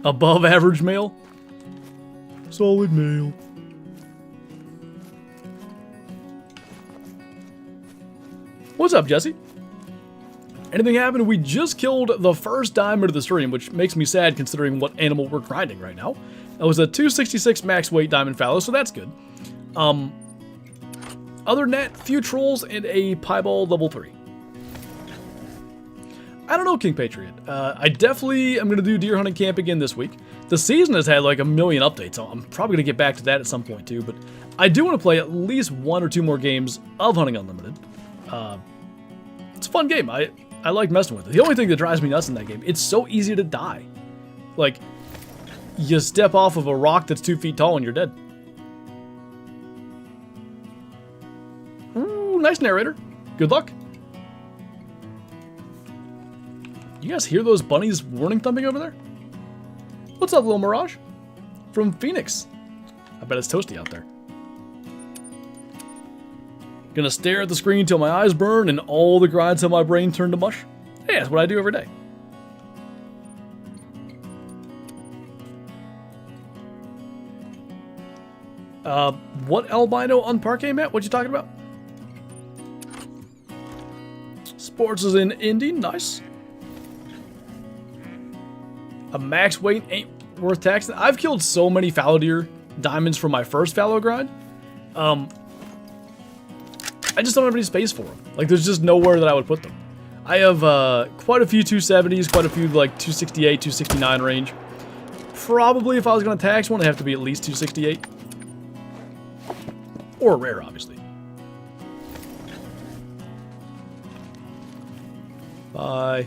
Above average male? Solid male. What's up, Jesse? Anything happened? We just killed the first diamond of the stream, which makes me sad considering what animal we're grinding right now. It was a 266 max weight diamond fallow, so that's good. Other than that, few trolls and a piebald level 3. I don't know, King Patriot. I definitely am going to do deer hunting camp again this week. The season has had like a million updates, so I'm probably going to get back to that at some point too, but I do want to play at least 1 or 2 more games of Hunting Unlimited. It's a fun game. I like messing with it. The only thing that drives me nuts in that game, it's so easy to die. Like, you step off of a rock that's 2 feet tall and you're dead. Ooh, nice narrator. Good luck. You guys hear those bunnies warning thumping over there? What's up, little Mirage? From Phoenix. I bet it's toasty out there. Gonna stare at the screen till my eyes burn and all the grinds till my brain turn to mush. Yeah, that's what I do every day. What albino on Parquet, Matt? What you talking about? Sports is in Indy, nice. A max weight ain't worth taxing. I've killed so many fallow deer diamonds from my first fallow grind. I just don't have any space for them. Like, there's just nowhere that I would put them. I have quite a few 270s, quite a few like 268, 269 range. Probably if I was going to tax one, it'd have to be at least 268. Or rare, obviously. Bye.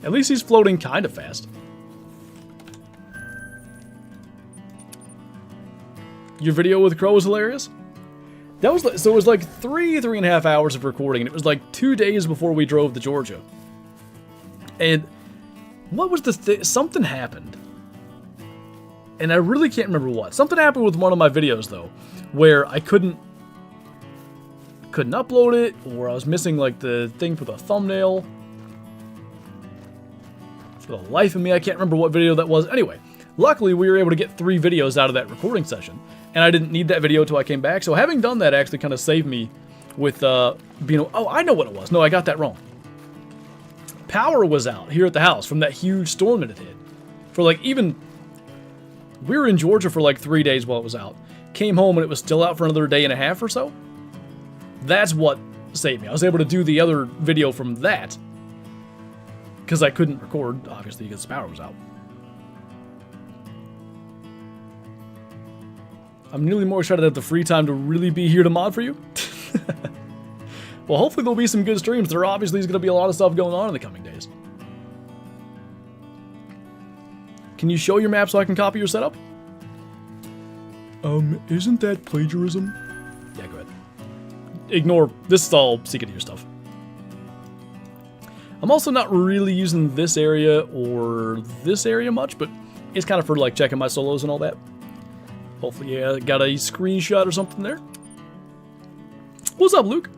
At least he's floating kind of fast. Your video with Crow was hilarious. That was so it was like 3.5 hours of recording, and it was like 2 days before we drove to Georgia. And what was the something happened. And I really can't remember what. Something happened with one of my videos though, where I couldn't upload it, or I was missing like the thing for the thumbnail. For the life of me, I can't remember what video that was. Anyway, luckily we were able to get 3 videos out of that recording session, and I didn't need that video until I came back. So having done that actually kind of saved me with being. Oh, I know what it was. No, I got that wrong. Power was out here at the house from that huge storm that it hit. For like even. We were in Georgia for like 3 days while it was out. Came home and it was still out for another day and a half or so. That's what saved me. I was able to do the other video from that. Because I couldn't record, obviously, because the power was out. I'm nearly more excited to have the free time to really be here to mod for you. Well, hopefully there'll be some good streams. There obviously is going to be a lot of stuff going on in the coming days. Can you show your map so I can copy your setup? Isn't that plagiarism? Yeah, go ahead. Ignore, this is all secret to your stuff. I'm also not really using this area or this area much, but it's kind of for like checking my solos and all that. Hopefully, yeah, got a screenshot or something there. What's up, Luke?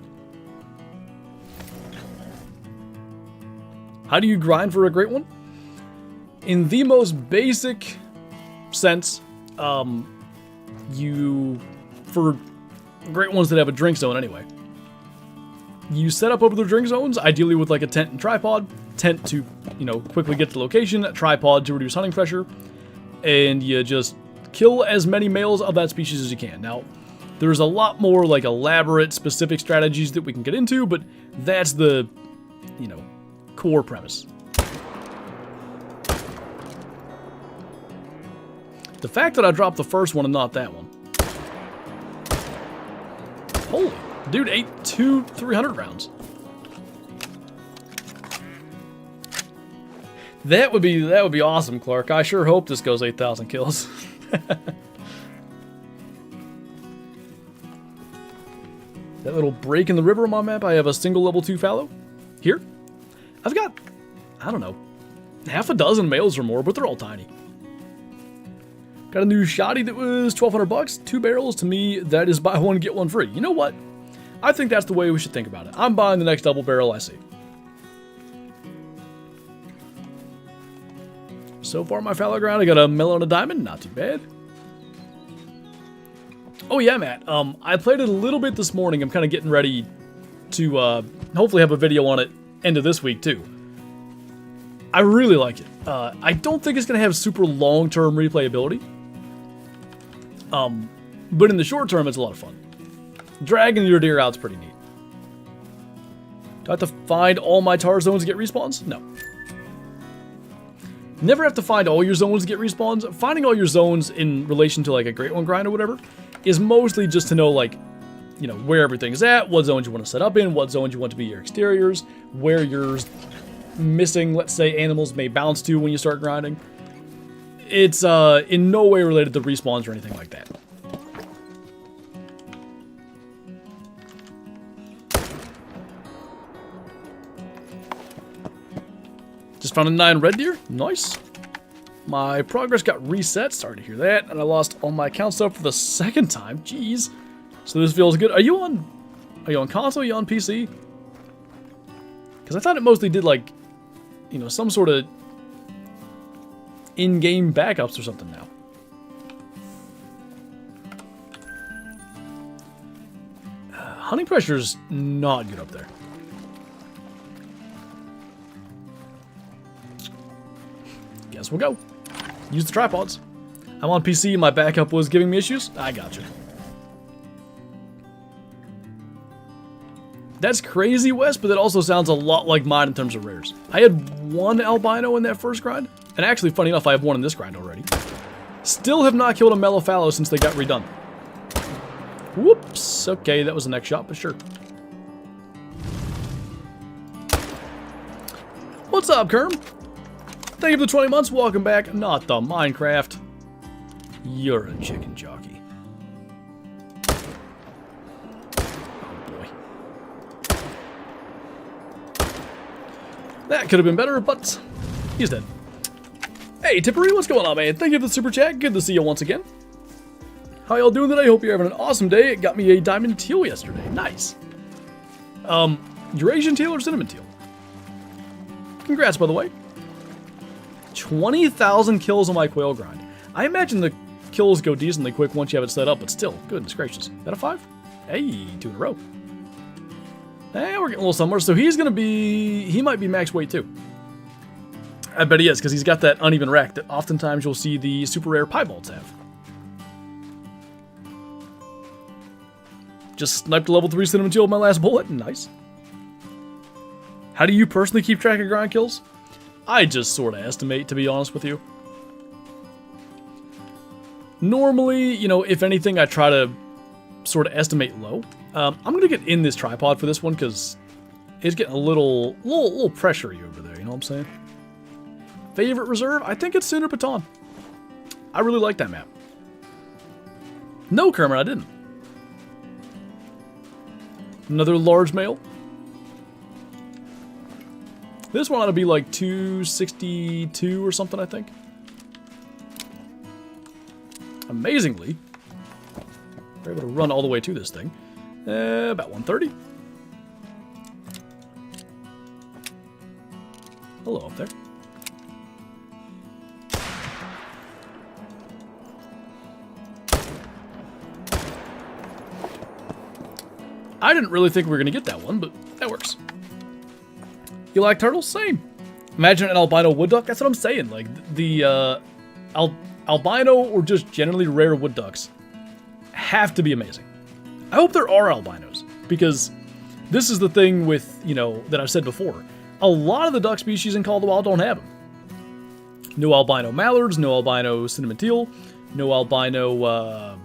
How do you grind for a great one? In the most basic sense, for great ones that have a drink zone anyway, you set up over the drink zones, ideally with like a tent and tripod. Tent to, quickly get to the location, tripod to reduce hunting pressure, and you just kill as many males of that species as you can. Now, there's a lot more like elaborate, specific strategies that we can get into, but that's the, core premise. The fact that I dropped the first one and not that one. Holy, dude ate 2 300 rounds. That would be awesome, Clark. I sure hope this goes 8,000 kills. That little break in the river on my map, I have a single level 2 fallow. Here, I've got, I don't know, half a dozen males or more, but they're all tiny. Got a new shotty that was 1,200 bucks, 2 barrels. To me, that is buy one, get one free. You know what? I think that's the way we should think about it. I'm buying the next double barrel I see. So far, my fallow ground, I got a melon and a diamond. Not too bad. Oh yeah, Matt. I played it a little bit this morning. I'm kind of getting ready to hopefully have a video on it end of this week too. I really like it. I don't think it's going to have super long-term replayability. But in the short term, it's a lot of fun. Dragging your deer out's pretty neat. Do I have to find all my tar zones to get respawns? No. Never have to find all your zones to get respawns. Finding all your zones in relation to like a Great One grind or whatever is mostly just to know like, where everything's at, what zones you want to set up in, what zones you want to be your exteriors, where your missing, let's say, animals may bounce to when you start grinding. It's in no way related to respawns or anything like that. Just found a 9 red deer. Nice. My progress got reset. Sorry to hear that. And I lost all my account stuff for the second time. Jeez. So this feels good. Are you on console? Are you on PC? Because I thought it mostly did like, you know, some sort of in-game backups or something now. Hunting pressure's not good up there. Guess we'll go. Use the tripods. I'm on PC, my backup was giving me issues. I gotcha. That's crazy, Wes, but that also sounds a lot like mine in terms of rares. I had one albino in that first grind, and actually, funny enough, I have one in this grind already. Still have not killed a mellow fallow since they got redone. Whoops. Okay, that was the next shot, but sure. What's up, Kerm? Thank you for the 20 months. Welcome back. Not the Minecraft. You're a chicken jockey. Oh, boy. That could have been better, but he's dead. Hey, Tippery, what's going on, man? Thank you for the super chat. Good to see you once again. How y'all doing today? Hope you're having an awesome day. It got me a diamond teal yesterday. Nice. Eurasian teal or cinnamon teal? Congrats, by the way. 20,000 kills on my quail grind. I imagine the kills go decently quick once you have it set up, but still, goodness gracious. Is that a 5? Hey, 2 in a row. Hey, we're getting a little somewhere. So he's gonna be, he might be max weight too. I bet he is, because he's got that uneven rack that oftentimes you'll see the super rare piebalds have. Just sniped a level 3 cinnamon teal with my last bullet. Nice. How do you personally keep track of grind kills? I just sort of estimate, to be honest with you. Normally, you know, if anything, I try to sort of estimate low. I'm going to get in this tripod for this one because it's getting a little pressury over there, you know what I'm saying? Favorite reserve? I think it's Cinder Baton. I really like that map. No, Kermit, I didn't. Another large male. This one ought to be like 262 or something, I think. Amazingly, we're able to run all the way to this thing. About 130. Hello up there. I didn't really think we were going to get that one, but that works. You like turtles? Same. Imagine an albino wood duck. That's what I'm saying. Like, the albino or just generally rare wood ducks have to be amazing. I hope there are albinos, because this is the thing with, you know, that I've said before. A lot of the duck species in Call of the Wild don't have them. No albino mallards, no albino cinnamon teal, no albino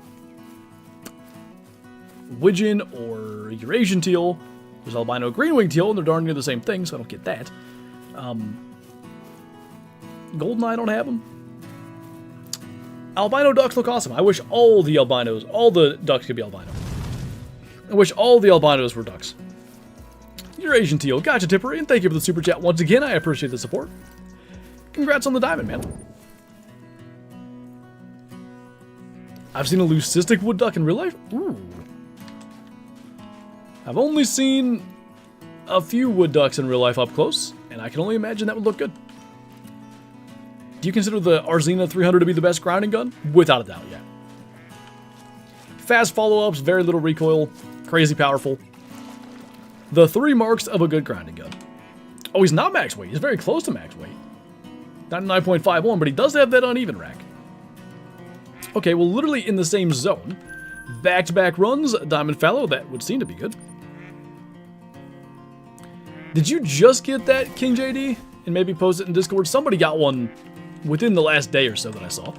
widgeon or Eurasian teal. There's albino green-winged teal, and they're darn near the same thing, so I don't get that. Goldeneye don't have them. Albino ducks look awesome. I wish all the albinos, all the ducks could be albino. I wish all the albinos were ducks. Eurasian teal, gotcha, Tippery, and thank you for the super chat once again. I appreciate the support. Congrats on the diamond, man. I've seen a leucistic wood duck in real life. Ooh. I've only seen a few wood ducks in real life up close, and I can only imagine that would look good. Do you consider the Arzina 300 to be the best grinding gun? Without a doubt, yeah. Fast follow-ups, very little recoil, crazy powerful. The 3 marks of a good grinding gun. Oh, he's not max weight. He's very close to max weight. 99.51, but he does have that uneven rack. Okay, well, literally in the same zone. Back-to-back runs, Diamond Fallow, that would seem to be good. Did you just get that, King JD? And maybe post it in Discord? Somebody got one within the last day or so that I saw.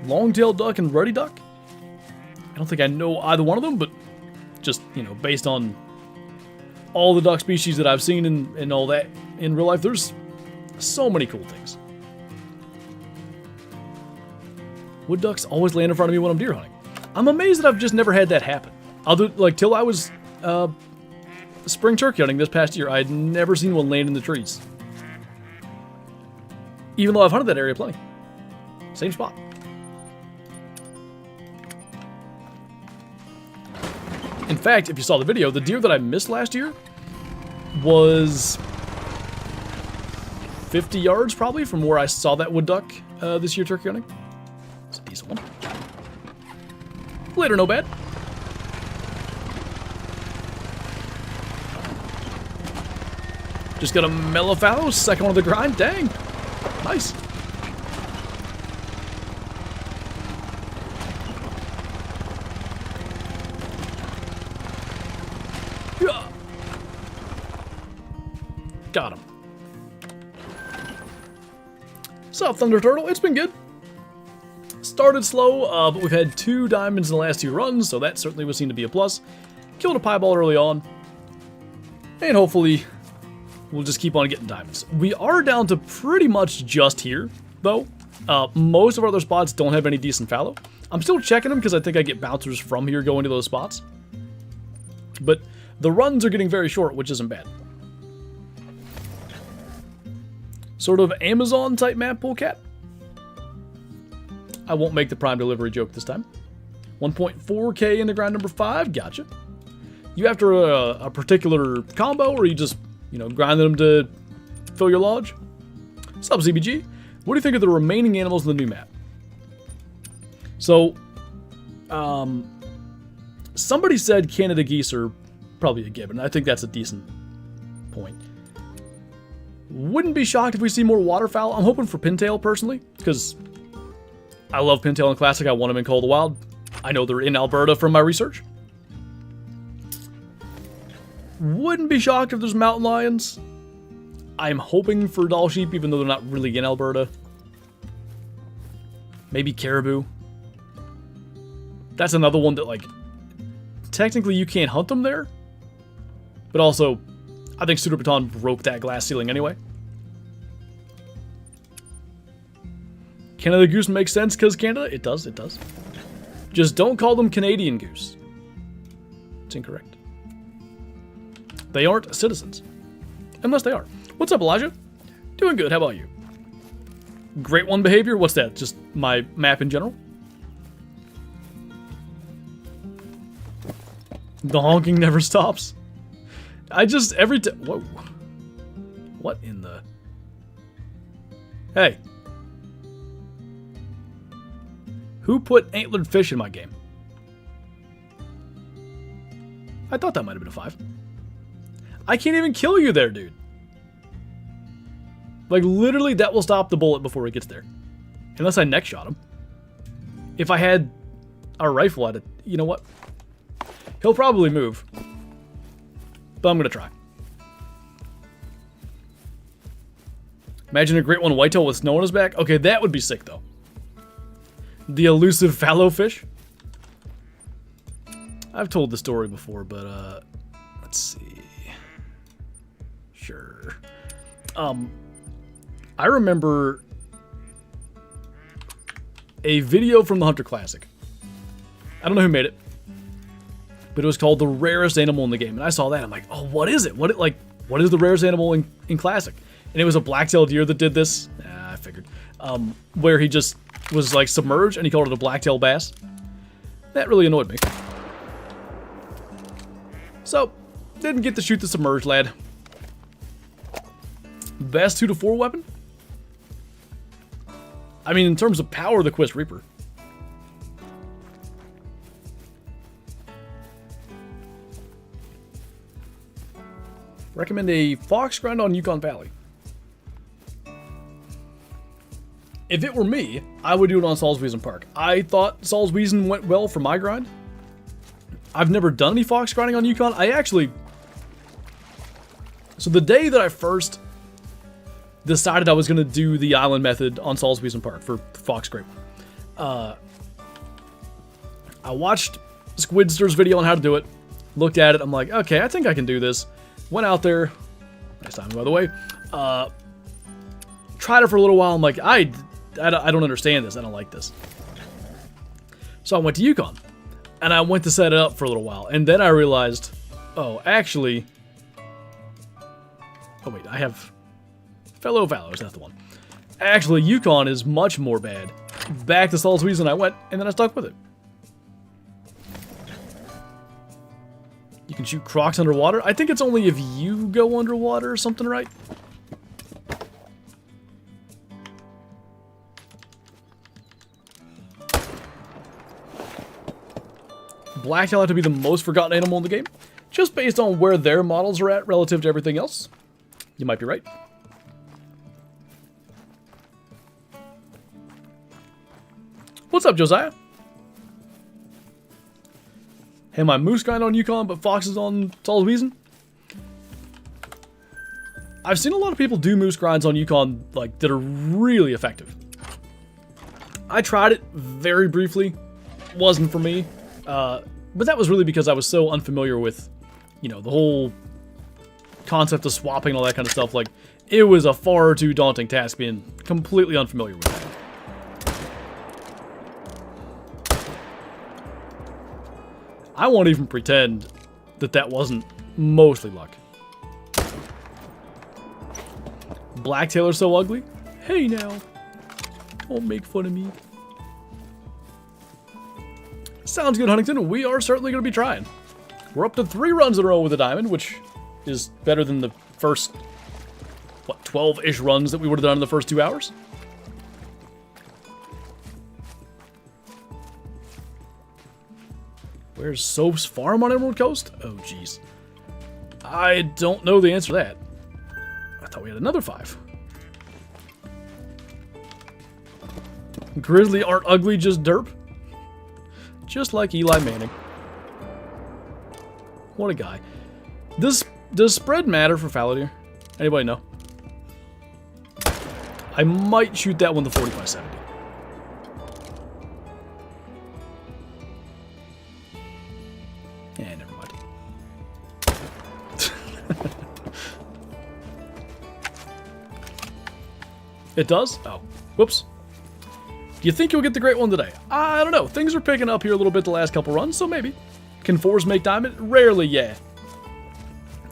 Long-tailed duck and ruddy duck? I don't think I know either one of them, but just, you know, based on all the duck species that I've seen and all that in real life, there's so many cool things. Wood ducks always land in front of me when I'm deer hunting. I'm amazed that I've just never had that happen. Till I was spring turkey hunting this past year, I had never seen one land in the trees. Even though I've hunted that area plenty. Same spot. In fact, if you saw the video, the deer that I missed last year was 50 yards probably from where I saw that wood duck this year turkey hunting. It's a decent one. Later, no bad. Just got a mellow fallow, second one of the grind. Dang. Nice. Got him. Sup, Thunder Turtle? It's been good. Started slow, but we've had 2 diamonds in the last 2 runs, so that certainly would seem to be a plus. Killed a pieball early on. And hopefully, we'll just keep on getting diamonds. We are down to pretty much just here, though. Most of our other spots don't have any decent fallow. I'm still checking them because I think I get bouncers from here going to those spots. But the runs are getting very short, which isn't bad. Sort of Amazon-type map, Polecat. I won't make the prime delivery joke this time. 1.4k in the grind number 5. Gotcha. You after a particular combo, or you just, you know, grinding them to fill your lodge? Sup, CBG? What do you think of the remaining animals in the new map? So, somebody said Canada geese are probably a given. I think that's a decent point. Wouldn't be shocked if we see more waterfowl. I'm hoping for pintail, personally, because I love pintail in Classic. I want them in Call of the Wild. I know they're in Alberta from my research. Wouldn't be shocked if there's mountain lions. I'm hoping for doll sheep, even though they're not really in Alberta. Maybe caribou. That's another one that, like, technically you can't hunt them there. But also, I think Pseudo Baton broke that glass ceiling anyway. Canada goose makes sense because Canada? It does, it does. Just don't call them Canadian goose. It's incorrect. They aren't citizens. Unless they are. What's up, Elijah? Doing good, how about you? Great one behavior? What's that? Just my map in general? The honking never stops. I just, every time, whoa. What in the? Hey. Who put antlered fish in my game? I thought that might have been a 5. I can't even kill you there, dude. Like, literally, that will stop the bullet before it gets there. Unless I neck shot him. If I had a rifle at it, you know what? He'll probably move. But I'm going to try. Imagine a great one whitetail with snow on his back. Okay, that would be sick, though. The elusive fallow fish. I've told the story before, but, let's see. Sure. I remember a video from the Hunter Classic. I don't know who made it, but it was called The Rarest Animal in the Game. And I saw that. I'm like, oh, what is it? What is the rarest animal in Classic? And it was a black-tailed deer that did this. I figured. Where he just was like submerged and he called it a black-tailed bass. That really annoyed me. So, didn't get to shoot the submerged lad. Best 2 to 4 weapon? I mean, in terms of power, the Quest Reaper. Recommend a fox grind on Yukon Valley. If it were me, I would do it on Salzwiesen Park. I thought Salzwiesen went well for my grind. I've never done any fox grinding on Yukon. So the day that I first decided I was going to do the island method on Salzwiesen Park for fox grape, I watched Squidster's video on how to do it, looked at it, I'm like, okay, I think I can do this. Went out there, nice time by the way, tried it for a little while, I'm like, I don't understand this, I don't like this. So I went to Yukon, and I went to set it up for a little while, and then I realized, oh, actually, oh wait, I have Fallows, that's the one. Actually, Yukon is much more bad. Back to Salt Sweets and I went, and then I stuck with it. You can shoot crocs underwater. I think it's only if you go underwater or something, right? Blacktail have to be the most forgotten animal in the game, just based on where their models are at relative to everything else. You might be right. What's up, Josiah? Hey, my moose grind on Yukon, but foxes on Salzwiesen. I've seen a lot of people do moose grinds on Yukon, like, that are really effective. I tried it very briefly. Wasn't for me. But that was really because I was so unfamiliar with, you know, the whole concept of swapping and all that kind of stuff. Like, it was a far too daunting task being completely unfamiliar with that. I won't even pretend that that wasn't mostly luck. Blacktail are so ugly? Hey now. Don't make fun of me. Sounds good, Huntington. We are certainly going to be trying. We're up to 3 runs in a row with a diamond, which is better than the first, what, 12-ish runs that we would have done in the first 2 hours. Where's Soap's farm on Emerald Coast? Oh, jeez. I don't know the answer to that. I thought we had another 5. Grizzly aren't ugly, just derp. Just like Eli Manning. What a guy. Does spread matter for Fallow deer? Anybody know? I might shoot that one to 45-70. Yeah, never mind. It does? Oh, whoops. Do you think you'll get the great one today? I don't know. Things are picking up here a little bit the last couple runs, so maybe. Can 4s make diamond? Rarely, yeah.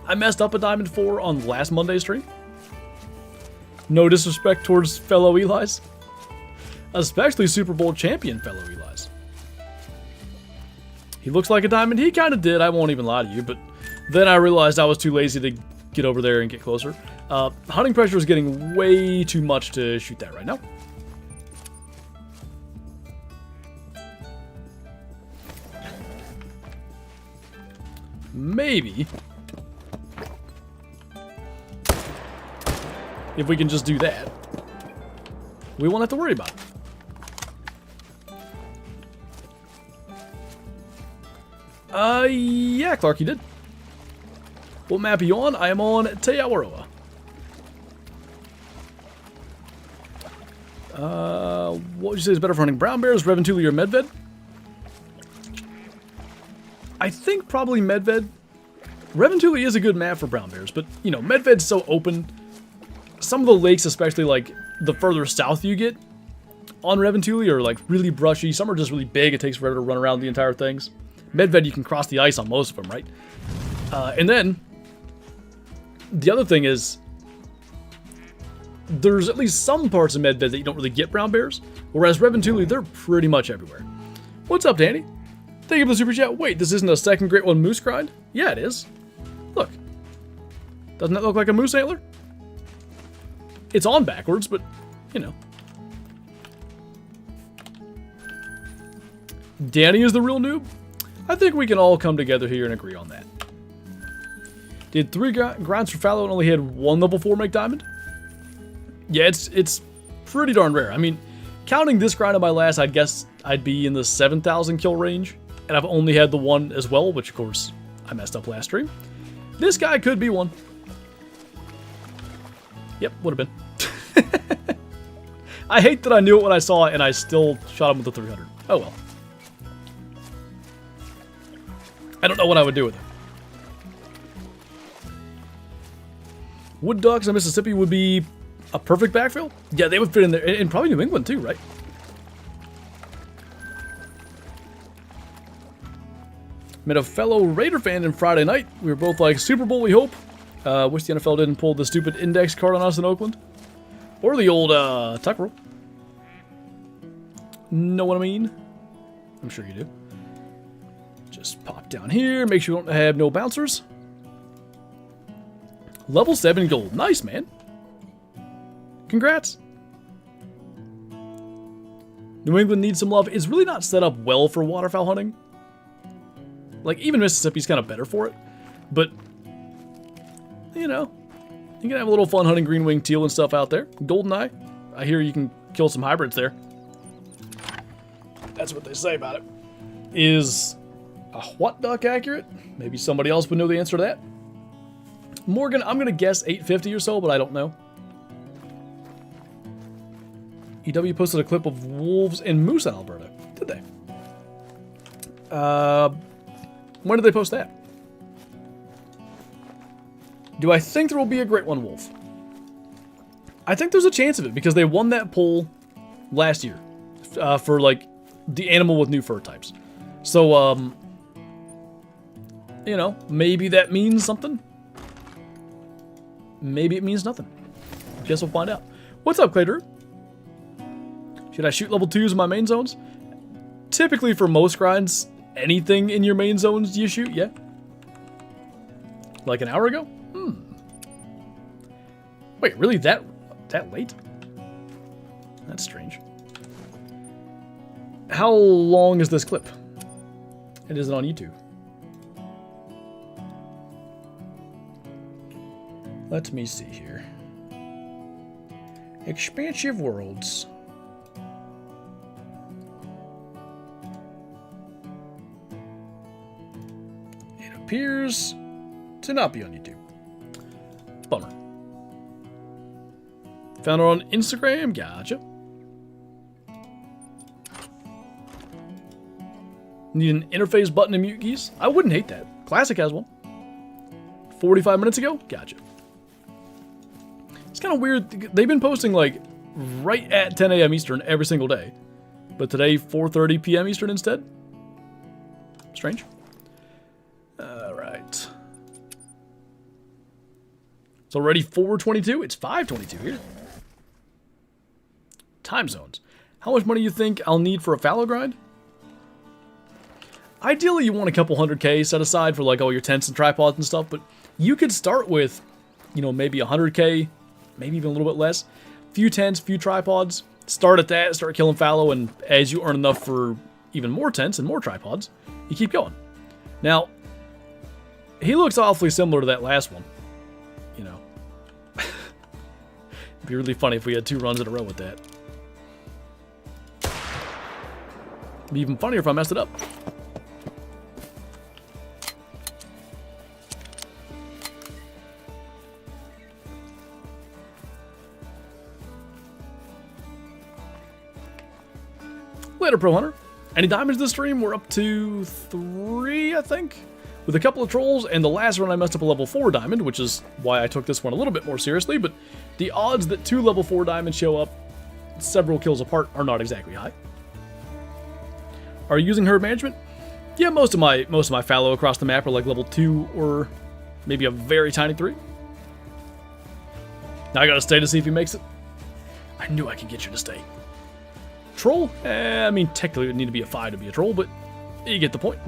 I messed up a diamond 4 on last Monday's stream. No disrespect towards fellow Eli's. Especially Super Bowl champion fellow Eli's. He looks like a diamond. He kind of did. I won't even lie to you, but then I realized I was too lazy to get over there and get closer. Hunting pressure is getting way too much to shoot that right now. Maybe. If we can just do that, we won't have to worry about it. Yeah, Clark, you did. What map are you on? I am on Teawaroa. What would you say is better for hunting brown bears, Reventuli, or Medved? I think probably Medved. Reventuli is a good map for brown bears, but, you know, Medved's so open. Some of the lakes, especially, like, the further south you get on Reventuli, are, like, really brushy. Some are just really big. It takes forever to run around the entire things. Medved, you can cross the ice on most of them, right? And then, the other thing is, there's at least some parts of Medved that you don't really get brown bears, whereas Reventuli, they're pretty much everywhere. What's up, Danny? Thank you for the super chat. Wait, this isn't a second Great One moose grind? Yeah, it is. Look. Doesn't that look like a moose antler? It's on backwards, but, you know. Danny is the real noob? I think we can all come together here and agree on that. Did 3 grinds for Fallow and only had 1 level 4 make diamond? Yeah, it's pretty darn rare. I mean, counting this grind on my last, I'd guess I'd be in the 7,000 kill range. And I've only had the 1 as well, which of course I messed up last stream. This guy could be 1. Yep, would have been. I hate that I knew it when I saw it and I still shot him with the 300. Oh well. I don't know what I would do with it. Wood ducks in Mississippi would be a perfect backfill? Yeah, they would fit in there. And probably New England too, right? Met a fellow Raider fan in Friday night. We were both like, Super Bowl, we hope. Wish the NFL didn't pull the stupid index card on us in Oakland. Or the old tuck roll. Know what I mean? I'm sure you do. Just pop down here. Make sure you don't have no bouncers. Level 7 gold. Nice, man. Congrats. New England needs some love. It's really not set up well for waterfowl hunting. Like, even Mississippi's kind of better for it. But, you know, you can have a little fun hunting green-winged teal and stuff out there. Goldeneye. I hear you can kill some hybrids there. That's what they say about it. Is a what duck accurate? Maybe somebody else would know the answer to that. Morgan, I'm going to guess 850 or so, but I don't know. EW posted a clip of wolves and moose in Alberta. Did they? When did they post that? Do I think there will be a great one wolf? I think there's a chance of it because they won that poll last year for like the animal with new fur types. So, you know, maybe that means something. Maybe it means nothing. Guess we'll find out. What's up, Clay Drew? Should I shoot level 2s in my main zones? Typically for most grinds, anything in your main zones you shoot, yeah. Like an hour ago? Wait, really that late? That's strange. How long is this clip? It isn't on YouTube. Let me see here. Expansive Worlds. It appears to not be on YouTube. Bummer. Found it on Instagram. Gotcha. Need an interface button and mute keys? I wouldn't hate that. Classic has one. 45 minutes ago? Gotcha. It's kind of weird. They've been posting like right at 10 a.m. Eastern every single day. But today, 4:30 p.m. Eastern instead? Strange. Alright. It's already 4:22. It's 5:22 here. Time zones. How much money do you think I'll need for a fallow grind? Ideally, you want a couple $100K set aside for like all your tents and tripods and stuff, but you could start with, you know, maybe $100K, maybe even a little bit less. Few tents, few tripods. Start at that, start killing fallow, and as you earn enough for even more tents and more tripods, you keep going. Now, he looks awfully similar to that last one. You know. It'd be really funny if we had 2 runs in a row with that. It'd be even funnier if I messed it up. Later, Pro Hunter. Any diamonds this stream? We're up to 3, I think, with a couple of trolls, and the last run I messed up a level 4 diamond, which is why I took this one a little bit more seriously, but the odds that 2 level 4 diamonds show up several kills apart are not exactly high. Are you using herd management? Yeah, most of my fallow across the map are like level 2 or maybe a very tiny 3. Now I gotta stay to see if he makes it. I knew I could get you to stay. Troll? I mean, technically it would need to be a 5 to be a troll, but you get the point.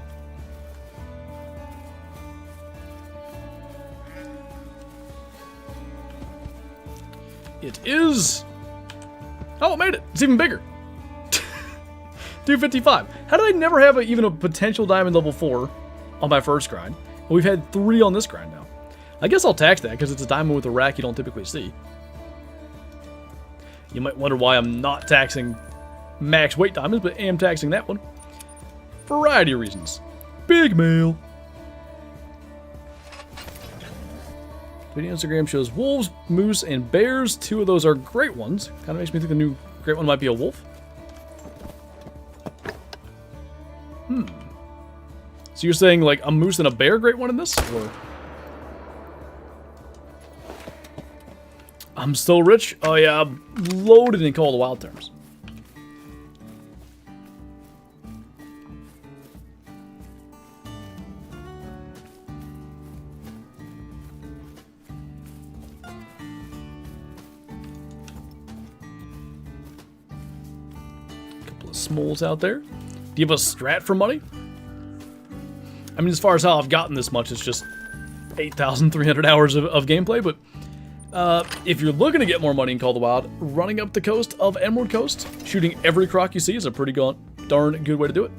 It is... Oh, it made it. It's even bigger. 255. How did I never have even a potential diamond level 4 on my first grind? Well, we've had 3 on this grind now. I guess I'll tax that because it's a diamond with a rack you don't typically see. You might wonder why I'm not taxing max weight diamonds, but am taxing that one. Variety of reasons. Big mail. Video Instagram shows wolves, moose, and bears. 2 of those are great ones. Kind of makes me think the new great one might be a wolf. So you're saying like a moose and a bear great one in this? Or... I'm still rich? Oh yeah, I'm loaded in Call of the Wild terms. Smoles out there. Do you have a strat for money? I mean, as far as how I've gotten this much, it's just 8,300 hours of gameplay, but if you're looking to get more money in Call of the Wild, running up the coast of Emerald Coast, shooting every croc you see is a pretty darn good way to do it.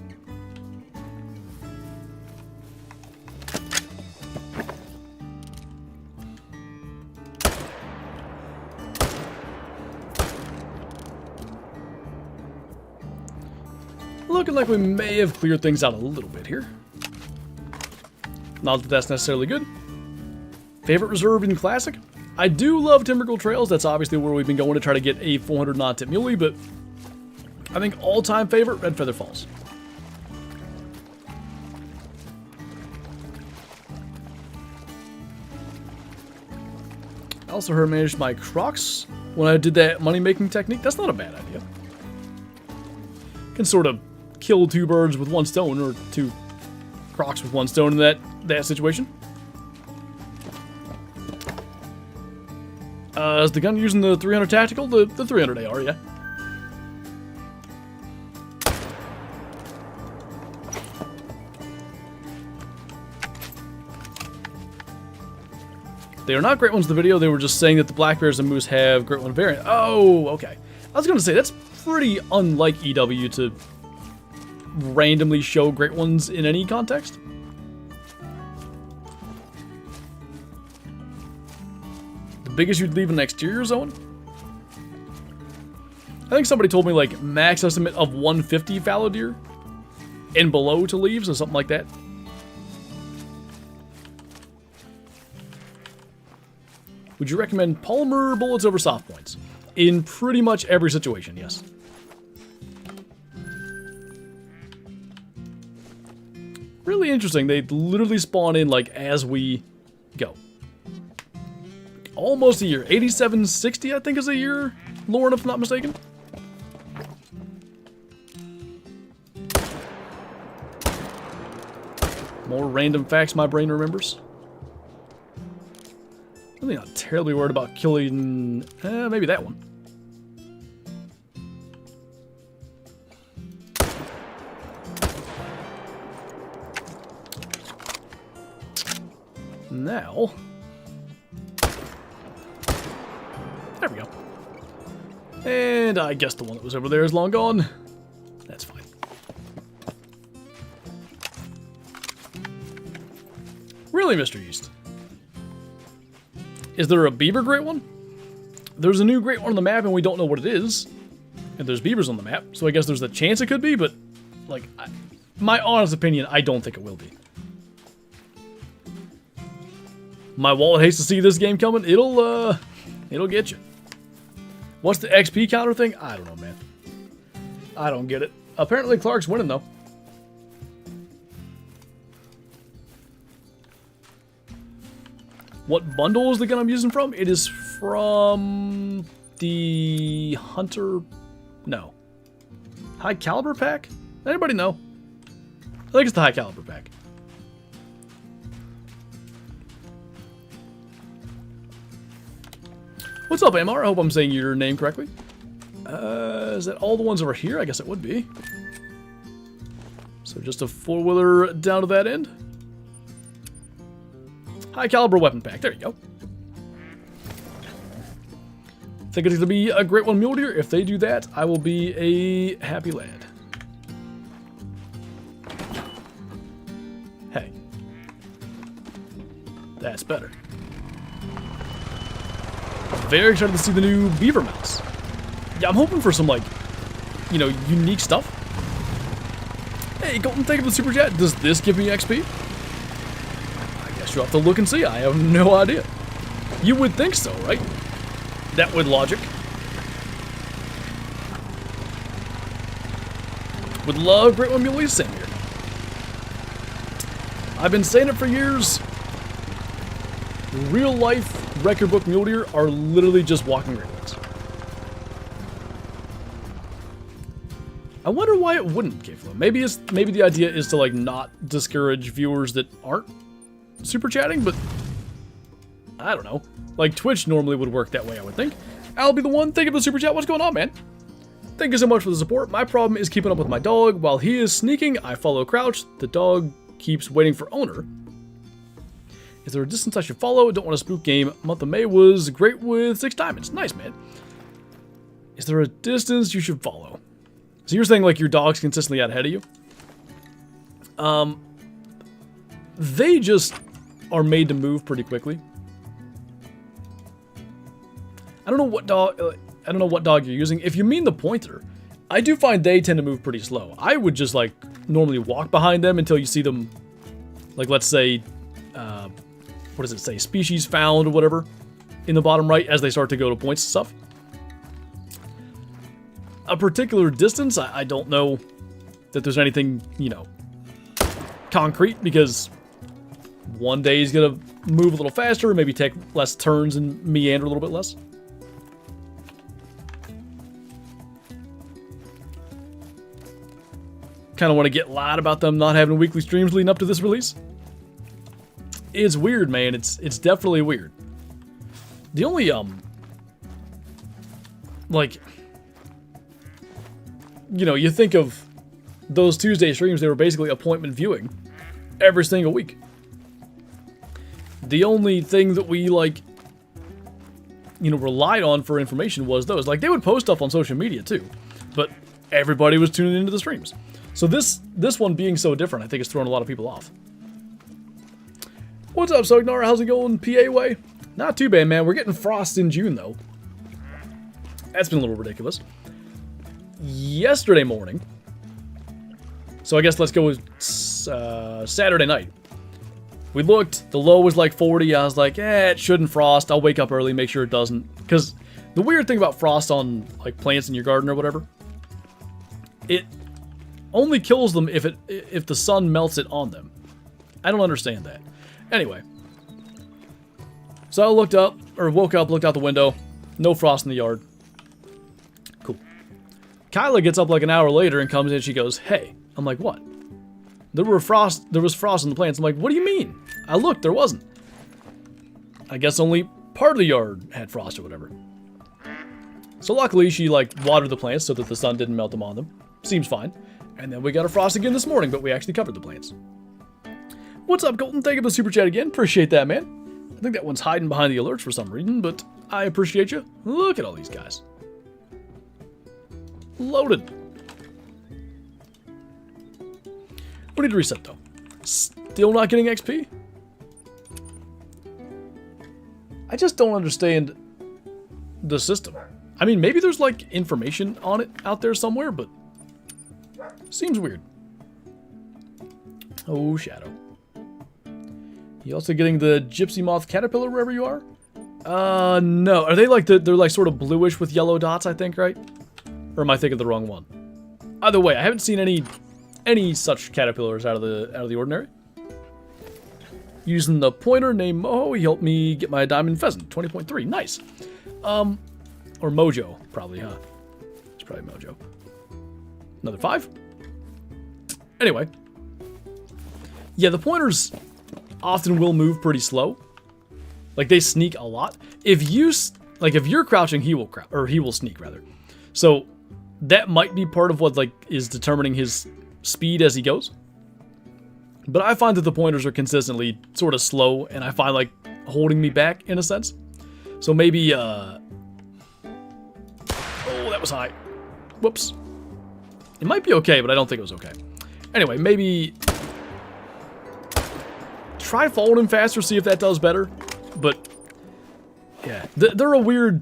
Looking like we may have cleared things out a little bit here. Not that that's necessarily good. Favorite reserve in Classic? I do love Timbergold Trails. That's obviously where we've been going to try to get a 400 non-tip muley, but I think all-time favorite, Red Feather Falls. I also heard managed my crocs when I did that money-making technique. That's not a bad idea. Can sort of kill two birds with one stone, or two crocs with one stone in that situation. Is the gun using the 300 tactical? The 300 AR, yeah. They are not Great Ones in the video. They were just saying that the black bears and moose have Great One variant. Oh, okay. I was going to say, that's pretty unlike EW to randomly show Great Ones in any context. The biggest you'd leave in the exterior zone? I think somebody told me like max estimate of 150 fallow deer and below to leave, so something like that. Would you recommend polymer bullets over soft points? In pretty much every situation, yes. Really interesting. They literally spawn in like as we go. Almost a year. 8760, I think, is a year, Lauren, if I'm not mistaken. More random facts my brain remembers. Really not terribly worried about killing... maybe that one. Now... there we go. And I guess the one that was over there is long gone. That's fine. Really, Mr. East? Is there a beaver great one? There's a new great one on the map and we don't know what it is. And there's beavers on the map, so I guess there's a chance it could be, but like, my honest opinion, I don't think it will be. My wallet hates to see this game coming. It'll get you. What's the XP counter thing? I don't know, man. I don't get it. Apparently Clark's winning, though. What bundle is the gun I'm using from? It is from the Hunter... no. High Caliber pack? Anybody know? I think it's the High Caliber pack. What's up, Amar? I hope I'm saying your name correctly. Is that all the ones over here? I guess it would be. So just a four-wheeler down to that end. High caliber weapon pack. There you go. Think it's going to be a great one mule deer? If they do that, I will be a happy lad. Hey. That's better. Very excited to see the new beaver mounts. Yeah, I'm hoping for some, like, you know, unique stuff. Hey, Colton, thank you for the super chat. Does this give me XP? I guess you'll have to look and see. I have no idea. You would think so, right? That would logic. Would love Great One Muley Sam here. I've been saying it for years. Real life record book mule deer are literally just walking great ones. I wonder why it wouldn't, K-Flow. Maybe the idea is to like not discourage viewers that aren't super chatting, but I don't know. Like Twitch normally would work that way, I would think. I'll be the one. Thank you for the super chat. What's going on, man? Thank you so much for the support. My problem is keeping up with my dog. While he is sneaking, I follow crouch. The dog keeps waiting for owner. Is there a distance I should follow? Don't want a spook game. Month of May was great with 6 diamonds. Nice, man. Is there a distance you should follow? So you're saying like your dog's consistently out ahead of you? They just are made to move pretty quickly. I don't know what dog you're using. If you mean the pointer, I do find they tend to move pretty slow. I would just like normally walk behind them until you see them, like let's say, what does it say? Species found or whatever in the bottom right as they start to go to points and stuff. A particular distance, I don't know that there's anything, you know, concrete, because one day he's gonna move a little faster, maybe take less turns and meander a little bit less. Kind of want to get loud about them not having weekly streams leading up to this release. It's weird, man. It's definitely weird. The only like, you know, you think of those Tuesday streams, they were basically appointment viewing every single week. The only thing that we, like, you know, relied on for information was those. Like, they would post stuff on social media too, but everybody was tuning into the streams. So this one being so different, I think it's throwing a lot of people off. What's up, Sognar? How's it going, PA way? Not too bad, man. We're getting frost in June, though. That's been a little ridiculous. Yesterday morning, so I guess let's go with Saturday night. We looked, the low was like 40. I was like, it shouldn't frost. I'll wake up early, make sure it doesn't. Because the weird thing about frost on like plants in your garden or whatever, it only kills them if the sun melts it on them. I don't understand that. Anyway, so I woke up, looked out the window, no frost in the yard. Cool. Kyla gets up like an hour later and comes in. She goes, "Hey," I'm like, "What?" There was frost in the plants. I'm like, "What do you mean?" I looked, there wasn't. I guess only part of the yard had frost or whatever. So luckily, she like watered the plants so that the sun didn't melt them on them. Seems fine. And then we got a frost again this morning, but we actually covered the plants. What's up, Colton? Thank you for the super chat again. Appreciate that, man. I think that one's hiding behind the alerts for some reason, but I appreciate you. Look at all these guys. Loaded. We need to reset, though. Still not getting XP? I just don't understand the system. I mean, maybe there's, like, information on it out there somewhere, but seems weird. Oh, Shadow. You also getting the Gypsy Moth Caterpillar wherever you are? No. Are they like they're like sort of bluish with yellow dots, I think, right? Or am I thinking the wrong one? Either way, I haven't seen any such caterpillars out of the ordinary. Using the pointer named Moho, he helped me get my diamond pheasant, 20.3. Nice. Or Mojo, probably, huh? It's probably Mojo. Another 5. Anyway. Yeah, the pointers often will move pretty slow. Like, they sneak a lot. If you're crouching, he will sneak, rather. So, that might be part of what, like, is determining his speed as he goes. But I find that the pointers are consistently sort of slow, and I find, like, holding me back, in a sense. So maybe, oh, that was high. Whoops. It might be okay, but I don't think it was okay. Anyway, maybe try following him faster, see if that does better. But, yeah, they're a weird...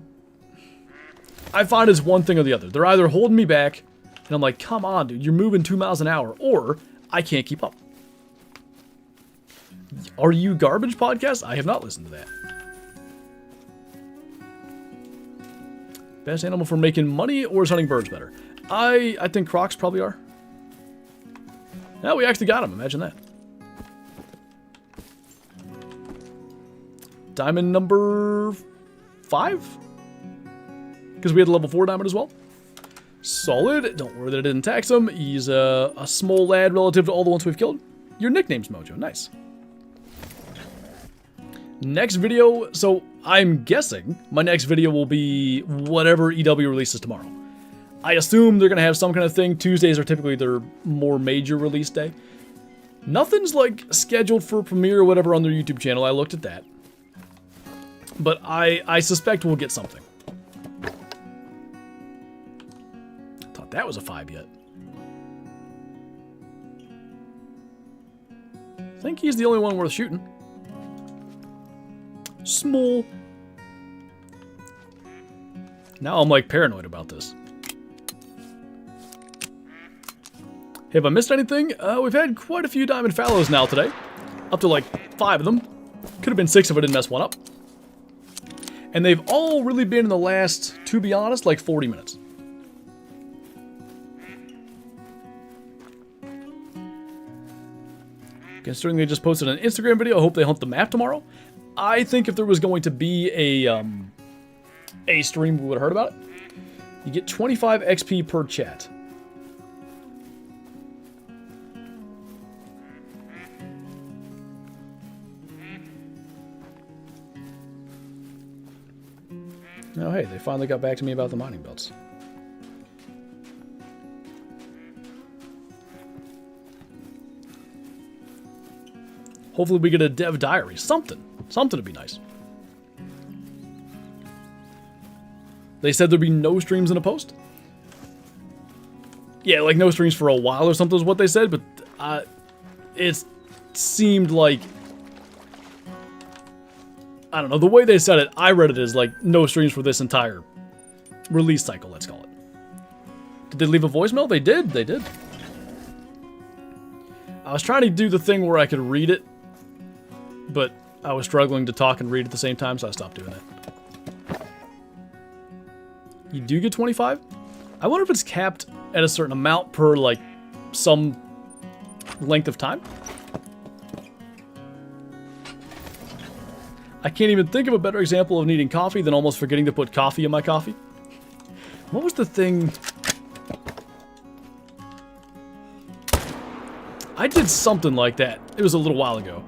I find it's one thing or the other. They're either holding me back, and I'm like, come on, dude, you're moving 2 miles an hour, or I can't keep up. Are You Garbage podcast? I have not listened to that. Best animal for making money, or is hunting birds better? I think crocs probably are. Now we actually got him. Imagine that. Diamond number 5? Because we had a level 4 diamond as well. Solid. Don't worry that I didn't tax him. He's a small lad relative to all the ones we've killed. Your nickname's Mojo. Nice. Next video. So I'm guessing my next video will be whatever EW releases tomorrow. I assume they're going to have some kind of thing. Tuesdays are typically their more major release day. Nothing's like scheduled for premiere or whatever on their YouTube channel. I looked at that. But I suspect we'll get something. Thought that was a 5 yet. I think he's the only one worth shooting. Small. Now I'm like paranoid about this. Have I missed anything? We've had quite a few diamond fallows now today. Up to like 5 of them. Could have been 6 if I didn't mess one up. And they've all really been in the last, to be honest, like 40 minutes. Considering they just posted an Instagram video, I hope they hunt the map tomorrow. I think if there was going to be a stream, we would have heard about it. You get 25 XP per chat. Oh, hey, they finally got back to me about the mining belts. Hopefully we get a dev diary. Something. Something would be nice. They said there'd be no streams in a post. Yeah, like no streams for a while or something is what they said, but it seemed like... I don't know, the way they said it, I read it as like no streams for this entire release cycle, let's call it. Did they leave a voicemail? They did, they did. I was trying to do the thing where I could read it, but I was struggling to talk and read at the same time, so I stopped doing it. You do get 25? I wonder if it's capped at a certain amount per, like, some length of time? I can't even think of a better example of needing coffee than almost forgetting to put coffee in my coffee. What was the thing? I did something like that. It was a little while ago.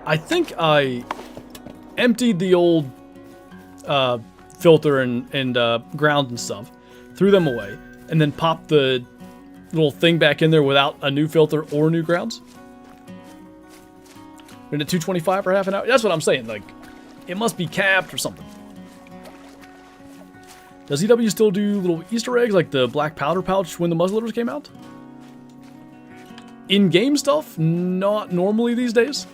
I think I emptied the old filter and ground and stuff, threw them away, and then popped the little thing back in there without a new filter or new grounds. Been at 225 for half an hour. That's what I'm saying. Like, it must be capped or something. Does EW still do little Easter eggs like the black powder pouch when the muzzleloaders came out? In-game stuff? Not normally these days.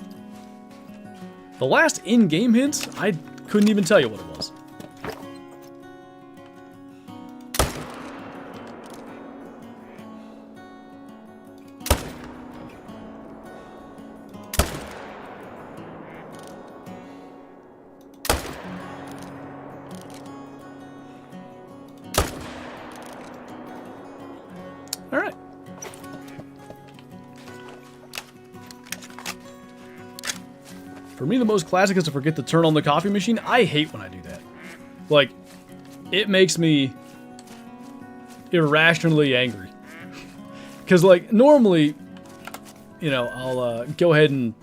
The last in-game hint, I couldn't even tell you what it was. Alright. For me, the most classic is to forget to turn on the coffee machine. I hate when I do that. Like, it makes me irrationally angry. Because, like, normally, you know, I'll go ahead and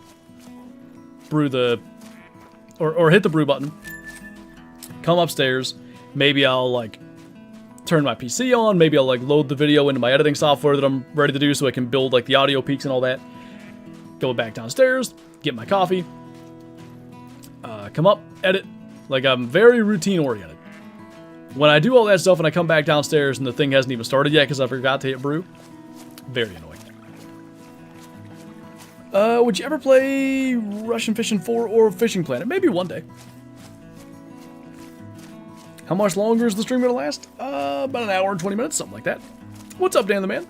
brew the... Or hit the brew button. Come upstairs. Maybe I'll, like, turn my PC on. Maybe I'll, like, load the video into my editing software that I'm ready to do so I can build, like, the audio peaks and all that. Go back downstairs. Get my coffee. Come up, edit. Like, I'm very routine-oriented. When I do all that stuff and I come back downstairs and the thing hasn't even started yet because I forgot to hit brew, very annoying. Would you ever play Russian Fishing 4 or Fishing Planet? Maybe one day. How much longer is the stream going to last? About an hour and 20 minutes, something like that. What's up, Dan the Man?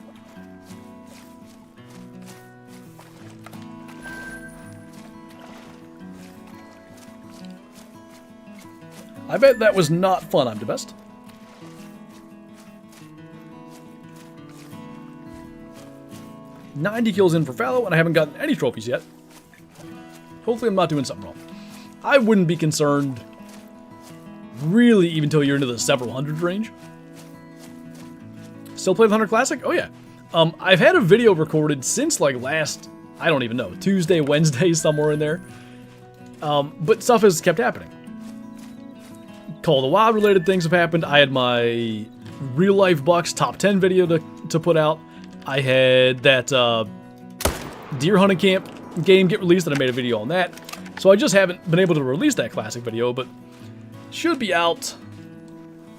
I bet that was not fun, I'm the best. $90 kills in for Fallow, and I haven't gotten any trophies yet. Hopefully I'm not doing something wrong. I wouldn't be concerned, really, even until you're into the several hundred range. Still play the 100 Classic? Oh yeah. I've had a video recorded since, like, last, I don't even know, Tuesday, Wednesday, somewhere in there. But stuff has kept happening. Call of the Wild related things have happened. I had my Real Life Bucks top 10 video to put out. I had that deer hunting camp game get released, and I made a video on that. So I just haven't been able to release that classic video, but should be out.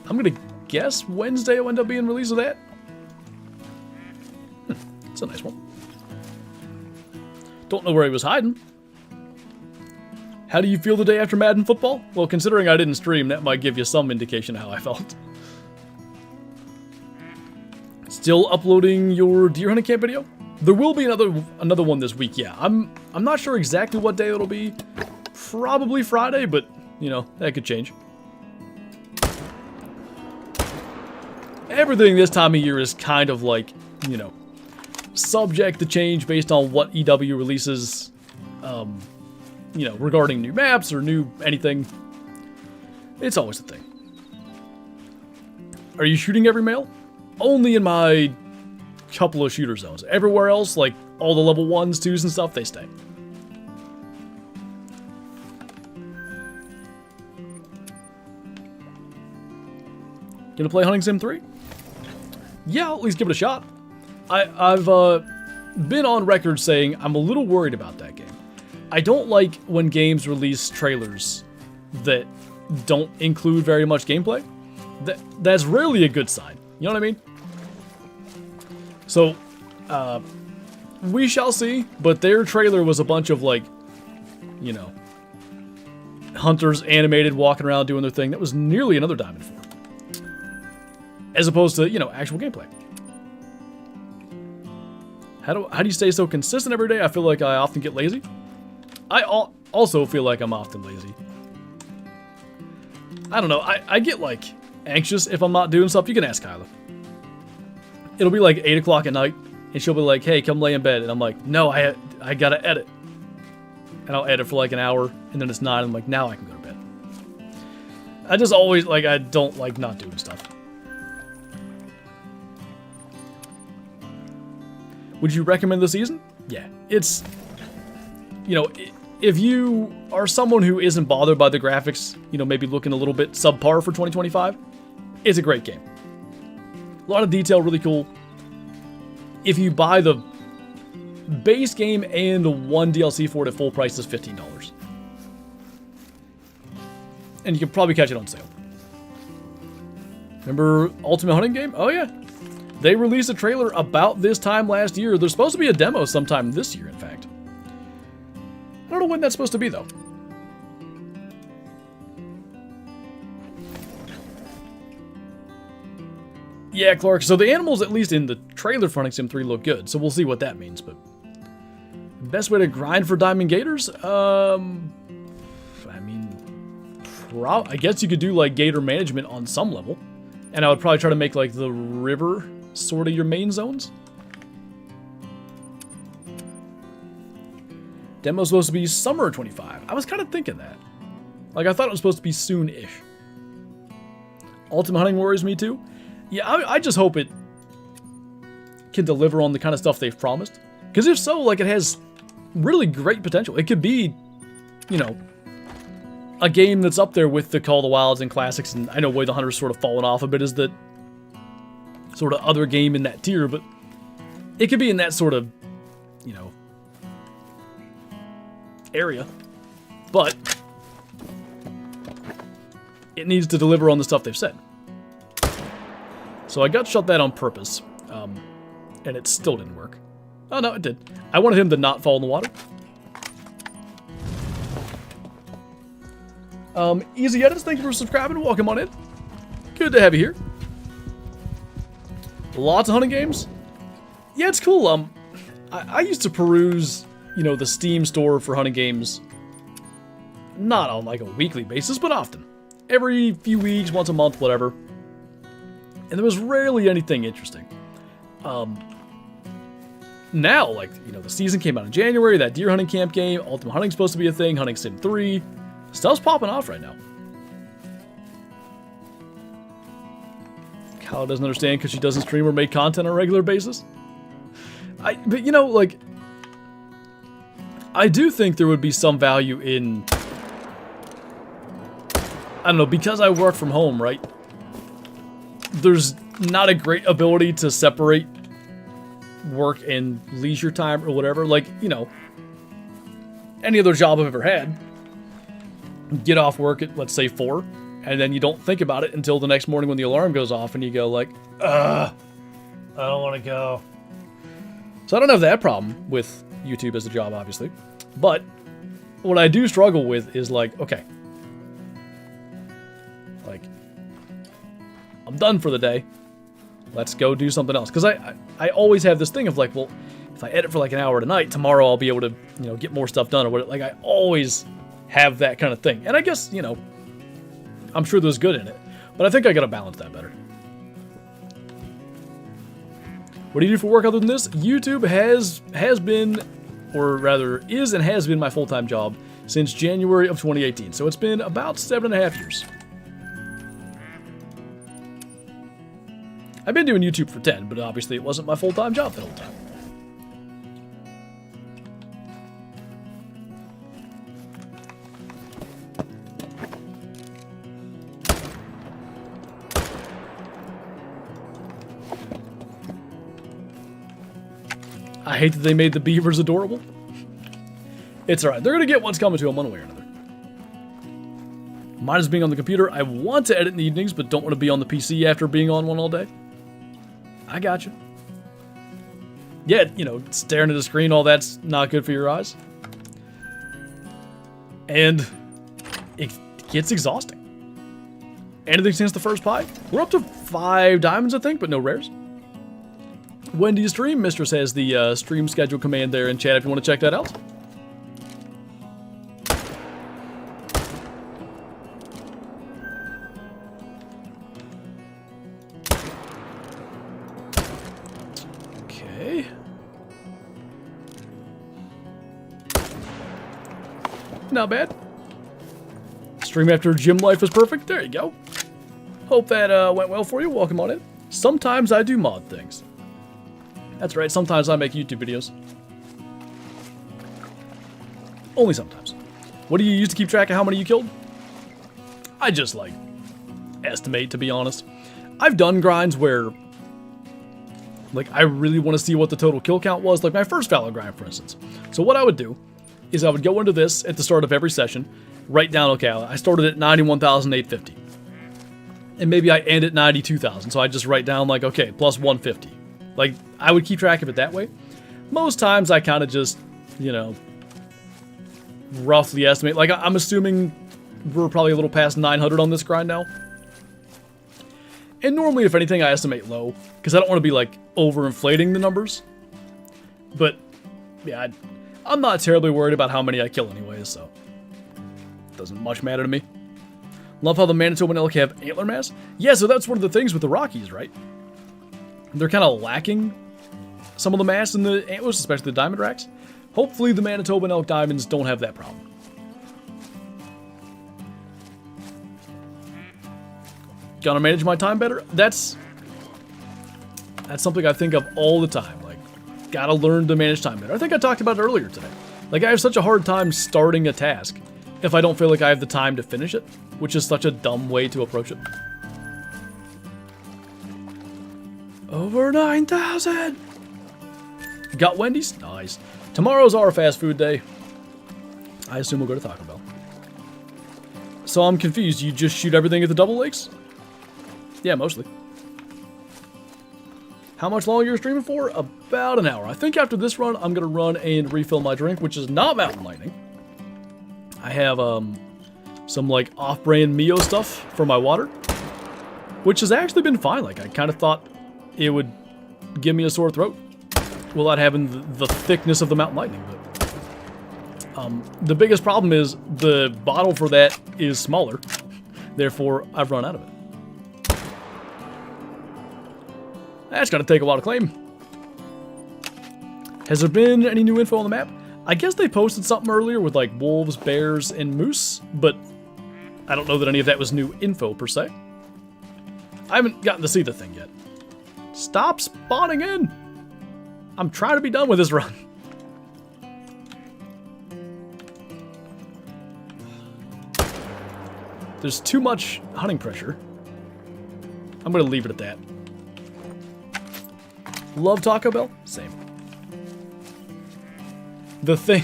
I'm gonna guess Wednesday will end up being released of that. It's a nice one. Don't know where he was hiding. How do you feel the day after Madden football? Well, considering I didn't stream, that might give you some indication of how I felt. Still uploading your deer hunting camp video? There will be another one this week, yeah. I'm not sure exactly what day it'll be. Probably Friday, but, you know, that could change. Everything this time of year is kind of like, you know, subject to change based on what EW releases, you know, regarding new maps or new anything. It's always a thing. Are you shooting every male? Only in my couple of shooter zones. Everywhere else, like all the level 1s, 2s, and stuff, they stay. Gonna play Hunting Sim 3? Yeah, I'll at least give it a shot. I've been on record saying I'm a little worried about that game. I don't like when games release trailers that don't include very much gameplay. That's rarely a good sign. You know what I mean? So, we shall see, but their trailer was a bunch of, like, you know, hunters animated, walking around doing their thing. That was nearly another Diamond 4. As opposed to, you know, actual gameplay. How do you stay so consistent every day? I feel like I often get lazy. I also feel like I'm often lazy. I don't know, I get, like, anxious if I'm not doing stuff. You can ask Kyla. It'll be like 8 o'clock at night, and she'll be like, hey, come lay in bed. And I'm like, no, I gotta edit. And I'll edit for like an hour, and then it's 9, and I'm like, now I can go to bed. I just always, like, I don't like not doing stuff. Would you recommend the season? Yeah, it's, you know, if you are someone who isn't bothered by the graphics, you know, maybe looking a little bit subpar for 2025, it's a great game. A lot of detail, really cool. If you buy the base game and one DLC for it at full price, is $15. And you can probably catch it on sale. Remember Ultimate Hunting Game? Oh yeah. They released a trailer about this time last year. There's supposed to be a demo sometime this year, in fact. I don't know when that's supposed to be, though. Yeah, Clark, so the animals, at least in the trailer for Hunting Sim 3, look good, so we'll see what that means, but... Best way to grind for Diamond Gators? I mean... I guess you could do, like, gator management on some level. And I would probably try to make, like, the river sort of your main zones. Demo's supposed to be summer 25. I was kind of thinking that. Like, I thought it was supposed to be soon-ish. Ultimate Hunting worries me, too. Yeah, I just hope it can deliver on the kind of stuff they've promised. Because if so, like, it has really great potential. It could be, you know, a game that's up there with the Call of the Wilds and classics. And I know Way the Hunter's sort of fallen off a bit as the sort of other game in that tier. But it could be in that sort of, you know, area. But it needs to deliver on the stuff they've said. So I got shut that on purpose, and it still didn't work. Oh, no, it did. I wanted him to not fall in the water. Easy Edits, thank you for subscribing. Welcome on in. Good to have you here. Lots of hunting games. Yeah, it's cool. I used to peruse, you know, the Steam store for hunting games. Not on, like, a weekly basis, but often. Every few weeks, once a month, whatever. And there was rarely anything interesting. Now, like, you know, the season came out in January, that deer hunting camp game, Ultimate Hunting's supposed to be a thing, Hunting Sim 3. Stuff's popping off right now. Kyle doesn't understand because she doesn't stream or make content on a regular basis. But, you know, like, I do think there would be some value in I don't know, because I work from home, right? There's not a great ability to separate work and leisure time or whatever. Like, you know, any other job I've ever had, get off work at, let's say, 4, and then you don't think about it until the next morning when the alarm goes off and you go like, I don't want to go. So I don't have that problem with YouTube as a job, obviously. But what I do struggle with is like, okay, like, I'm done for the day. Let's go do something else. Because I always have this thing of like, well, if I edit for like an hour tonight, tomorrow I'll be able to, you know, get more stuff done or whatever. Like, I always have that kind of thing. And I guess, you know, I'm sure there's good in it. But I think I gotta balance that better. What do you do for work other than this? YouTube has been, or rather is and has been my full-time job since January of 2018. So it's been about 7.5 years. I've been doing YouTube for 10, but obviously it wasn't my full-time job the whole time. I hate that they made the beavers adorable. It's alright. They're going to get what's coming to them one way or another. Mine is being on the computer. I want to edit in the evenings, but don't want to be on the PC after being on one all day. I got you. Yeah, you know, staring at the screen, all that's not good for your eyes. And it gets exhausting. Anything since the first pie? We're up to 5 diamonds, I think, but no rares. When do you stream? Mistress has the stream schedule command there in chat if you want to check that out. Okay. Not bad. Stream after gym life is perfect. There you go. Hope that went well for you. Welcome on in. Sometimes I do mod things. That's right, sometimes I make YouTube videos. Only sometimes. What do you use to keep track of how many you killed? I just, like, estimate, to be honest. I've done grinds where, like, I really want to see what the total kill count was. Like my first Fallow grind, for instance. So what I would do is I would go into this at the start of every session, write down, okay, I started at 91,850. And maybe I end at 92,000. So I just write down, like, okay, plus 150. Like, I would keep track of it that way. Most times I kind of just, you know, roughly estimate. Like, I'm assuming we're probably a little past 900 on this grind now. And normally, if anything, I estimate low. Because I don't want to be, like, overinflating the numbers. But, yeah, I'm not terribly worried about how many I kill anyways, so it doesn't much matter to me. Love how the Manitoba and elk have antler mass. Yeah, so that's one of the things with the Rockies, right? They're kind of lacking some of the mass in the antlers, especially the diamond racks. Hopefully the Manitoba and elk diamonds don't have that problem. Gonna manage my time better? That's something I think of all the time. Like, gotta learn to manage time better. I think I talked about it earlier today. Like, I have such a hard time starting a task if I don't feel like I have the time to finish it, which is such a dumb way to approach it. Over 9,000! Got Wendy's? Nice. Tomorrow's our fast food day. I assume we'll go to Taco Bell. So I'm confused. You just shoot everything at the double lakes? Yeah, mostly. How much longer you're streaming for? About an hour. I think after this run, I'm going to run and refill my drink, which is not Mountain Lightning. I have some like off-brand Mio stuff for my water, which has actually been fine. Like, I kind of thought it would give me a sore throat without having the thickness of the Mountain Lightning. But the biggest problem is the bottle for that is smaller. Therefore, I've run out of it. That's going to take a while to claim. Has there been any new info on the map? I guess they posted something earlier with like wolves, bears, and moose, but I don't know that any of that was new info per se. I haven't gotten to see the thing yet. Stop spawning in! I'm trying to be done with this run. There's too much hunting pressure. I'm going to leave it at that. Love Taco Bell? Same. The thing,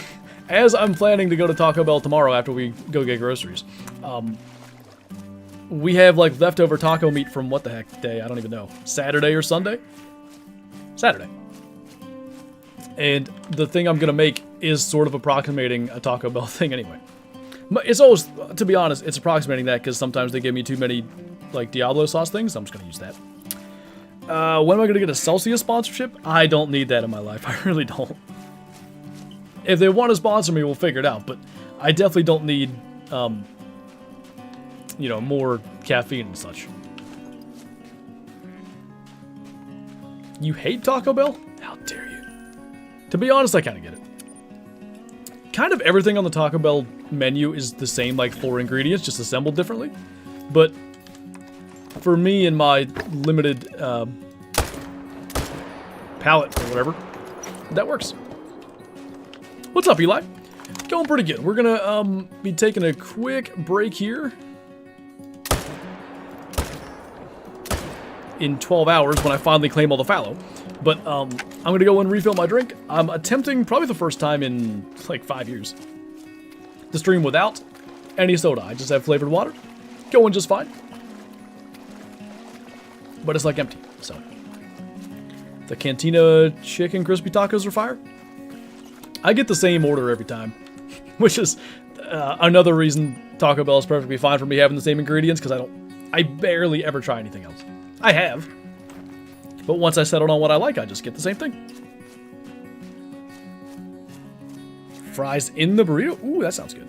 as I'm planning to go to Taco Bell tomorrow after we go get groceries, we have like leftover taco meat from what the heck day? I don't even know. Saturday or Sunday? Saturday. And the thing I'm going to make is sort of approximating a Taco Bell thing anyway. It's always, to be honest, it's approximating that because sometimes they give me too many like Diablo sauce things. So I'm just going to use that. When am I going to get a Celsius sponsorship? I don't need that in my life. I really don't. If they want to sponsor me, we'll figure it out. But I definitely don't need, you know, more caffeine and such. You hate Taco Bell? How dare you? To be honest, I kind of get it. Kind of everything on the Taco Bell menu is the same, like 4 ingredients, just assembled differently. But for me and my limited palate or whatever, that works. What's up, Eli? Going pretty good. We're gonna be taking a quick break here in 12 hours when I finally claim all the fallow. But I'm gonna go and refill my drink. I'm attempting, probably the first time in like 5 years, to stream without any soda. I just have flavored water. Going just fine. But it's like empty, so. The Cantina chicken crispy tacos are fire. I get the same order every time, which is another reason Taco Bell is perfectly fine for me having the same ingredients, because I barely ever try anything else. I have, but once I settle on what I like, I just get the same thing. Fries in the burrito? Ooh, that sounds good.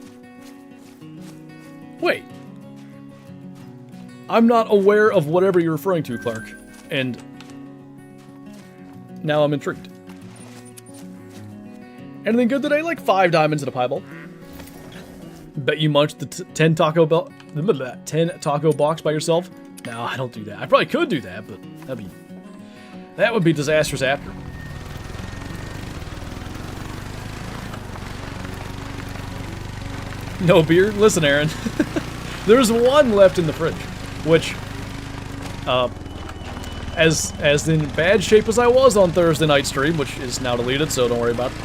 Wait. I'm not aware of whatever you're referring to, Clark, and now I'm intrigued. Anything good today? Like 5 diamonds and a pieball. Bet you munched the 10 taco box by yourself? No, I don't do that. I probably could do that, but that would be disastrous after. No beer? Listen, Aaron. There's one left in the fridge, which, as in bad shape as I was on Thursday night stream, which is now deleted, so don't worry about it.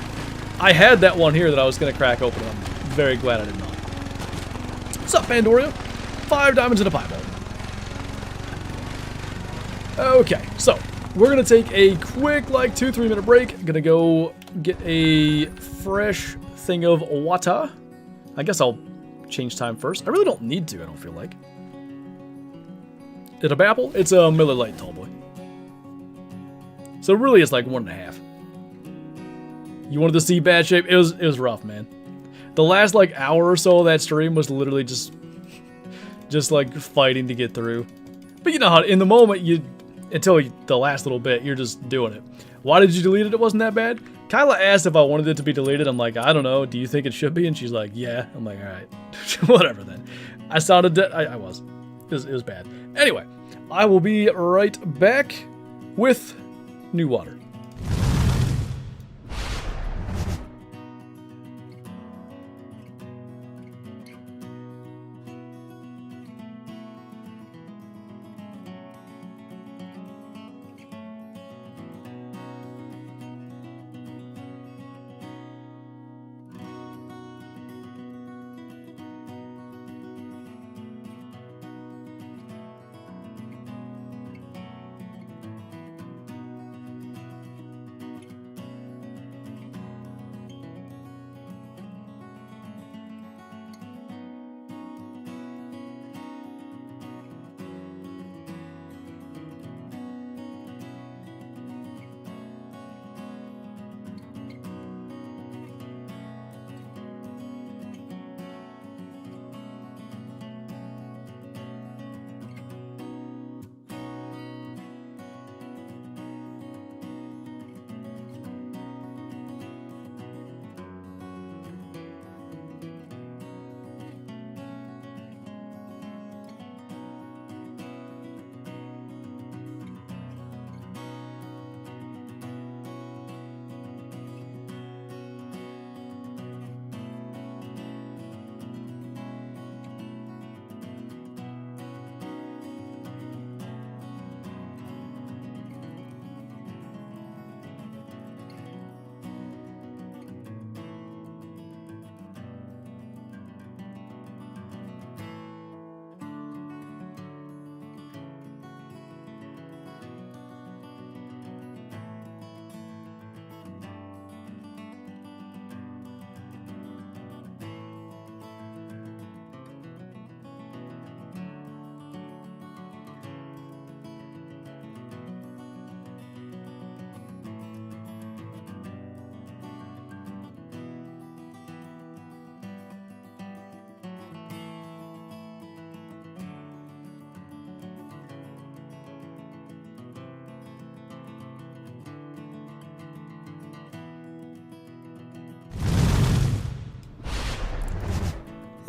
I had that one here that I was going to crack open. I'm very glad I did not. What's up, Pandoria? 5 diamonds and a pieball. Okay, so we're going to take a quick, like, 2-3 minute break. Going to go get a fresh thing of water. I guess I'll change time first. I really don't need to, I don't feel like. Is it a Bapple? It's a Miller Lite tall boy. So really it's like 1.5. You wanted to see bad shape? It was rough, man. The last like hour or so of that stream was literally just like fighting to get through. But you know how in the moment until the last little bit, you're just doing it. Why did you delete it? It wasn't that bad. Kyla asked if I wanted it to be deleted. I'm like, I don't know. Do you think it should be? And she's like, yeah. I'm like, all right, whatever then. I sounded I was. It was bad. Anyway, I will be right back with new water.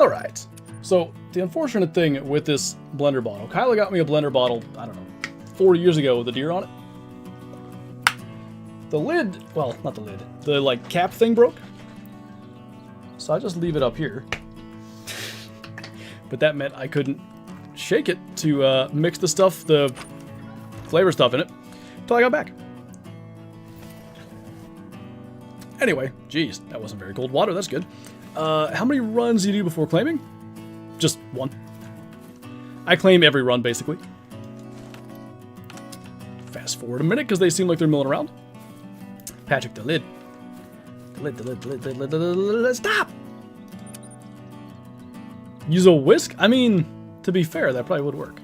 Alright, so the unfortunate thing with this blender bottle, Kyla got me a blender bottle, I don't know, 4 years ago with a deer on it. The lid, well, not the lid, the like cap thing broke. So I just leave it up here. But that meant I couldn't shake it to mix the stuff, the flavor stuff in it, until I got back. Anyway, geez, that wasn't very cold water, that's good. How many runs do you do before claiming? Just one. I claim every run, basically. Fast forward a minute, because they seem like they're milling around. Patrick, the lid. The lid. Stop! Use a whisk? I mean, to be fair, that probably would work.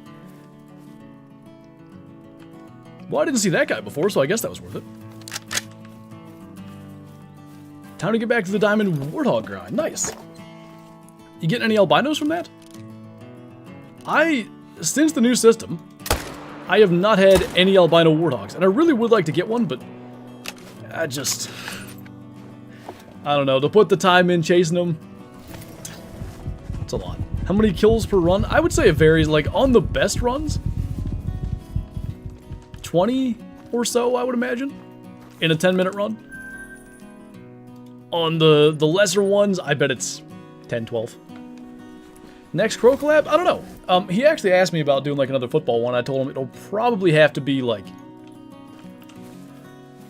Well, I didn't see that guy before, so I guess that was worth it. Time to get back to the diamond warthog grind. Nice. You getting any albinos from that? Since the new system, I have not had any albino warthogs, and I really would like to get one, but I don't know, to put the time in chasing them, it's a lot. How many kills per run? I would say it varies, like on the best runs, 20 or so, I would imagine, in a 10-minute run. On the lesser ones, I bet it's 10, 12. Next Crow collab? I don't know. He actually asked me about doing like another football one. I told him it'll probably have to be like,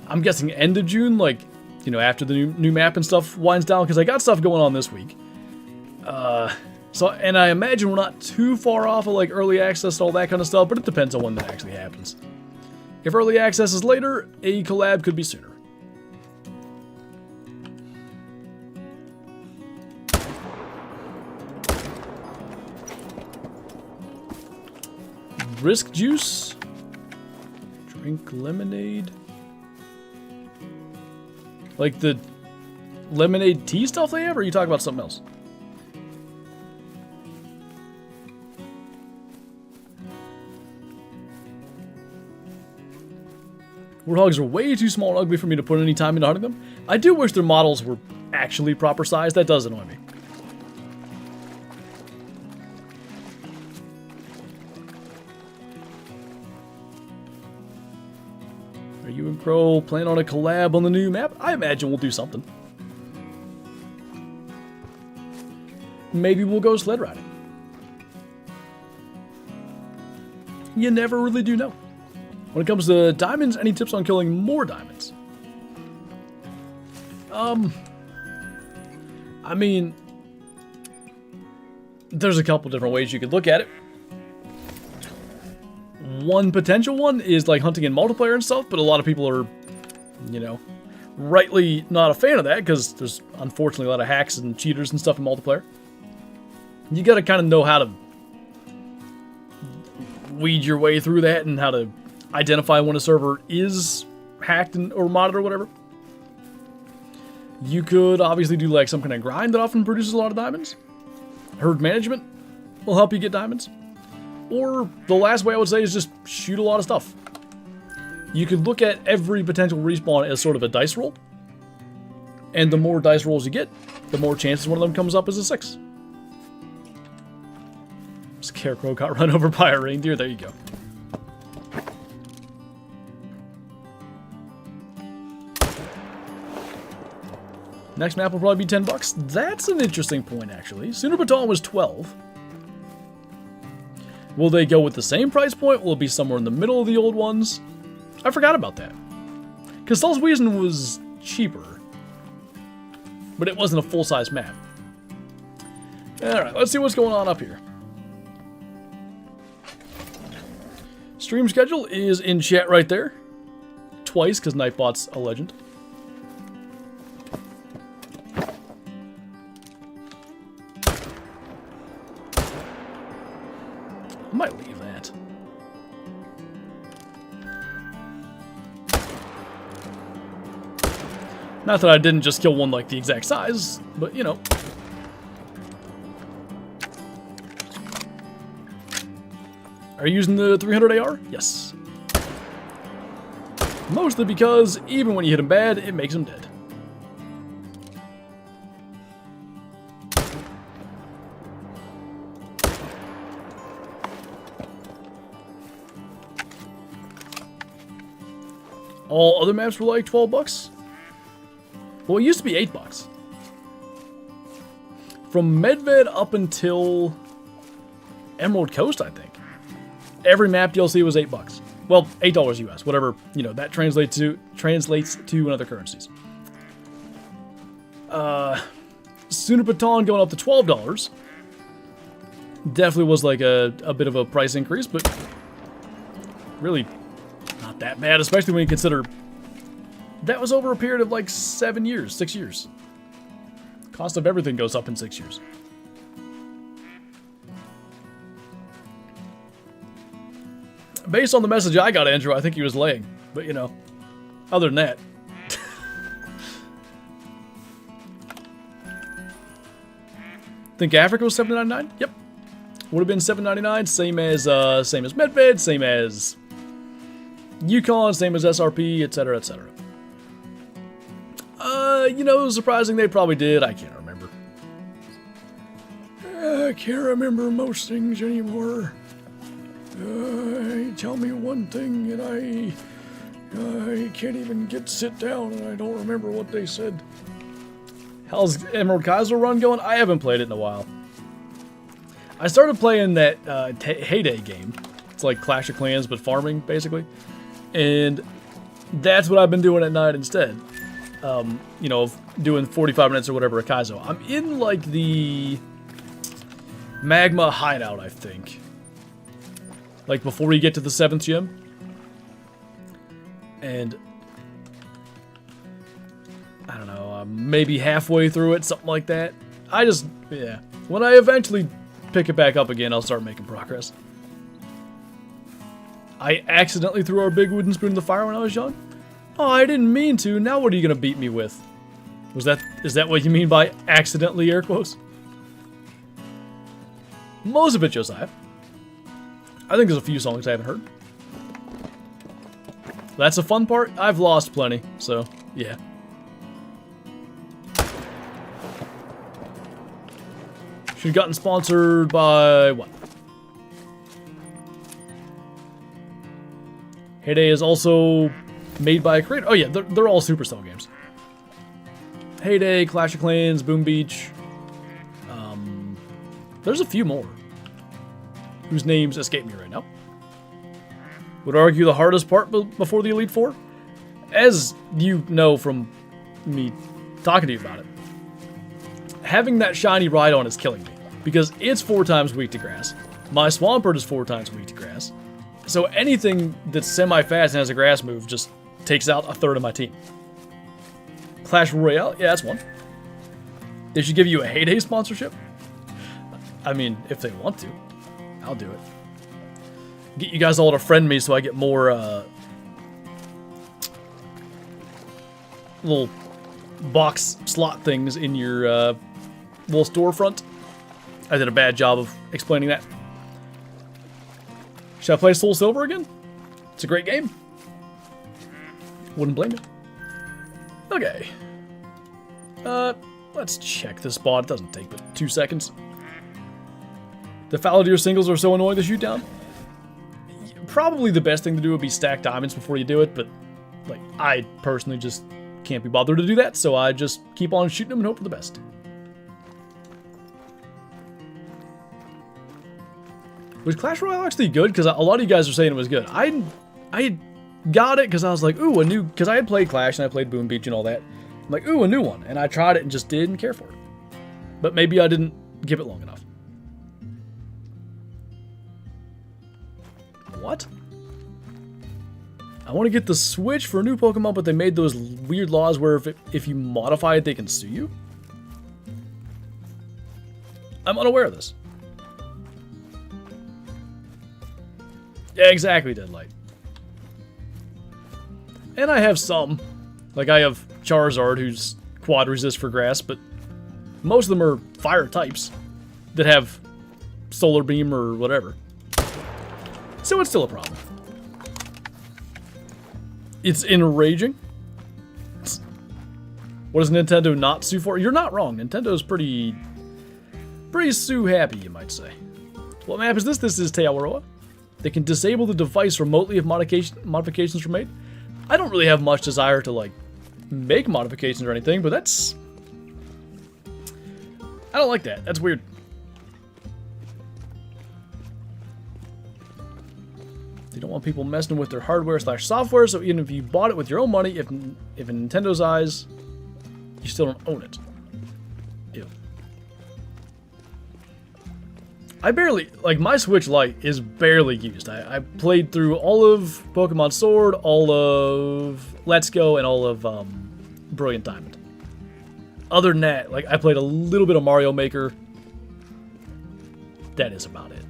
I'm guessing end of June, like, you know, after the new map and stuff winds down, because I got stuff going on this week. And I imagine we're not too far off of like early access and all that kind of stuff, but it depends on when that actually happens. If early access is later, a collab could be sooner. Risk juice. Drink lemonade. Like the lemonade tea stuff they have, or are you talking about something else? Warthogs are way too small and ugly for me to put any time into hunting them. I do wish their models were actually proper size. That does annoy me. Are you and Crow planning on a collab on the new map? I imagine we'll do something. Maybe we'll go sled riding. You never really do know. When it comes to diamonds, any tips on killing more diamonds? I mean, there's a couple different ways you could look at it. One potential one is like hunting in multiplayer and stuff, but a lot of people are, you know, rightly not a fan of that because there's unfortunately a lot of hacks and cheaters and stuff in multiplayer. You gotta kind of know how to weed your way through that and how to identify when a server is hacked or modded or whatever. You could obviously do like some kind of grind that often produces a lot of diamonds. Herd management will help you get diamonds. Or the last way I would say is just shoot a lot of stuff. You could look at every potential respawn as sort of a dice roll. And the more dice rolls you get, the more chances one of them comes up as a 6. Scarecrow got run over by a reindeer. There you go. Next map will probably be $10. That's an interesting point, actually. Sooner Baton was 12. Will they go with the same price point? Will it be somewhere in the middle of the old ones? I forgot about that. Because Salzwiesen was cheaper. But it wasn't a full-size map. Alright, let's see what's going on up here. Stream schedule is in chat right there. Twice, because Nightbot's a legend. I might leave that. Not that I didn't just kill one like the exact size, but you know. Are you using the 300 AR? Yes. Mostly because even when you hit him bad, it makes him dead. All other maps were like 12 bucks? Well, it used to be 8 bucks. From Medved up until Emerald Coast, I think. Every map DLC was 8 bucks. Well, $8 US, whatever, you know, that translates to in other currencies. Sunapaton going up to $12. Definitely was like a bit of a price increase, but really not that bad, especially when you consider that was over a period of like 7 years, 6 years. Cost of everything goes up in 6 years. Based on the message I got, Andrew, I think he was laying. But, you know, other than that. Think Africa was $7.99? Yep. Would have been $7.99. Same as Medved, same as Yukon, same as SRP, etc., etc. You know, surprising they probably did. I can't remember. I can't remember most things anymore. Tell me one thing and I can't even sit down and I don't remember what they said. How's Emerald Kaiser run going? I haven't played it in a while. I started playing that Heyday game. It's like Clash of Clans, but farming, basically. And that's what I've been doing at night instead. You know, doing 45 minutes or whatever at Kaizo. I'm in, like, the Magma Hideout, I think. Like, before you get to the 7th gym. And I don't know, maybe halfway through it, something like that. Yeah. When I eventually pick it back up again, I'll start making progress. I accidentally threw our big wooden spoon in the fire when I was young. Oh, I didn't mean to. Now what are you gonna beat me with? Is that what you mean by accidentally, air quotes? Most of it, Josiah. I think there's a few songs I haven't heard. That's a fun part. I've lost plenty, so yeah. Should have gotten sponsored by what? Heyday is also made by a creator. Oh yeah, they're all Supercell games. Heyday, Clash of Clans, Boom Beach. There's a few more whose names escape me right now. Would argue the hardest part before the Elite Four, as you know from me talking to you about it. Having that shiny Rhydon is killing me, because it's 4 times weak to grass. My Swampert is 4 times weak to grass. So anything that's semi-fast and has a grass move just takes out a third of my team. Clash Royale, yeah, that's one. They should give you a Heyday sponsorship. I mean, if they want to, I'll do it. Get you guys all to friend me so I get more little box slot things in your little storefront. I did a bad job of explaining that. Should I play Soul Silver again? It's a great game. Wouldn't blame you. Okay. Let's check this spot. It doesn't take but 2 seconds. The Fallow Deer singles are so annoying to shoot down. Probably the best thing to do would be stack diamonds before you do it, but like I personally just can't be bothered to do that, so I just keep on shooting them and hope for the best. Was Clash Royale actually good? Because a lot of you guys are saying it was good. I got it because I was like, ooh, because I had played Clash and I played Boom Beach and all that. I'm like, ooh, a new one. And I tried it and just didn't care for it. But maybe I didn't give it long enough. What? I want to get the Switch for a new Pokemon, but they made those weird laws where if you modify it, they can sue you? I'm unaware of this. Yeah, exactly, Deadlight. And I have some. Like, I have Charizard, who's quad resist for grass, but most of them are fire types that have Solar Beam or whatever. So it's still a problem. It's enraging. What does Nintendo not sue for? You're not wrong. Nintendo's pretty sue happy, you might say. What map is this? This is Teawaroa. They can disable the device remotely if modifications were made. I don't really have much desire to, like, make modifications or anything, but that's... I don't like that. That's weird. They don't want people messing with their hardware/software, so even if you bought it with your own money, if in Nintendo's eyes, you still don't own it. Ew. I barely, like, my Switch Lite is barely used. I played through all of Pokemon Sword, all of Let's Go, and all of Brilliant Diamond. Other than that, like, I played a little bit of Mario Maker. That is about it.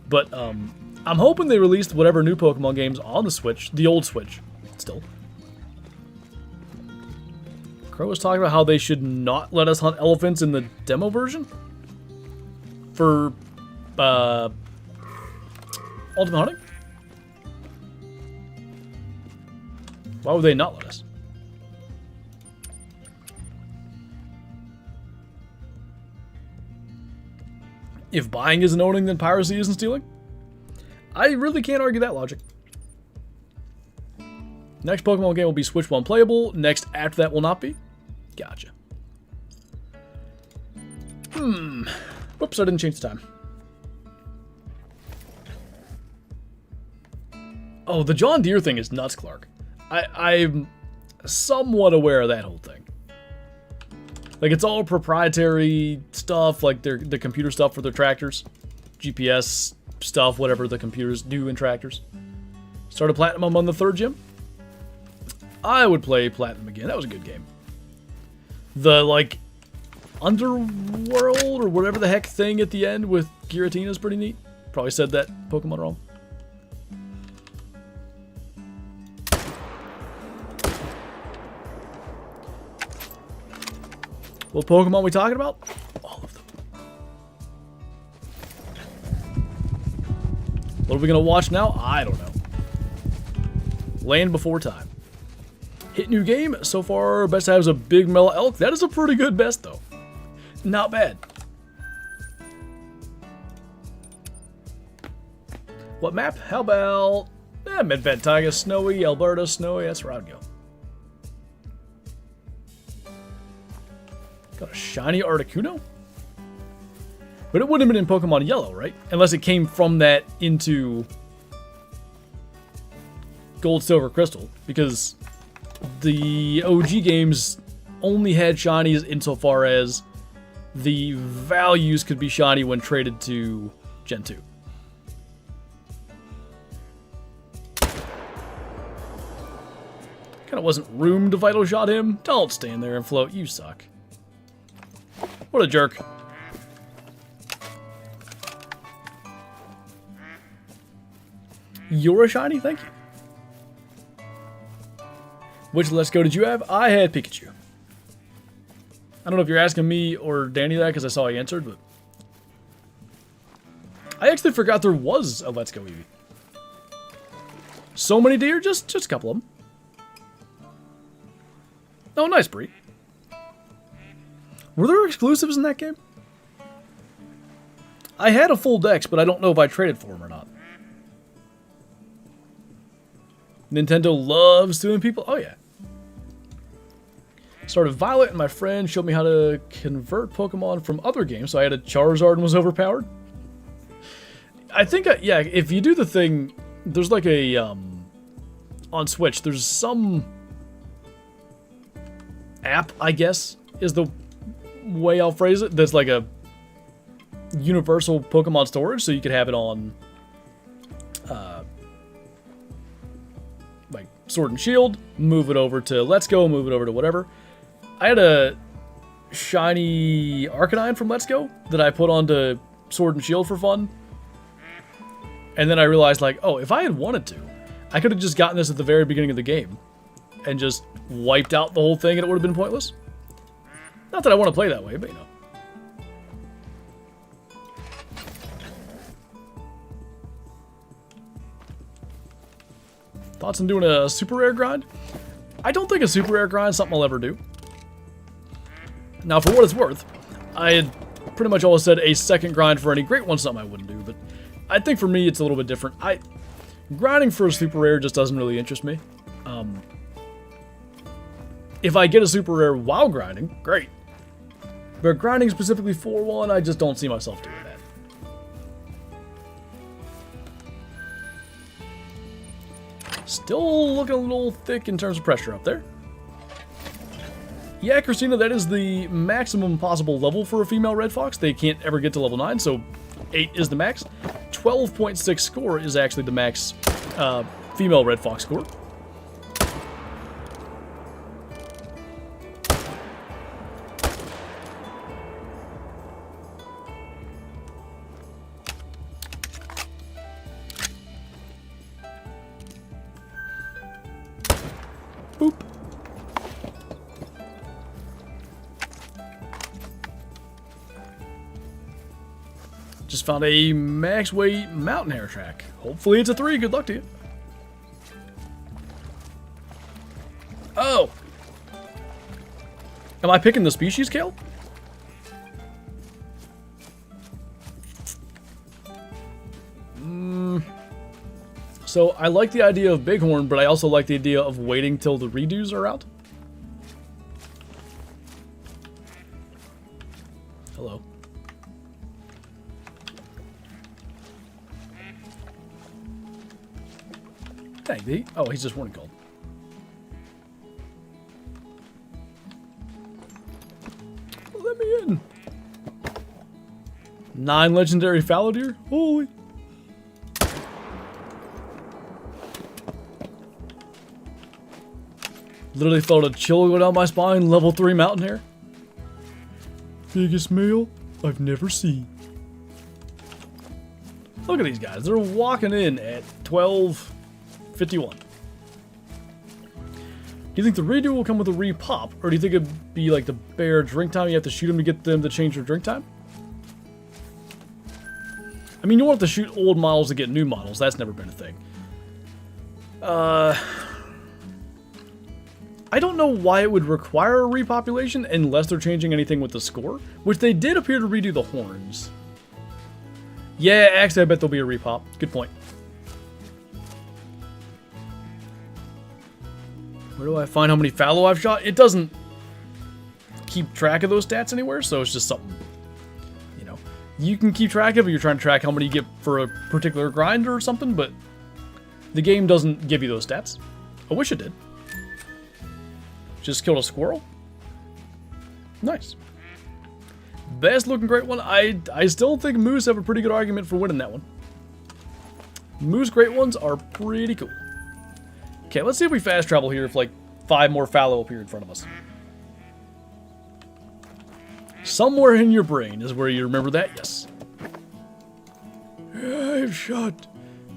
But I'm hoping they released whatever new Pokemon games on the Switch, the old Switch, still. Crow was talking about how they should not let us hunt elephants in the demo version for Ultimate Hunting. Why would they not let us? If buying isn't owning, then piracy isn't stealing? I really can't argue that logic. Next Pokemon game will be Switch 1 playable. Next after that will not be. Gotcha. Whoops, I didn't change the time. Oh, the John Deere thing is nuts, Clark. I'm somewhat aware of that whole thing. Like, it's all proprietary stuff, like the computer stuff for their tractors. GPS stuff, whatever the computers do in tractors. Started Platinum on the 3rd gym. I would play Platinum again. That was a good game. The, like, Underworld or whatever the heck thing at the end with Giratina is pretty neat. Probably said that Pokemon wrong. What Pokemon we talking about? All of them. What are we going to watch now? I don't know. Land Before Time. Hit new game. So far, best has a big mellow elk. That is a pretty good best, though. Not bad. What map? How about Medved Taiga, Snowy, Alberta, Snowy. That's where I'd go. Got a shiny Articuno? But it wouldn't have been in Pokemon Yellow, right? Unless it came from that into Gold, Silver, Crystal. Because the OG games only had shinies insofar as the values could be shiny when traded to Gen 2. Kinda wasn't room to Vital Shot him. Don't stand there and float, you suck. What a jerk. You're a shiny? Thank you. Which Let's Go did you have? I had Pikachu. I don't know if you're asking me or Danny that because I saw he answered, but I actually forgot there was a Let's Go Eevee. So many deer? Just a couple of them. Oh, nice, Bree. Were there exclusives in that game? I had a full dex, but I don't know if I traded for them or not. Nintendo loves suing people. Oh, yeah. Started Violet, and my friend showed me how to convert Pokemon from other games, so I had a Charizard and was overpowered. I think, yeah, if you do the thing, there's like a, on Switch, there's some app, I guess, is the way I'll phrase it, that's like a universal Pokemon storage, so you could have it on like Sword and Shield, move it over to Let's Go, move it over to whatever. I had a shiny Arcanine from Let's Go that I put onto Sword and Shield for fun, and then I realized, like, oh, if I had wanted to, I could have just gotten this at the very beginning of the game and just wiped out the whole thing and it would have been pointless. Not that I want to play that way, but you know. Thoughts on doing a super rare grind? I don't think a super rare grind is something I'll ever do. Now, for what it's worth, I had pretty much always said a second grind for any great one something I wouldn't do, but I think for me it's a little bit different. Grinding for a super rare just doesn't really interest me. If I get a super rare while grinding, great. But grinding specifically for one, I just don't see myself doing that. Still looking a little thick in terms of pressure up there. Yeah, Christina, that is the maximum possible level for a female red fox. They can't ever get to level 9, so 8 is the max. 12.6 score is actually the max female red fox score. Boop. Just found a max weight mountain hare track. Hopefully it's a 3. Good luck to you. Oh! Am I picking the species, Kale? So I like the idea of bighorn, but I also like the idea of waiting till the redos are out. Hello. Dang, oh, he's just warning called. Let me in. 9 legendary fallow deer? Holy. Literally felt a chill go down my spine. Level 3 mountain hare. Biggest male I've never seen. Look at these guys. They're walking in at 12:51. Do you think the redo will come with a repop, or do you think it'd be like the bear drink time? You have to shoot them to get them to change their drink time? I mean, you won't have to shoot old models to get new models. That's never been a thing. I don't know why it would require a repopulation unless they're changing anything with the score, which they did appear to redo the horns. Yeah, actually, I bet there'll be a repop. Good point. Where do I find how many fallow I've shot? It doesn't keep track of those stats anywhere, so it's just something, you know, you can keep track of if you're trying to track how many you get for a particular grind or something, but the game doesn't give you those stats. I wish it did. Just killed a squirrel. Nice. Best looking great one. I still think moose have a pretty good argument for winning that one. Moose great ones are pretty cool. Okay, let's see if we fast travel here if like 5 more fallow appear in front of us. Somewhere in your brain is where you remember that, yes. I've shot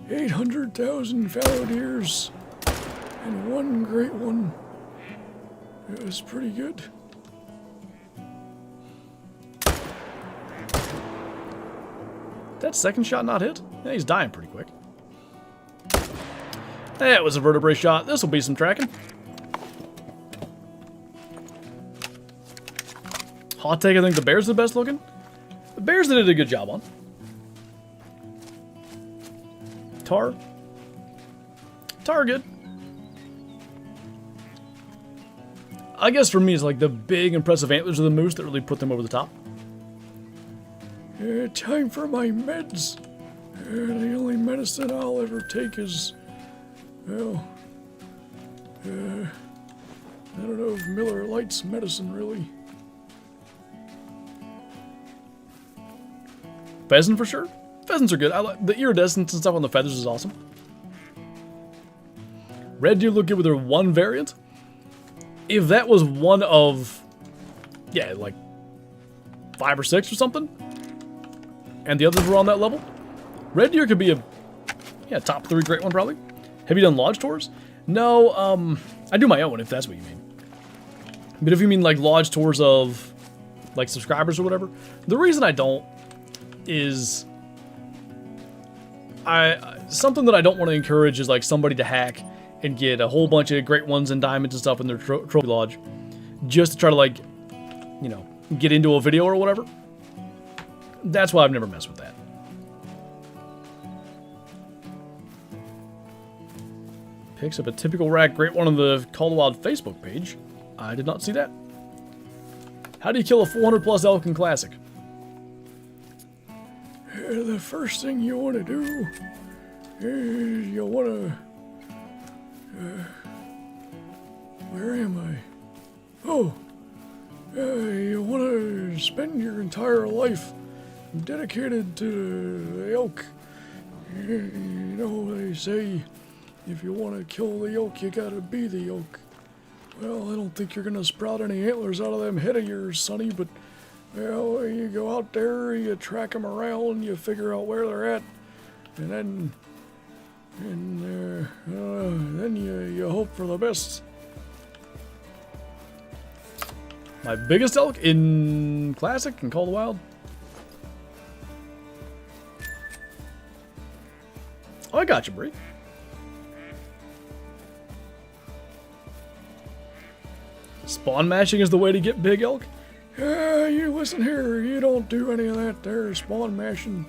800,000 fallow deers and 1 great one. It was pretty good. That second shot not hit? Yeah, he's dying pretty quick. That was a vertebrae shot. This will be some tracking. Hot take, I think the bears are the best looking. The bears did a good job on. Tar good. I guess for me, it's like the big, impressive antlers of the moose that really put them over the top. Time for my meds. The only medicine I'll ever take is, well, I don't know if Miller Lite's medicine, really. Pheasant for sure. Pheasants are good. I like the iridescence and stuff on the feathers is awesome. Red deer look good with their 1 variant. If that was one of, yeah, like 5 or 6 or something, and the others were on that level, red deer could be a, yeah, top 3 great one probably. Have you done lodge tours? No, I do my own if that's what you mean. But if you mean like lodge tours of like subscribers or whatever, the reason I don't is something that I don't want to encourage is like somebody to hack and get a whole bunch of great ones and diamonds and stuff in their trophy lodge just to try to, like, you know, get into a video or whatever. That's why I've never messed with that. Picks up a typical rack. Great one on the Call the Wild Facebook page. I did not see that. How do you kill a 400 plus elk in Classic? The first thing you want to do is you want to... where am I? Oh! You want to spend your entire life dedicated to the elk. You know, they say if you want to kill the elk, you gotta be the elk. Well, I don't think you're gonna sprout any antlers out of them head of yours, sonny, but, well, you go out there, you track them around, you figure out where they're at, and then you hope for the best. My biggest elk in Classic and Call the Wild? Oh, I got you, Bree. Spawn mashing is the way to get big elk? You listen here, you don't do any of that there, spawn mashing.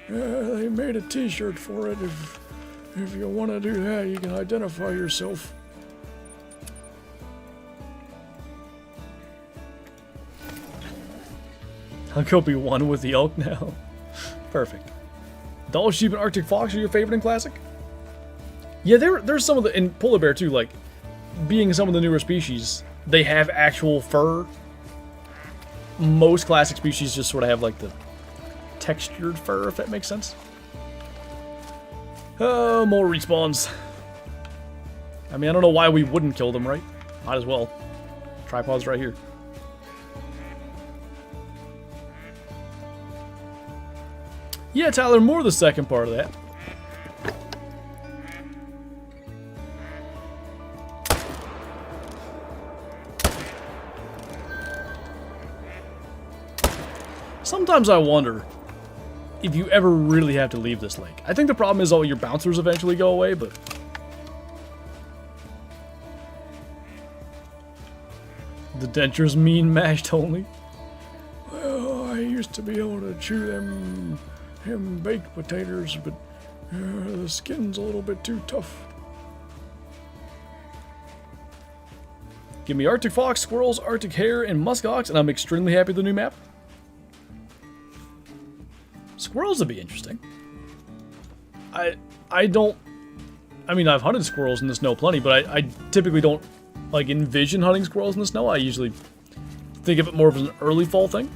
They made a t-shirt for it. If you want to do that, you can identify yourself. I'll go be one with the elk now. Perfect. Doll sheep and Arctic fox are your favorite in Classic? Yeah, there's some of the, in polar bear too, like, being some of the newer species, they have actual fur. Most Classic species just sort of have like the textured fur, if that makes sense. Oh, more respawns. I mean, I don't know why we wouldn't kill them, right? Might as well. Tripod's right here. Yeah, Tyler, more the second part of that. Sometimes I wonder if you ever really have to leave this lake. I think the problem is all your bouncers eventually go away, but... The dentures mean mashed only. Well, I used to be able to chew them baked potatoes, but the skin's a little bit too tough. Give me Arctic fox, squirrels, Arctic hare, and muskox, and I'm extremely happy with the new map. Squirrels would be interesting. I don't... I mean, I've hunted squirrels in the snow plenty, but I typically don't, like, envision hunting squirrels in the snow. I usually think of it more of an early fall thing.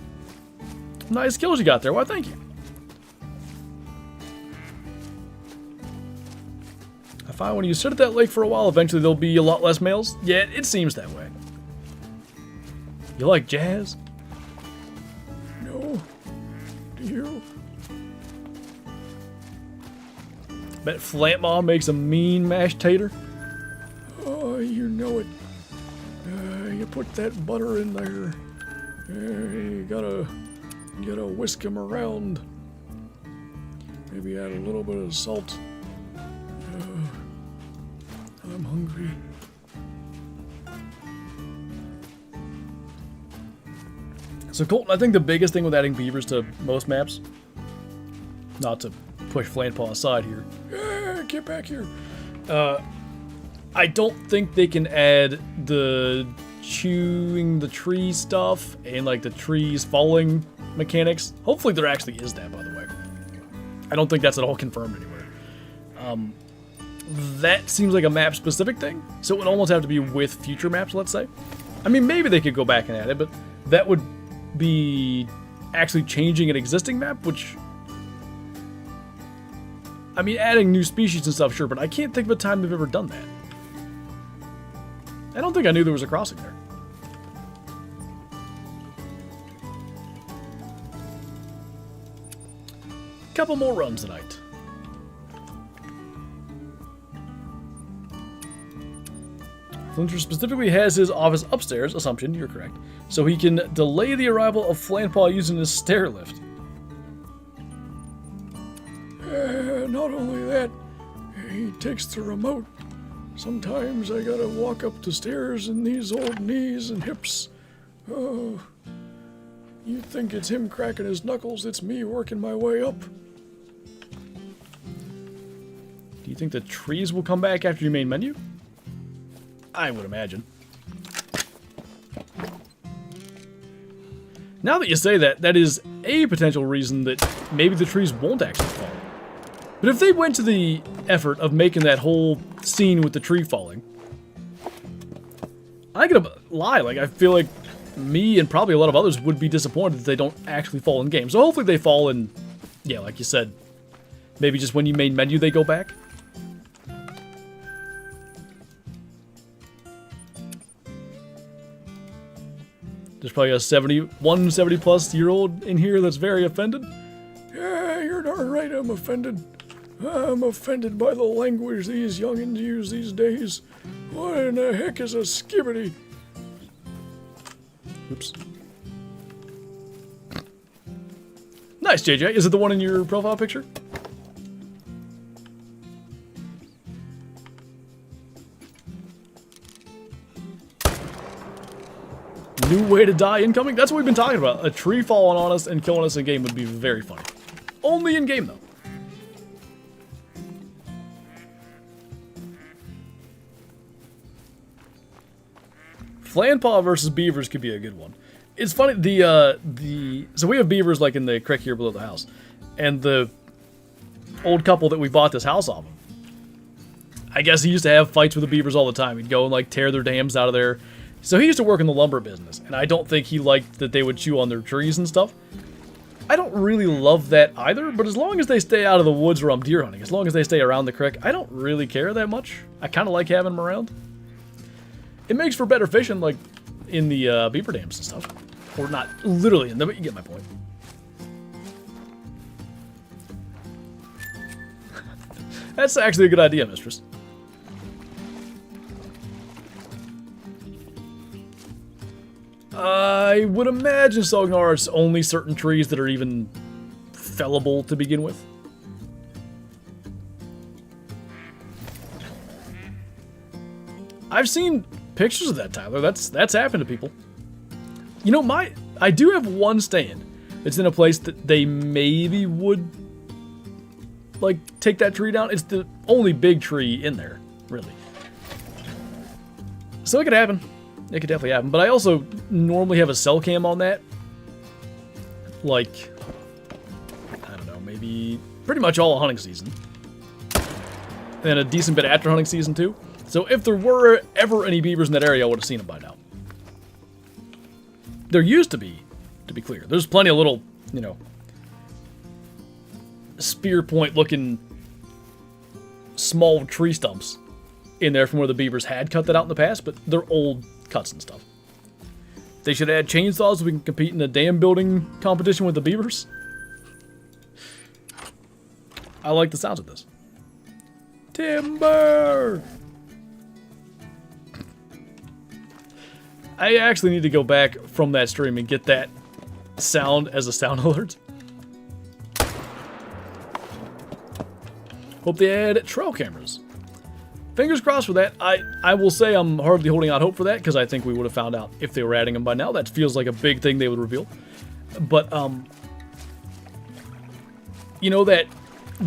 Nice skills you got there. Why, thank you. I find when you sit at that lake for a while, eventually there'll be a lot less males. Yeah, it seems that way. You like jazz? No. Do you? Bet Flant Mom makes a mean mashed tater. Oh, you know it. You put that butter in there. You gotta whisk them around. Maybe add a little bit of salt. I'm hungry. So Colton, I think the biggest thing with adding beavers to most maps, not to push Flantpaw aside here. Get back here. I don't think they can add the chewing the tree stuff and like the trees falling mechanics. Hopefully there actually is that, by the way. I don't think that's at all confirmed anywhere. That seems like a map-specific thing, so it would almost have to be with future maps, let's say. I mean, maybe they could go back and add it, but that would be actually changing an existing map, which... I mean, adding new species and stuff, sure, but I can't think of a time they've ever done that. I don't think I knew there was a crossing there. Couple more runs tonight. Flinter specifically has his office upstairs, assumption, you're correct, so he can delay the arrival of Flantpaw using his stair lift. Not only that, he takes the remote. Sometimes I gotta walk up the stairs in these old knees and hips. Oh, you think it's him cracking his knuckles, it's me working my way up. Do you think the trees will come back after your main menu? I would imagine. Now that you say that, that is a potential reason that maybe the trees won't actually fall. But if they went to the effort of making that whole scene with the tree falling, I gotta lie, like, I feel like me and probably a lot of others would be disappointed that they don't actually fall in game. So hopefully they fall in, yeah, like you said, maybe just when you main menu they go back. There's probably a 70 plus year old in here that's very offended. Yeah, you're darn right, I'm offended. I'm offended by the language these youngins use these days. What in the heck is a skibbity? Oops. Nice, JJ. Is it the one in your profile picture? New way to die incoming? That's what we've been talking about. A tree falling on us and killing us in game would be very funny. Only in game, though. Flanpaw versus beavers could be a good one. It's funny, so we have beavers like in the creek here below the house. And the old couple that we bought this house off of, I guess he used to have fights with the beavers all the time. He'd go and like tear their dams out of there. So he used to work in the lumber business, and I don't think he liked that they would chew on their trees and stuff. I don't really love that either, but as long as they stay out of the woods where I'm deer hunting, as long as they stay around the creek, I don't really care that much. I kind of like having them around. It makes for better fishing, like in the beaver dams and stuff. Or not literally in them, but you get my point. That's actually a good idea, mistress. I would imagine Sognar it's only certain trees that are even fellable to begin with. I've seen pictures of that, Tyler. That's happened to people. You know, I do have one stand. It's in a place that they maybe would like take that tree down. It's the only big tree in there, really. So it could happen. It could definitely happen. But I also normally have a cell cam on that. Like, I don't know, maybe pretty much all hunting season. And a decent bit after hunting season too. So if there were ever any beavers in that area, I would have seen them by now. There used to be clear. There's plenty of little, you know, spear point looking small tree stumps in there from where the beavers had cut that out in the past, but they're old cuts and stuff. They should add chainsaws so we can compete in a dam building competition with the beavers. I like the sounds of this. Timber! I actually need to go back from that stream and get that sound as a sound alert. Hope they add trail cameras. Fingers crossed for that. I will say I'm hardly holding out hope for that because I think we would have found out if they were adding them by now. That feels like a big thing they would reveal. But, you know, that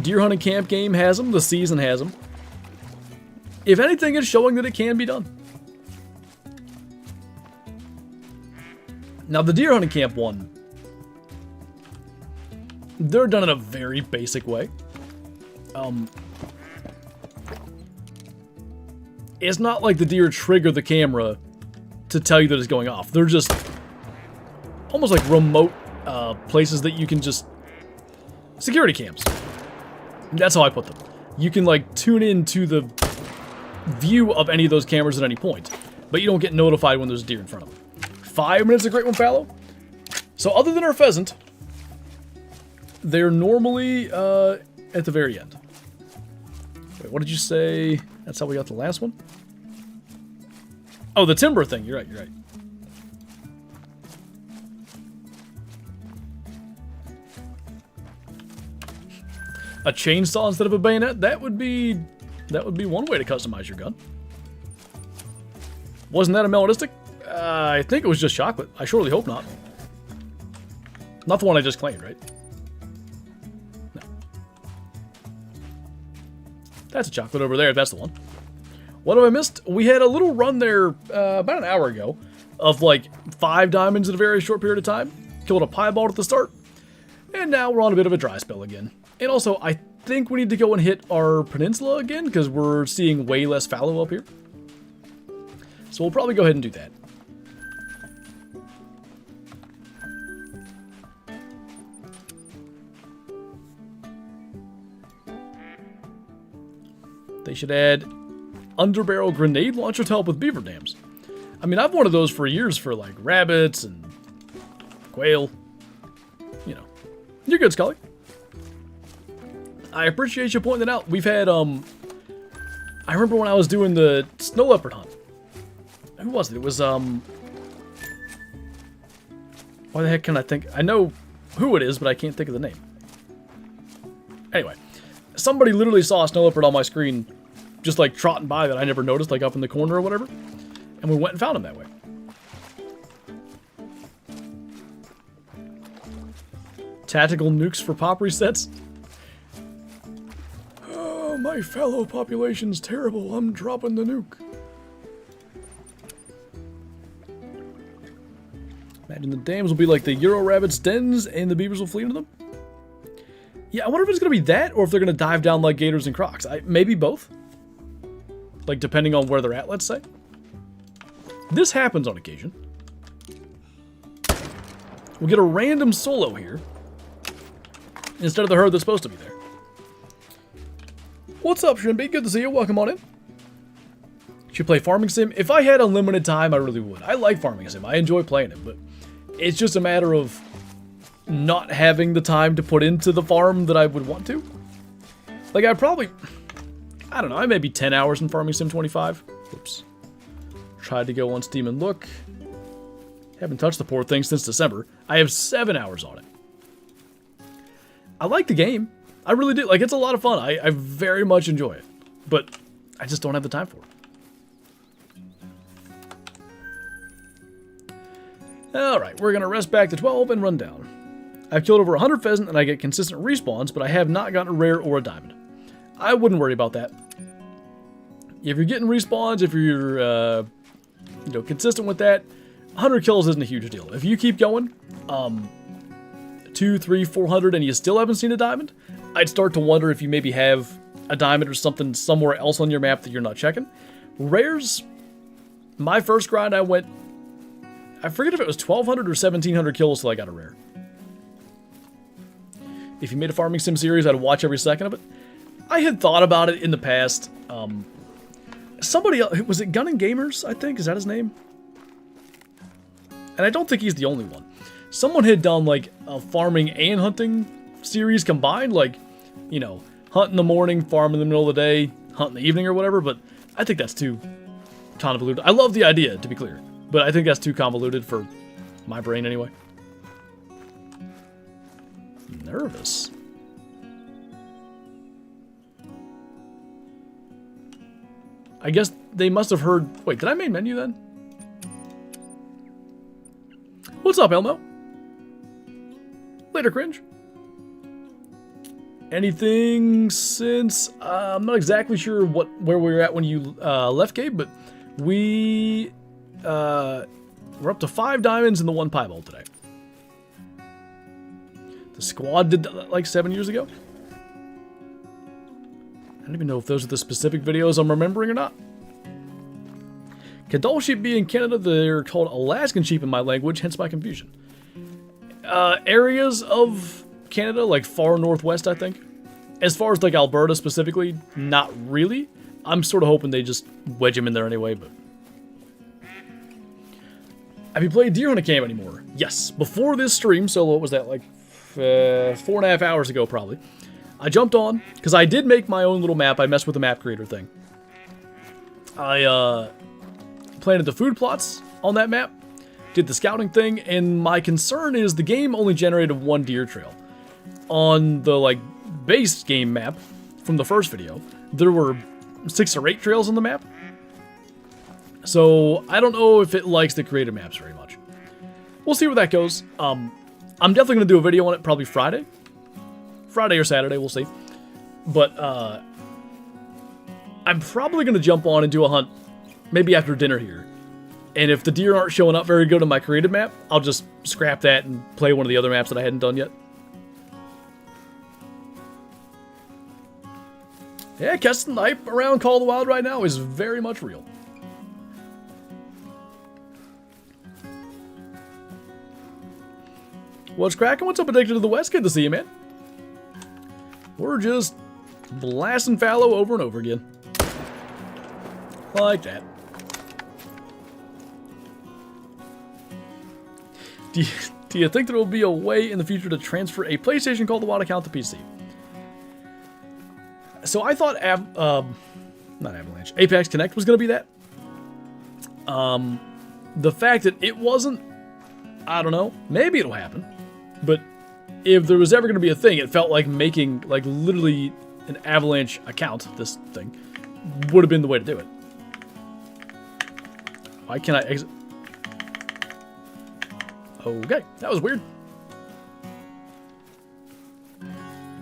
deer hunting camp game has them. The season has them. If anything, it's showing that it can be done. Now, the deer hunting camp one, they're done in a very basic way. It's not like the deer trigger the camera to tell you that it's going off. They're just almost like remote places that you can just... security cams. That's how I put them. You can like tune into the view of any of those cameras at any point, but you don't get notified when there's a deer in front of them. 5 minutes a great one, Fallow. So other than our pheasant, they're normally at the very end. Wait, what did you say? That's how we got the last one? Oh, the timber thing. You're right, you're right. A chainsaw instead of a bayonet? That would be one way to customize your gun. Wasn't that a melanistic? I think it was just chocolate. I surely hope not. Not the one I just claimed, right? No. That's a chocolate over there, if that's the one. What have I missed? We had a little run there about an hour ago of like 5 diamonds in a very short period of time. Killed a piebald at the start. And now we're on a bit of a dry spell again. And also, I think we need to go and hit our peninsula again because we're seeing way less fallow up here. So we'll probably go ahead and do that. They should add underbarrel grenade launcher to help with beaver dams. I mean, I've wanted those for years for like rabbits and quail. You know, you're good, Scully. I appreciate you pointing that out. We've had, I remember when I was doing the snow leopard hunt. Who was it? It was, why the heck can I think? I know who it is, but I can't think of the name. Anyway, somebody literally saw a snow leopard on my screen just like trotting by that I never noticed, like up in the corner or whatever. And we went and found him that way. Tactical nukes for pop resets. Oh, my fallow population's terrible. I'm dropping the nuke. Imagine the dams will be like the Euro rabbits' dens and the beavers will flee into them. Yeah, I wonder if it's going to be that or if they're going to dive down like gators and crocs. Maybe both. Like, depending on where they're at, let's say. This happens on occasion. We'll get a random solo here instead of the herd that's supposed to be there. What's up, Shinby? Good to see you. Welcome on in. Should play Farming Sim? If I had unlimited time, I really would. I like Farming Sim. I enjoy playing it, but it's just a matter of not having the time to put into the farm that I would want to. Like, I don't know, I may be 10 hours in Farming Sim 25. Oops. Tried to go on Steam and look. Haven't touched the poor thing since December. I have 7 hours on it. I like the game. I really do. Like, it's a lot of fun. I very much enjoy it. But I just don't have the time for it. Alright, we're going to rest back to 12 and run down. I've killed over 100 pheasant and I get consistent respawns, but I have not gotten a rare or a diamond. I wouldn't worry about that. If you're getting respawns, if you're consistent with that, 100 kills isn't a huge deal. If you keep going, 200, 300, 400, and you still haven't seen a diamond, I'd start to wonder if you maybe have a diamond or something somewhere else on your map that you're not checking. Rares, my first grind I forget if it was 1200 or 1700 kills till I got a rare. If you made a Farming Sim series, I'd watch every second of it. I had thought about it in the past. Somebody else, was it Gun and Gamers, I think? Is that his name? And I don't think he's the only one. Someone had done like a farming and hunting series combined, like, you know, hunt in the morning, farm in the middle of the day, hunt in the evening or whatever, but I think that's too convoluted. I love the idea, to be clear, but I think that's too convoluted for my brain anyway. Nervous. I guess they must have heard... Wait, did I main menu then? What's up, Elmo? Later, Cringe. Anything since... I'm not exactly sure where we were at when you left, Gabe, but we're up to 5 diamonds and the 1 piebald today. The squad did that like 7 years ago. I don't even know if those are the specific videos I'm remembering or not. Could all sheep be in Canada? They're called Alaskan sheep in my language, hence my confusion. Areas of Canada, like far northwest, I think. As far as like Alberta specifically, not really. I'm sort of hoping they just wedge them in there anyway, but... Have you played Deer Hunter Camp anymore? Yes. Before this stream, so what was that, like 4.5 hours ago probably. I jumped on, because I did make my own little map. I messed with the map creator thing. I planted the food plots on that map, did the scouting thing, and my concern is the game only generated 1 deer trail. On the like base game map from the first video, there were 6 or 8 trails on the map. So I don't know if it likes the creator maps very much. We'll see where that goes. I'm definitely going to do a video on it probably Friday or Saturday, we'll see. But I'm probably going to jump on and do a hunt maybe after dinner here. And if the deer aren't showing up very good on my creative map, I'll just scrap that and play one of the other maps that I hadn't done yet. Yeah, casting the hype around Call of the Wild right now is very much real. What's cracking? What's up, Addicted to the West? Good to see you, man. We're just blasting Fallow over and over again. Like that. Do you think there will be a way in the future to transfer a PlayStation Call of the Wild account to PC? So I thought, not Avalanche, Apex Connect was going to be that. The fact that it wasn't, I don't know, maybe it'll happen. But if there was ever going to be a thing, it felt like making, like, literally an Avalanche account, this thing, would have been the way to do it. Why can't I exit? Okay, that was weird.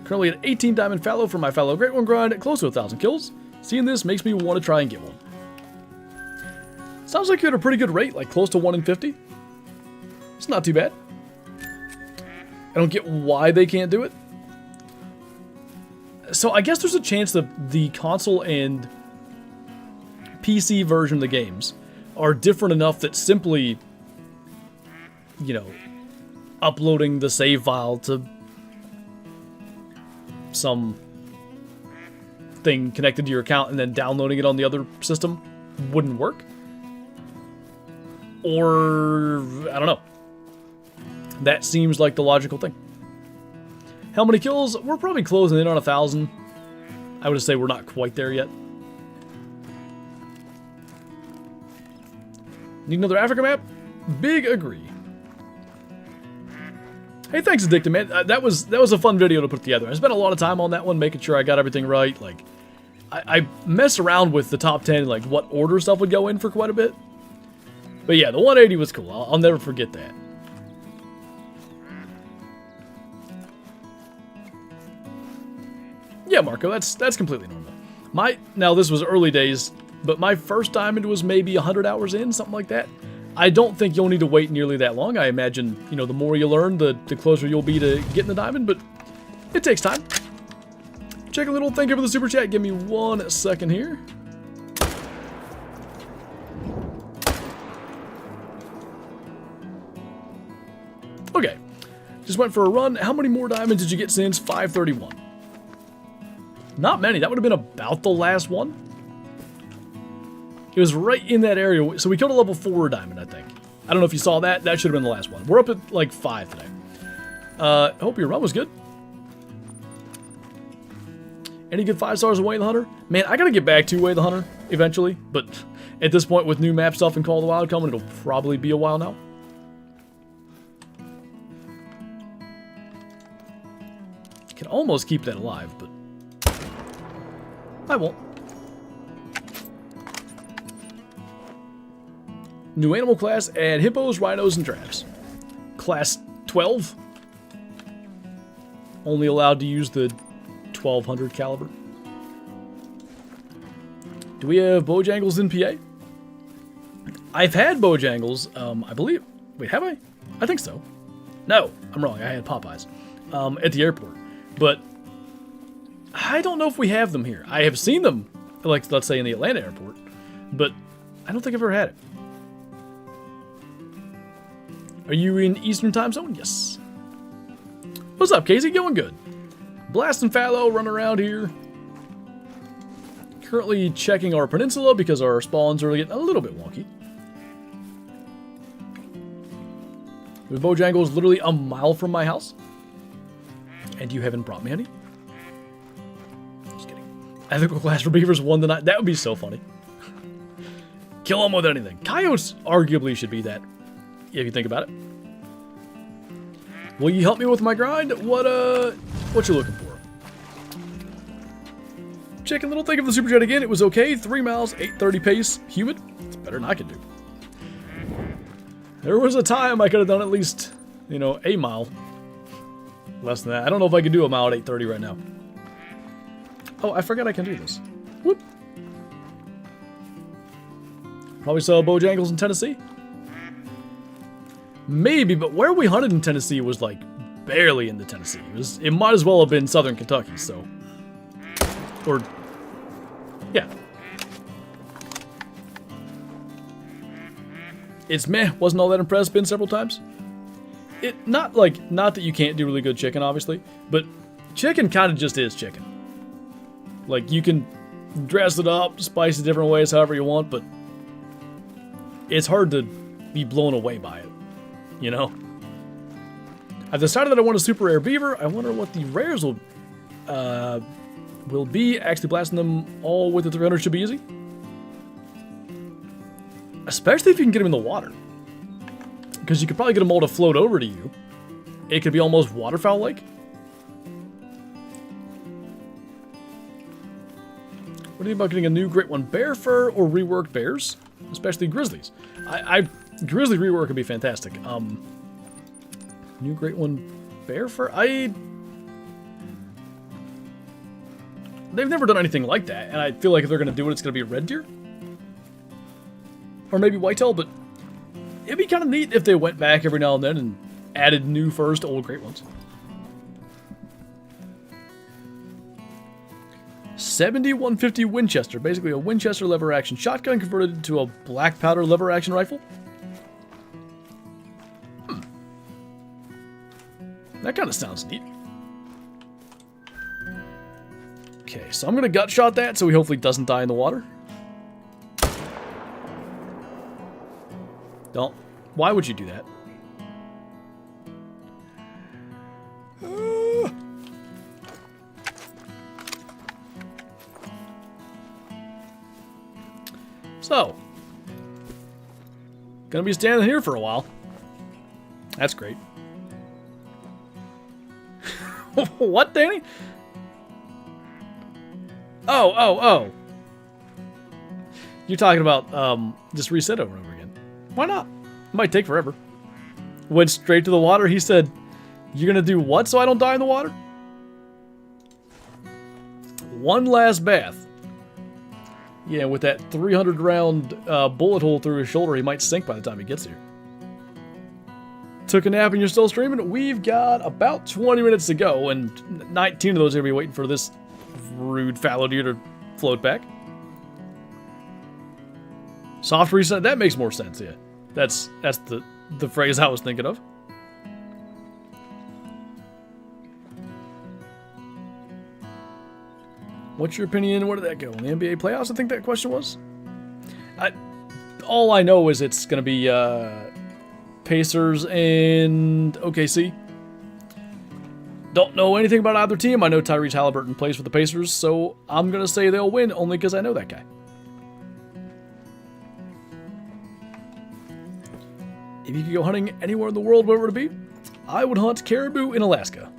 Currently at 18 Diamond Fallow for my Fallow Great One grind, close to 1,000 kills. Seeing this makes me want to try and get one. Sounds like you're at a pretty good rate, like close to 1 in 50. It's not too bad. I don't get why they can't do it. So I guess there's a chance that the console and PC version of the games are different enough that simply, you know, uploading the save file to some thing connected to your account and then downloading it on the other system wouldn't work. Or, I don't know. That seems like the logical thing. How many kills? We're probably closing in on 1,000. I would say we're not quite there yet. Need another Africa map? Big agree. Hey, thanks, Addicted, man. That was a fun video to put together. I spent a lot of time on that one, making sure I got everything right. Like, I messed around with the top 10, like what order stuff would go in for quite a bit. But yeah, the 180 was cool. I'll never forget that. Yeah, Marco, that's completely normal. Now this was early days, but my first diamond was maybe 100 hours in, something like that. I don't think you'll need to wait nearly that long. I imagine, you know, the more you learn, the closer you'll be to getting the diamond, but it takes time. Check a little thank you for the super chat. Give me 1 second here. Okay, just went for a run. How many more diamonds did you get since 531? Not many. That would have been about the last one. It was right in that area. So we killed a level 4 diamond, I think. I don't know if you saw that. That should have been the last one. We're up at like 5 today. I hope your run was good. Any good 5 stars of Way the Hunter? Man, I gotta get back to Way the Hunter eventually. But at this point, with new map stuff and Call of the Wild coming, it'll probably be a while now. Can almost keep that alive, but I won't. New animal class, add hippos, rhinos, and giraffes. Class 12. Only allowed to use the 1200 caliber. Do we have Bojangles in PA? I've had Bojangles, I believe. Wait, have I? I think so. No, I'm wrong. I had Popeyes at the airport. But I don't know if we have them here. I have seen them, like, let's say in the Atlanta airport, but I don't think I've ever had it. Are you in Eastern time zone? Yes. What's up, Casey? Going good. Blasting Fallow, running around here. Currently checking our peninsula because our spawns are getting a little bit wonky. The Bojangles literally a mile from my house. And you haven't brought me any? Just kidding. Ethical class for beavers won the night. That would be so funny. Kill them with anything. Coyotes arguably should be that, if you think about it. Will you help me with my grind? What you looking for? Chicken little, thank you for the super chat again. It was okay. 3 miles, 8:30 pace. Humid. It's better than I can do. There was a time I could have done at least, you know, a mile. Less than that. I don't know if I can do a mile at 8:30 right now. Oh, I forgot I can do this. Whoop. Probably saw Bojangles in Tennessee. Maybe, but where we hunted in Tennessee was like barely into Tennessee. It might as well have been southern Kentucky, so. Or, yeah. It's meh, wasn't all that impressed, been several times. Not that you can't do really good chicken, obviously, but chicken kind of just is chicken. Like, you can dress it up, spice it different ways, however you want, but it's hard to be blown away by it, you know? I've decided that I want a super rare beaver. I wonder what the rares will be. Actually blasting them all with the 300 should be easy. Especially if you can get them in the water. Because you could probably get them all to float over to you. It could be almost waterfowl-like. What do you think about getting a new Great One bear fur or reworked bears? Especially grizzlies. Grizzly rework would be fantastic. New Great One bear fur? They've never done anything like that, and I feel like if they're going to do it, it's going to be red deer. Or maybe whitetail, but it'd be kind of neat if they went back every now and then and added new furs to old Great Ones. 7150 Winchester, basically a Winchester lever action shotgun converted into a black powder lever action rifle. That kind of sounds neat. Okay, so I'm going to gut shot that so he hopefully doesn't die in the water. Don't. Why would you do that? So, gonna be standing here for a while. That's great. What, Danny? Oh. You're talking about just reset over and over again. Why not? It might take forever. Went straight to the water. He said, "You're gonna do what so I don't die in the water?" One last bath. Yeah, with that 300 round bullet hole through his shoulder, he might sink by the time he gets here. Took a nap and you're still streaming? We've got about 20 minutes to go, and 19 of those are going to be waiting for this rude fallow deer to float back. Soft reset, that makes more sense, yeah. That's the phrase I was thinking of. What's your opinion? Where did that go? In the NBA playoffs, I think that question was? All I know is it's going to be Pacers and OKC. Don't know anything about either team. I know Tyrese Halliburton plays for the Pacers, so I'm going to say they'll win only because I know that guy. If you could go hunting anywhere in the world, where would it be? I would hunt caribou in Alaska.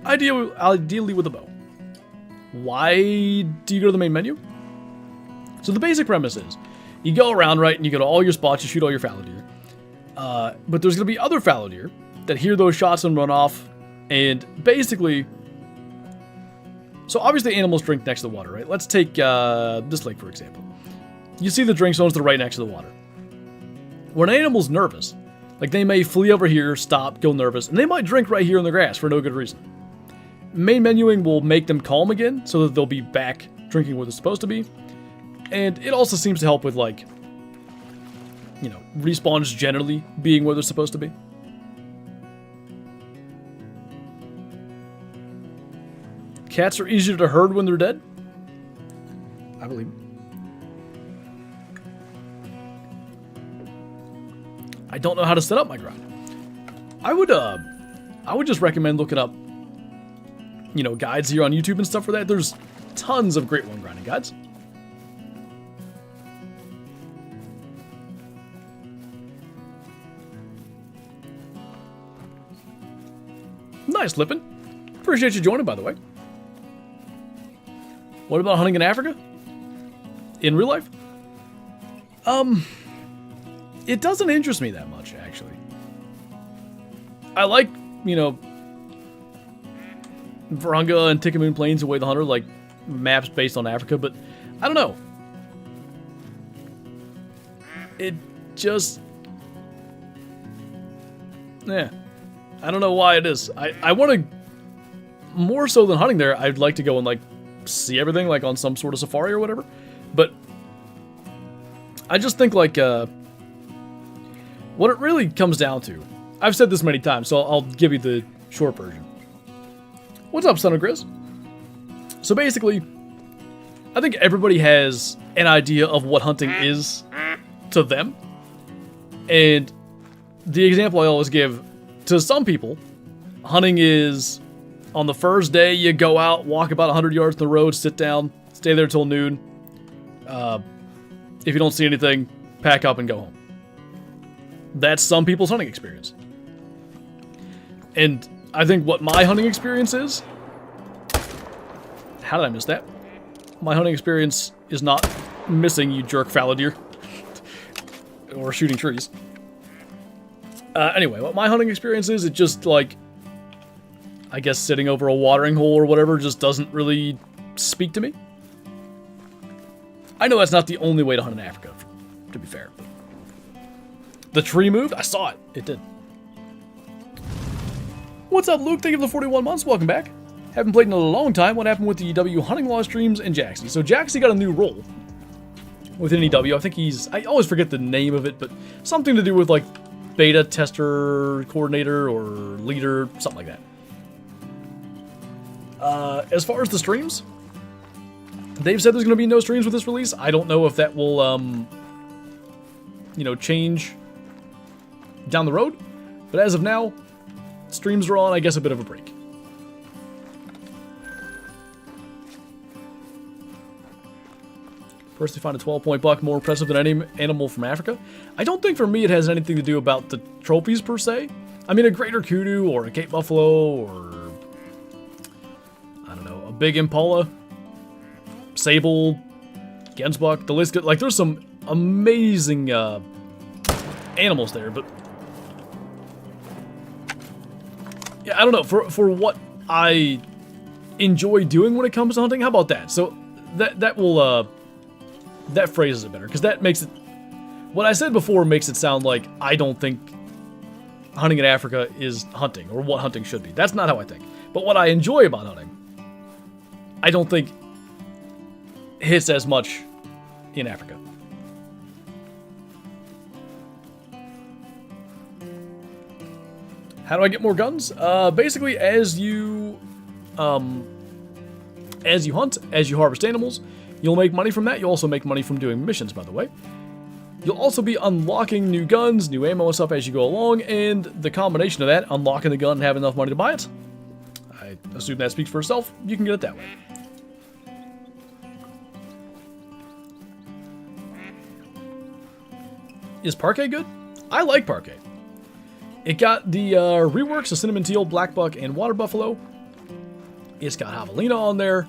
Ideally with a bow. Why do you go to the main menu? So the basic premise is, you go around, right, and you go to all your spots, you shoot all your fallow deer. But there's going to be other fallow deer that hear those shots and run off, and basically... So obviously animals drink next to the water, right? Let's take this lake, for example. You see the drink zones that are right next to the water. When an animal's nervous, like they may flee over here, stop, go nervous, and they might drink right here in the grass for no good reason. Main menuing will make them calm again, so that they'll be back drinking where they're supposed to be. And it also seems to help with, like, you know, respawns generally being where they're supposed to be. Cats are easier to herd when they're dead? I believe it. I don't know how to set up my grind. I would just recommend looking up, you know, guides here on YouTube and stuff for that. There's tons of Great One grinding guides. Nice, Lippin. Appreciate you joining, by the way. What about hunting in Africa? In real life? It doesn't interest me that much, actually. I like, you know, Virunga and Tikamoon Plains, Away the Hunter, like maps based on Africa, but I don't know. it just... Yeah. I don't know why it is. I want to... More so than hunting there, I'd like to go and, like, see everything, like, on some sort of safari or whatever. But I just think, like, what it really comes down to... I've said this many times, so I'll give you the short version. What's up, Son of Grizz? So basically, I think everybody has an idea of what hunting is to them. And the example I always give to some people, hunting is on the first day you go out, walk about 100 yards in the road, sit down, stay there till noon. If you don't see anything, pack up and go home. That's some people's hunting experience. And I think what my hunting experience is... How did I miss that? My hunting experience is not missing, you jerk fallow deer. Or shooting trees. Anyway, what my hunting experience is, it just, like... I guess sitting over a watering hole or whatever just doesn't really speak to me. I know that's not the only way to hunt in Africa, to be fair. But the tree moved? I saw it. It did. What's up, Luke? Thank you for the 41 months. Welcome back. Haven't played in a long time. What happened with the EW Hunting Law streams and Jaxy? So Jaxy got a new role within EW. I think he's... I always forget the name of it, but something to do with, like, beta tester, coordinator, or leader, something like that. As far as the streams, they've said there's going to be no streams with this release. I don't know if that will, you know, change down the road. But as of now, streams are on, I guess, a bit of a break. First, they find a 12-point buck more impressive than any animal from Africa. I don't think for me it has anything to do about the trophies per se. I mean, a greater kudu or a Cape buffalo or... Big impala, sable, gensbuck, the list. Like, there's some amazing animals there, but yeah, I don't know. For what I enjoy doing when it comes to hunting, how about that? So that will that phrases it better, because that makes it. What I said before makes it sound like I don't think hunting in Africa is hunting or what hunting should be. That's not how I think. But what I enjoy about hunting, I don't think hits as much in Africa. How do I get more guns? Basically, as you hunt, as you harvest animals, you'll make money from that. You'll also make money from doing missions, by the way. You'll also be unlocking new guns, new ammo and stuff as you go along, and the combination of that, unlocking the gun and having enough money to buy it, I assume that speaks for itself. You can get it that way. Is Parquet good? I like Parquet. It got the reworks of Cinnamon Teal, Black Buck, and Water Buffalo. It's got Javelina on there,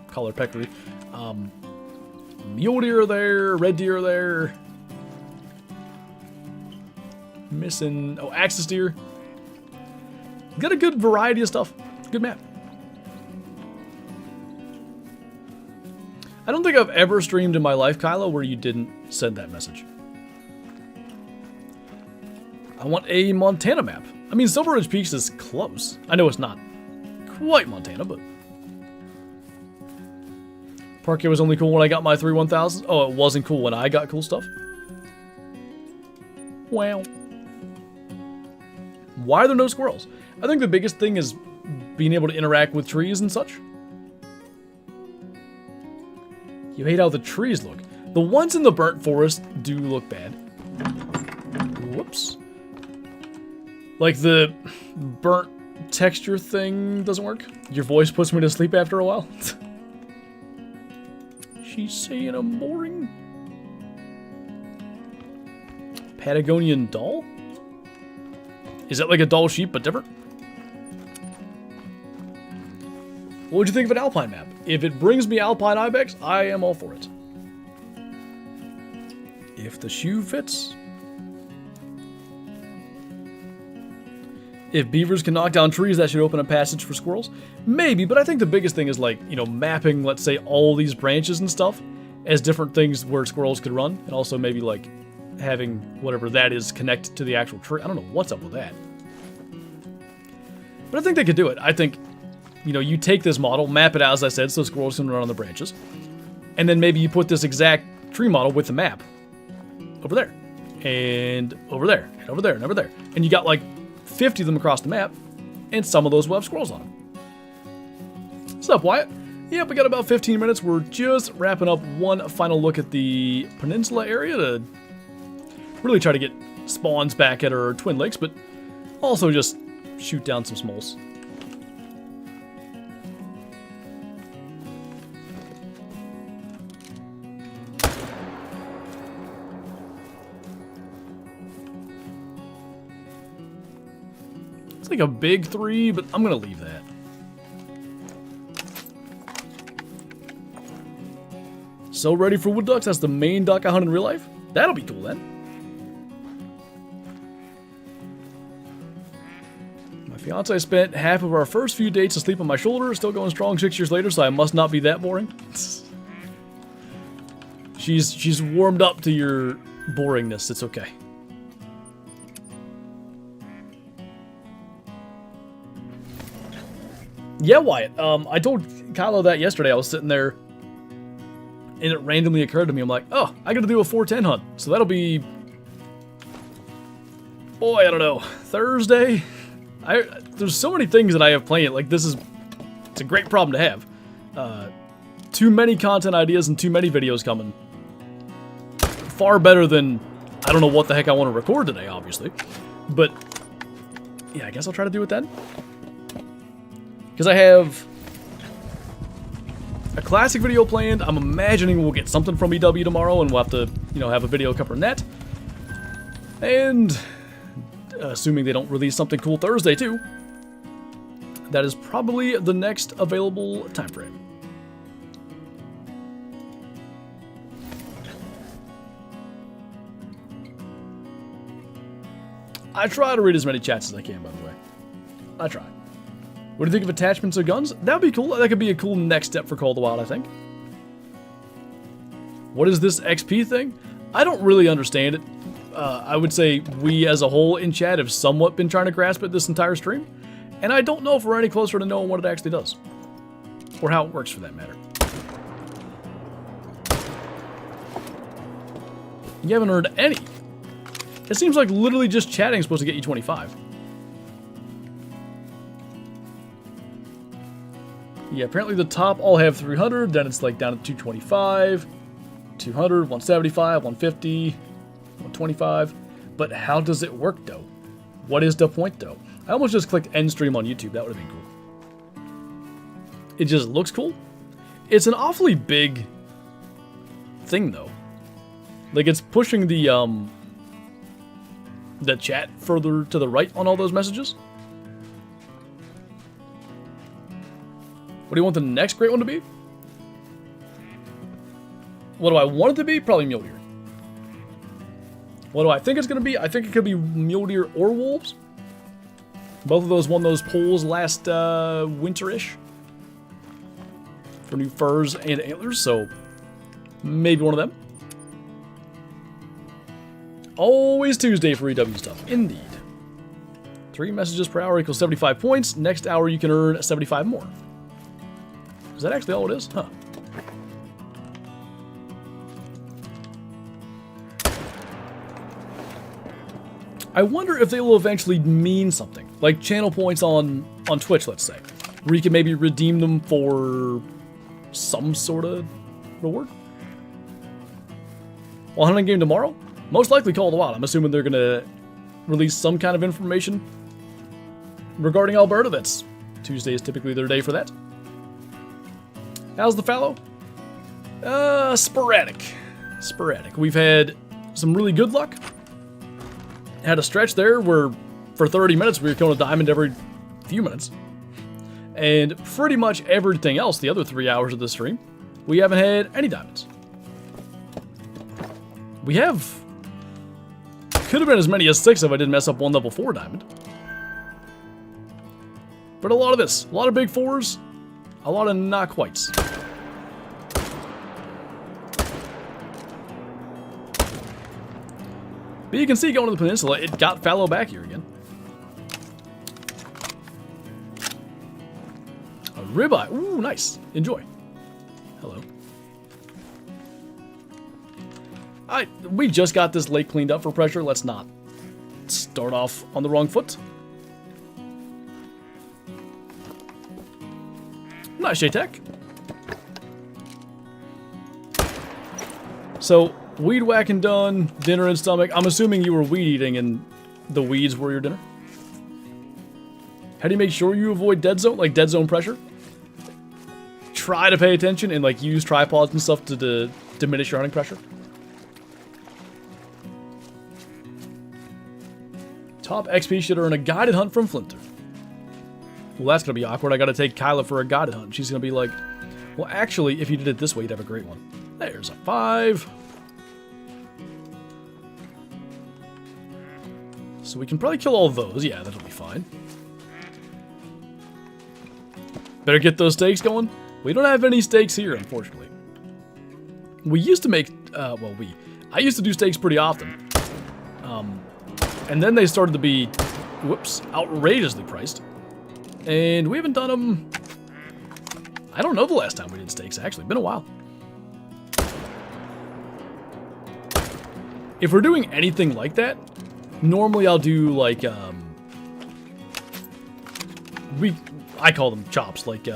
Collared Peccary. Mule deer are there, red deer are there. Missing, oh, axis deer. Got a good variety of stuff. Good map. I don't think I've ever streamed in my life, Kylo, where you didn't send that message. I want a Montana map. I mean, Silver Ridge Peaks is close. I know it's not quite Montana, but... Parquet was only cool when I got my 3-1000s. Oh, it wasn't cool when I got cool stuff? Wow. Why are there no squirrels? I think the biggest thing is being able to interact with trees and such. You hate how the trees look. The ones in the burnt forest do look bad. Whoops. Like the burnt texture thing doesn't work. Your voice puts me to sleep after a while. She's saying I'm boring. Patagonian doll? Is that like a doll sheep but different? What would you think of an alpine map? If it brings me alpine ibex, I am all for it. If the shoe fits. If beavers can knock down trees, that should open a passage for squirrels. Maybe, but I think the biggest thing is, like, you know, mapping, let's say, all these branches and stuff as different things where squirrels could run. And also maybe, like, having whatever that is connect to the actual tree. I don't know what's up with that. But I think they could do it. I think, you know, you take this model, map it out, as I said, so squirrels can run on the branches. And then maybe you put this exact tree model with the map over there. And over there. And over there. And over there. And you got like 50 of them across the map. And some of those will have squirrels on them. What's up, Wyatt? Yep, we got about 15 minutes. We're just wrapping up one final look at the peninsula area to really try to get spawns back at our Twin Lakes, but also just shoot down some smoles. It's like a big 3, but I'm going to leave that. So ready for wood ducks? That's the main duck I hunt in real life? That'll be cool then. My fiance spent half of our first few dates asleep on my shoulder, still going strong 6 years later, so I must not be that boring. She's warmed up to your boringness, it's okay. Yeah, Wyatt, I told Kylo that yesterday. I was sitting there, and it randomly occurred to me, I'm like, oh, I gotta do a 410 hunt. So that'll be, boy, I don't know, Thursday? There's so many things that I have planned. Like, it's a great problem to have. Too many content ideas and too many videos coming. Far better than, I don't know what the heck I want to record today, obviously. But, yeah, I guess I'll try to do it then. Because I have a classic video planned. I'm imagining we'll get something from EW tomorrow, and we'll have to, you know, have a video covering that. And assuming they don't release something cool Thursday too, that is probably the next available time frame. I try to read as many chats as I can, by the way. I try. What do you think of attachments of guns? That'd be cool. That could be a cool next step for Call of the Wild, I think. What is this XP thing? I don't really understand it. I would say we as a whole in chat have somewhat been trying to grasp it this entire stream. And I don't know if we're any closer to knowing what it actually does. Or how it works, for that matter. You haven't earned any. It seems like literally just chatting is supposed to get you 25. Yeah, apparently the top all have 300, then it's like down to 225, 200, 175, 150, 125. But how does it work, though? What is the point, though? I almost just clicked end stream on YouTube. That would have been cool. It just looks cool. It's an awfully big thing, though. Like, it's pushing the chat further to the right on all those messages. What do you want the next great one to be? What do I want it to be? Probably mule deer. What do I think it's going to be? I think it could be mule deer or wolves. Both of those won those polls last winter-ish for new furs and antlers, so maybe one of them. Always Tuesday for EW stuff. Indeed. 3 messages per hour equals 75 points. Next hour you can earn 75 more. Is that actually all it is? Huh. I wonder if they will eventually mean something. Like channel points on Twitch, let's say. Where you can maybe redeem them for some sort of reward. While hunting game tomorrow? Most likely Call of the Wild. I'm assuming they're going to release some kind of information regarding Alberta. That's Tuesday is typically their day for that. How's the fallow? Sporadic. Sporadic. We've had some really good luck. Had a stretch there where for 30 minutes we were killing a diamond every few minutes. And pretty much everything else, the other 3 hours of the stream, we haven't had any diamonds. We have... Could have been as many as 6 if I didn't mess up one level 4 diamond. But a lot of this. A lot of big 4s. A lot of not quites. But you can see going to the peninsula, it got Fallow back here again. A ribeye. Ooh, nice. Enjoy. Hello. We just got this lake cleaned up for pressure. Let's not start off on the wrong foot. Nice, J-Tech. So, weed whacking done, dinner and stomach. I'm assuming you were weed eating and the weeds were your dinner. How do you make sure you avoid dead zone, like dead zone pressure? Try to pay attention and like use tripods and stuff to diminish your hunting pressure. Top XP shitter in a guided hunt from Flinter. Well, that's gonna be awkward. I gotta take Kyla for a guided hunt. She's gonna be like, well, actually, if you did it this way, you'd have a great one. There's a 5. So we can probably kill all those. Yeah, that'll be fine. Better get those steaks going. We don't have any steaks here, unfortunately. We used to make, I used to do steaks pretty often. And then they started to be, whoops, outrageously priced. And we haven't done them, I don't know the last time we did steaks, actually. Been a while. If we're doing anything like that, normally I'll do like, I call them chops, like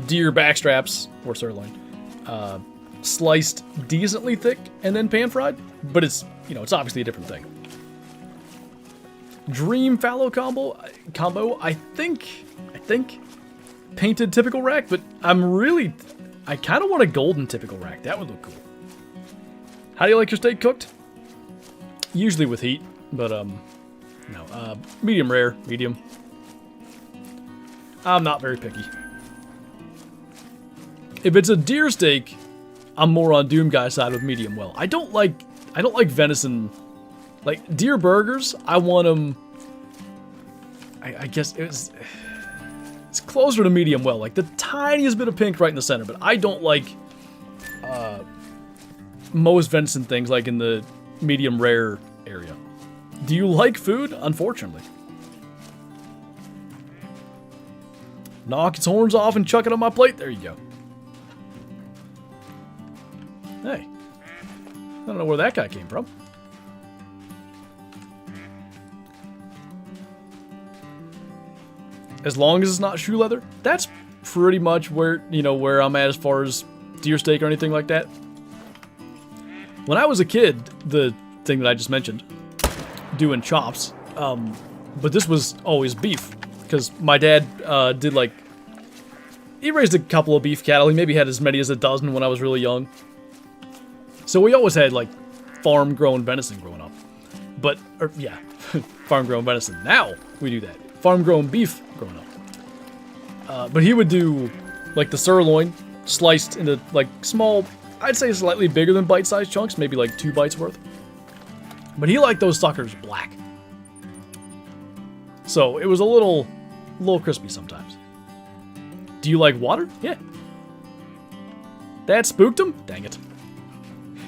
deer backstraps or sirloin, sliced decently thick and then pan fried, but it's, you know, it's obviously a different thing. Dream fallow combo, I think painted typical rack, but I kind of want a golden typical rack. That would look cool. How do you like your steak cooked? Usually with heat, but no, medium rare, medium. I'm not very picky. If it's a deer steak, I'm more on Doom Guy's side with medium well. I don't like venison, like deer burgers. I want them. I guess it's closer to medium well, like the tiniest bit of pink right in the center. But I don't like most venison things like in the medium rare area. Do you like food? Unfortunately. Knock its horns off and chuck it on my plate. There you go. Hey. I don't know where that guy came from. As long as it's not shoe leather, that's pretty much where, you know, where I'm at as far as deer steak or anything like that. When I was a kid, the thing that I just mentioned, doing chops, but this was always beef, because my dad did like, he raised a couple of beef cattle. He maybe had as many as a dozen when I was really young. So we always had like farm-grown venison growing up. But, yeah, farm-grown venison. Now we do that. Farm-grown beef growing up. But he would do like the sirloin sliced into like small, I'd say slightly bigger than bite-sized chunks, maybe like 2 bites worth. But he liked those suckers black. So it was a little crispy sometimes. Do you like water? Yeah. That spooked him? Dang it.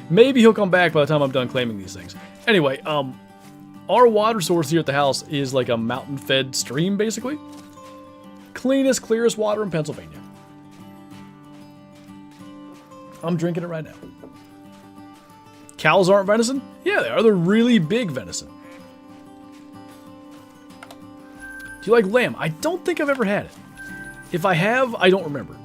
Maybe he'll come back by the time I'm done claiming these things. Anyway, our water source here at the house is like a mountain-fed stream, basically. Cleanest, clearest water in Pennsylvania. I'm drinking it right now. Cows aren't venison? Yeah, they are. They're really big venison. Do you like lamb? I don't think I've ever had it. If I have, I don't remember.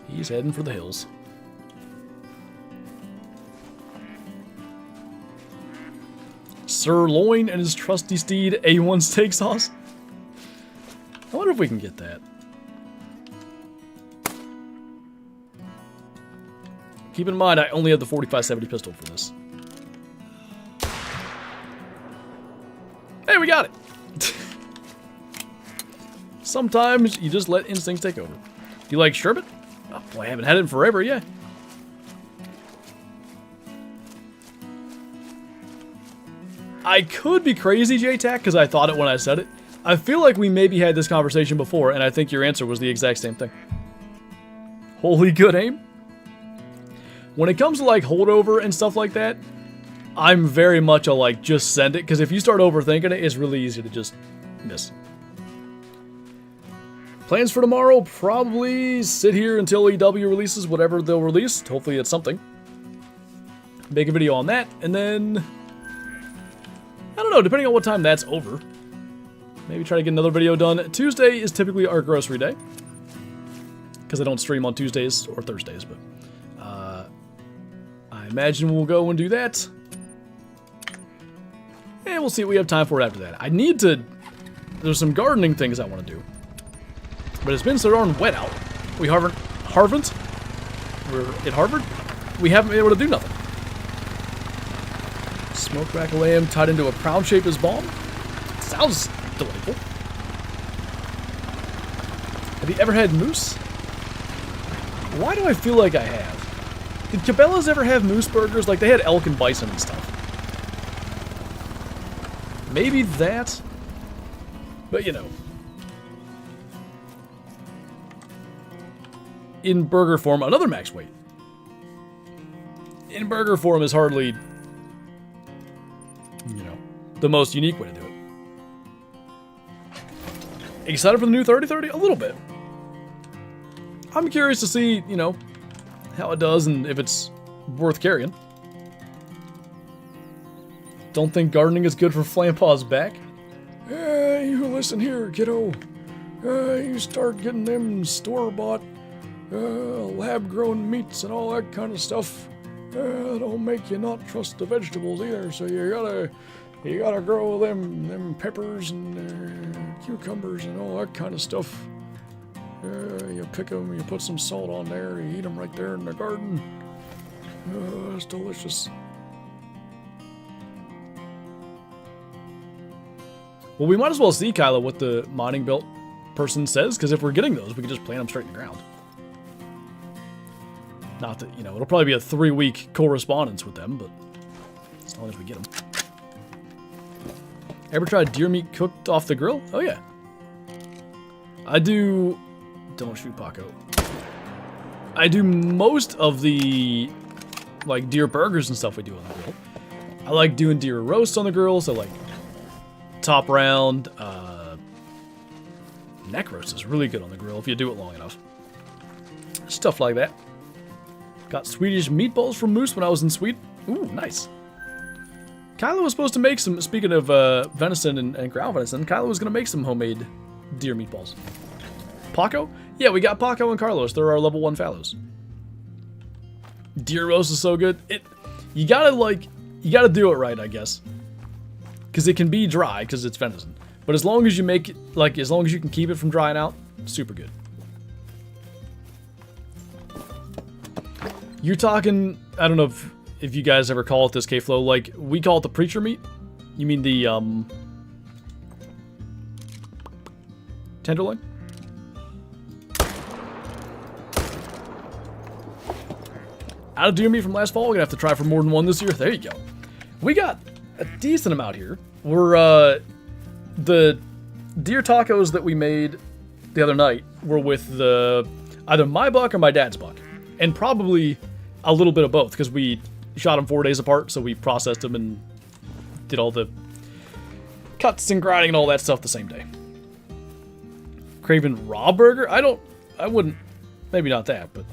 He's heading for the hills. Sirloin and his trusty steed, A1 steak sauce. I wonder if we can get that. Keep in mind, I only have the 45-70 pistol for this. Hey, we got it! Sometimes you just let instincts take over. Do you like sherbet? Oh boy, I haven't had it in forever, yeah. I could be crazy, J-Tac, because I thought it when I said it, I feel like we maybe had this conversation before, and I think your answer was the exact same thing. Holy good aim. When it comes to like holdover and stuff like that, I'm very much a like just send it, because if you start overthinking it, it's really easy to just miss. Plans for tomorrow, probably sit here until EW releases whatever they'll release. Hopefully it's something. Make a video on that, and then I don't know, depending on what time that's over. Maybe try to get another video done. Tuesday is typically our grocery day, because I don't stream on Tuesdays or Thursdays, but I imagine we'll go and do that. And we'll see what we have time for after that. I need to... There's some gardening things I want to do. But it's been so darn wet out. We haven't... We're at Harvard? We haven't been able to do nothing. Smoked rack of lamb tied into a crown shape as bomb. Sounds delightful. Have you ever had moose? Why do I feel like I have? Did Cabela's ever have moose burgers? Like, they had elk and bison and stuff. Maybe that? But, you know. In burger form, another max weight. In burger form is hardly, you know, the most unique way to do it. Excited for the new 3030? A little bit. I'm curious to see, you know, how it does and if it's worth carrying. Don't think gardening is good for Flampaw's back? You listen here, kiddo. You start getting them store-bought, lab-grown meats and all that kind of stuff. Don't make you not trust the vegetables either. So you gotta grow them peppers and cucumbers and all that kind of stuff. You pick them, you put some salt on there, you eat them right there in the garden. It's delicious. Well, we might as well see, Kyla, what the mining belt person says, because if we're getting those, we can just plant them straight in the ground. Not that, you know, it'll probably be a 3-week correspondence with them, but as long as we get them. Ever tried deer meat cooked off the grill? Oh, yeah. I do... Don't shoot Paco. I do most of the, like, deer burgers and stuff we do on the grill. I like doing deer roasts on the grill, so, like, top round, neck roast is really good on the grill if you do it long enough. Stuff like that. Got Swedish meatballs from Moose when I was in Sweden. Ooh, nice. Kyla was supposed to make some, speaking of venison and ground venison, Kyla was going to make some homemade deer meatballs. Paco? Yeah, we got Paco and Carlos. They're our level 1 fallows. Deer roast is so good. You gotta do it right, I guess. Because it can be dry, because it's venison. But as long as you make it, like, as long as you can keep it from drying out, super good. You're talking, I don't know if you guys ever call it this, K-Flow, like, we call it the preacher meat. You mean the, tenderloin? Out of deer meat from last fall, we're gonna have to try for more than one this year. There you go. We got a decent amount here. We're, the deer tacos that we made the other night were with either my buck or my dad's buck. And probably a little bit of both, because we shot them 4 days apart, so we processed them and did all the cuts and grinding and all that stuff the same day. Craven raw burger? I wouldn't, maybe not that, but...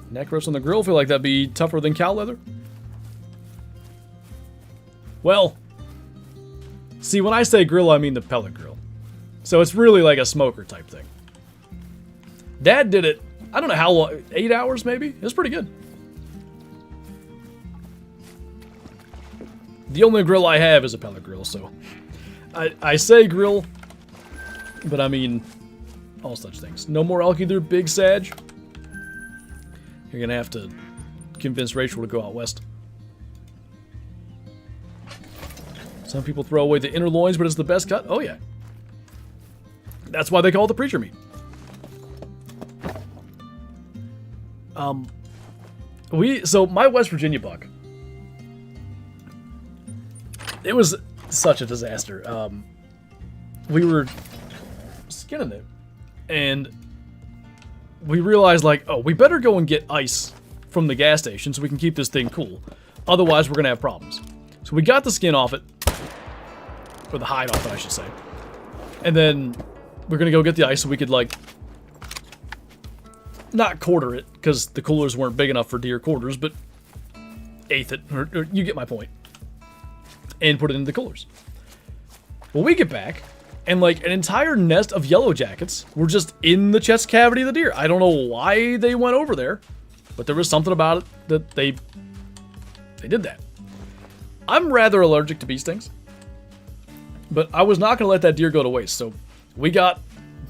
Neck roast on the grill, feel like that'd be tougher than cow leather? Well, see, when I say grill, I mean the pellet grill. So it's really like a smoker type thing. Dad did it, I don't know how long, 8 hours maybe? It was pretty good. The only grill I have is a pellet grill, so... I say grill, but I mean all such things. No more elk either, Big Sag. You're gonna have to convince Rachel to go out west. Some people throw away the inner loins, but it's the best cut. Oh yeah. That's why they call it the preacher meat. So my West Virginia buck, it was such a disaster. We were skinning it, and we realized, like, oh, we better go and get ice from the gas station so we can keep this thing cool. Otherwise, we're going to have problems. So we got the skin off it, or the hide off it, I should say. And then we're going to go get the ice so we could, like, not quarter it, because the coolers weren't big enough for deer quarters, but eighth it, or you get my point, and put it into the coolers. Well, we get back, and, like, an entire nest of yellow jackets were just in the chest cavity of the deer. I don't know why they went over there, but there was something about it that they did that. I'm rather allergic to bee stings, but I was not going to let that deer go to waste. So we got,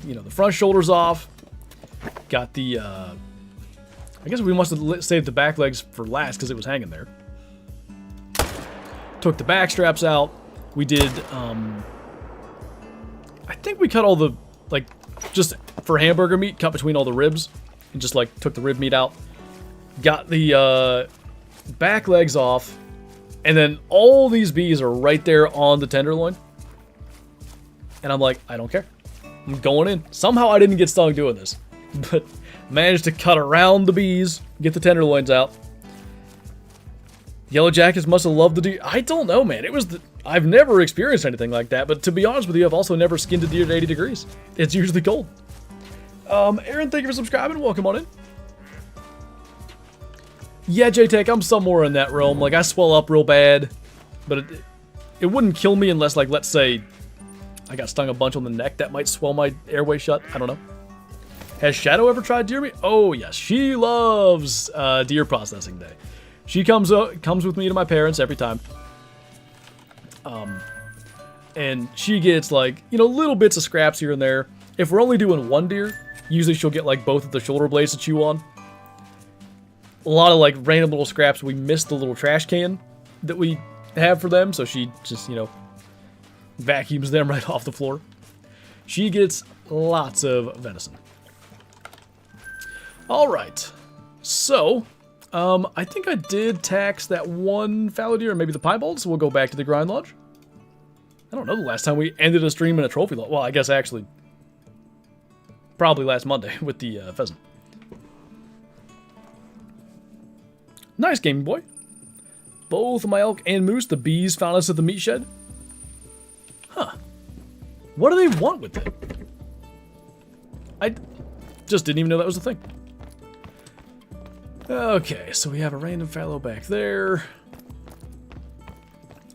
you know, the front shoulders off, got the, I guess we must have saved the back legs for last because it was hanging there. Took the back straps out. We did, I think we cut all the, like, just for hamburger meat, cut between all the ribs, and just, like, took the rib meat out. Got the, back legs off, and then all these bees are right there on the tenderloin. And I'm like, I don't care. I'm going in. Somehow I didn't get stung doing this, but managed to cut around the bees, get the tenderloins out. Yellow jackets must have loved the deer. I don't know, man. It was I've never experienced anything like that, but to be honest with you, I've also never skinned a deer to 80 degrees. It's usually cold. Aaron, thank you for subscribing. Welcome on in. Yeah, J-Tech, I'm somewhere in that realm. Like, I swell up real bad, but it wouldn't kill me unless, like, let's say I got stung a bunch on the neck. That might swell my airway shut. I don't know. Has Shadow ever tried deer meat? Oh, yes. She loves deer processing day. She comes with me to my parents every time. And she gets, like, you know, little bits of scraps here and there. If we're only doing one deer, usually she'll get, like, both of the shoulder blades to chew on. A lot of, like, random little scraps. We missed the little trash can that we have for them, so she just, you know, vacuums them right off the floor. She gets lots of venison. Alright. So, I think I did tax that one fallow deer, or maybe the piebald, so we'll go back to the grind lodge. I don't know the last time we ended a stream in a trophy lodge. Well, I guess actually, probably last Monday with the pheasant. Nice, gaming boy. Both my elk and moose, the bees found us at the meat shed. Huh. What do they want with it? I just didn't even know that was a thing. Okay, so we have a random fallow back there.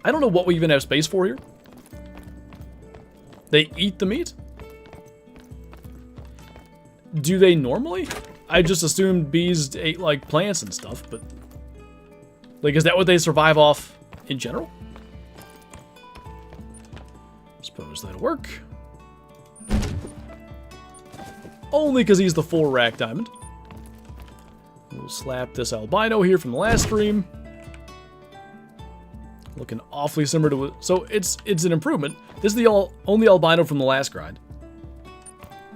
I don't know what we even have space for here. They eat the meat? Do they normally? I just assumed bees ate, like, plants and stuff, but... like, is that what they survive off in general? Suppose that'll work. Only because he's the 4 rack diamond. We'll slap this albino here from the last stream. Looking awfully similar to... so it's an improvement. This is the only albino from the last grind.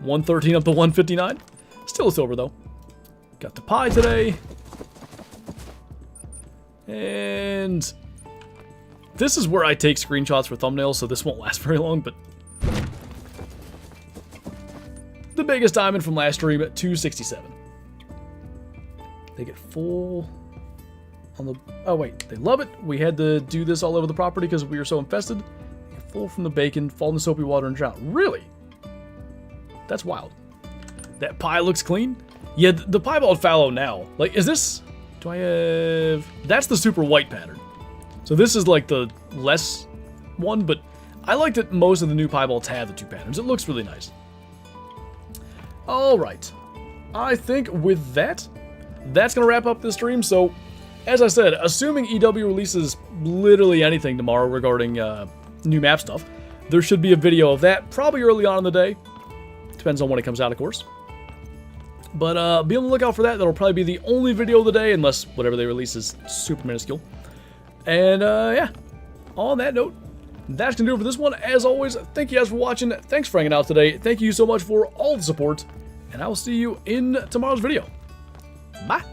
113 up to 159. Still a silver, though. Got the pie today. And this is where I take screenshots for thumbnails, so this won't last very long, but the biggest diamond from last stream at 267. They get full on the... oh, wait. They love it. We had to do this all over the property because we were so infested. They get full from the bacon, fall in the soapy water, and drown. Really? That's wild. That pie looks clean. Yeah, the piebald fallow now. Like, is this... do I have... that's the super white pattern. So this is like the less one, but I like that most of the new piebalds have the 2 patterns. It looks really nice. Alright. I think with that, that's going to wrap up this stream. So, as I said, assuming EW releases literally anything tomorrow regarding new map stuff, there should be a video of that probably early on in the day. Depends on when it comes out, of course. But be on the lookout for that. That'll probably be the only video of the day, unless whatever they release is super minuscule. And yeah, on that note, that's going to do it for this one. As always, thank you guys for watching. Thanks for hanging out today. Thank you so much for all the support. And I will see you in tomorrow's video. Bye.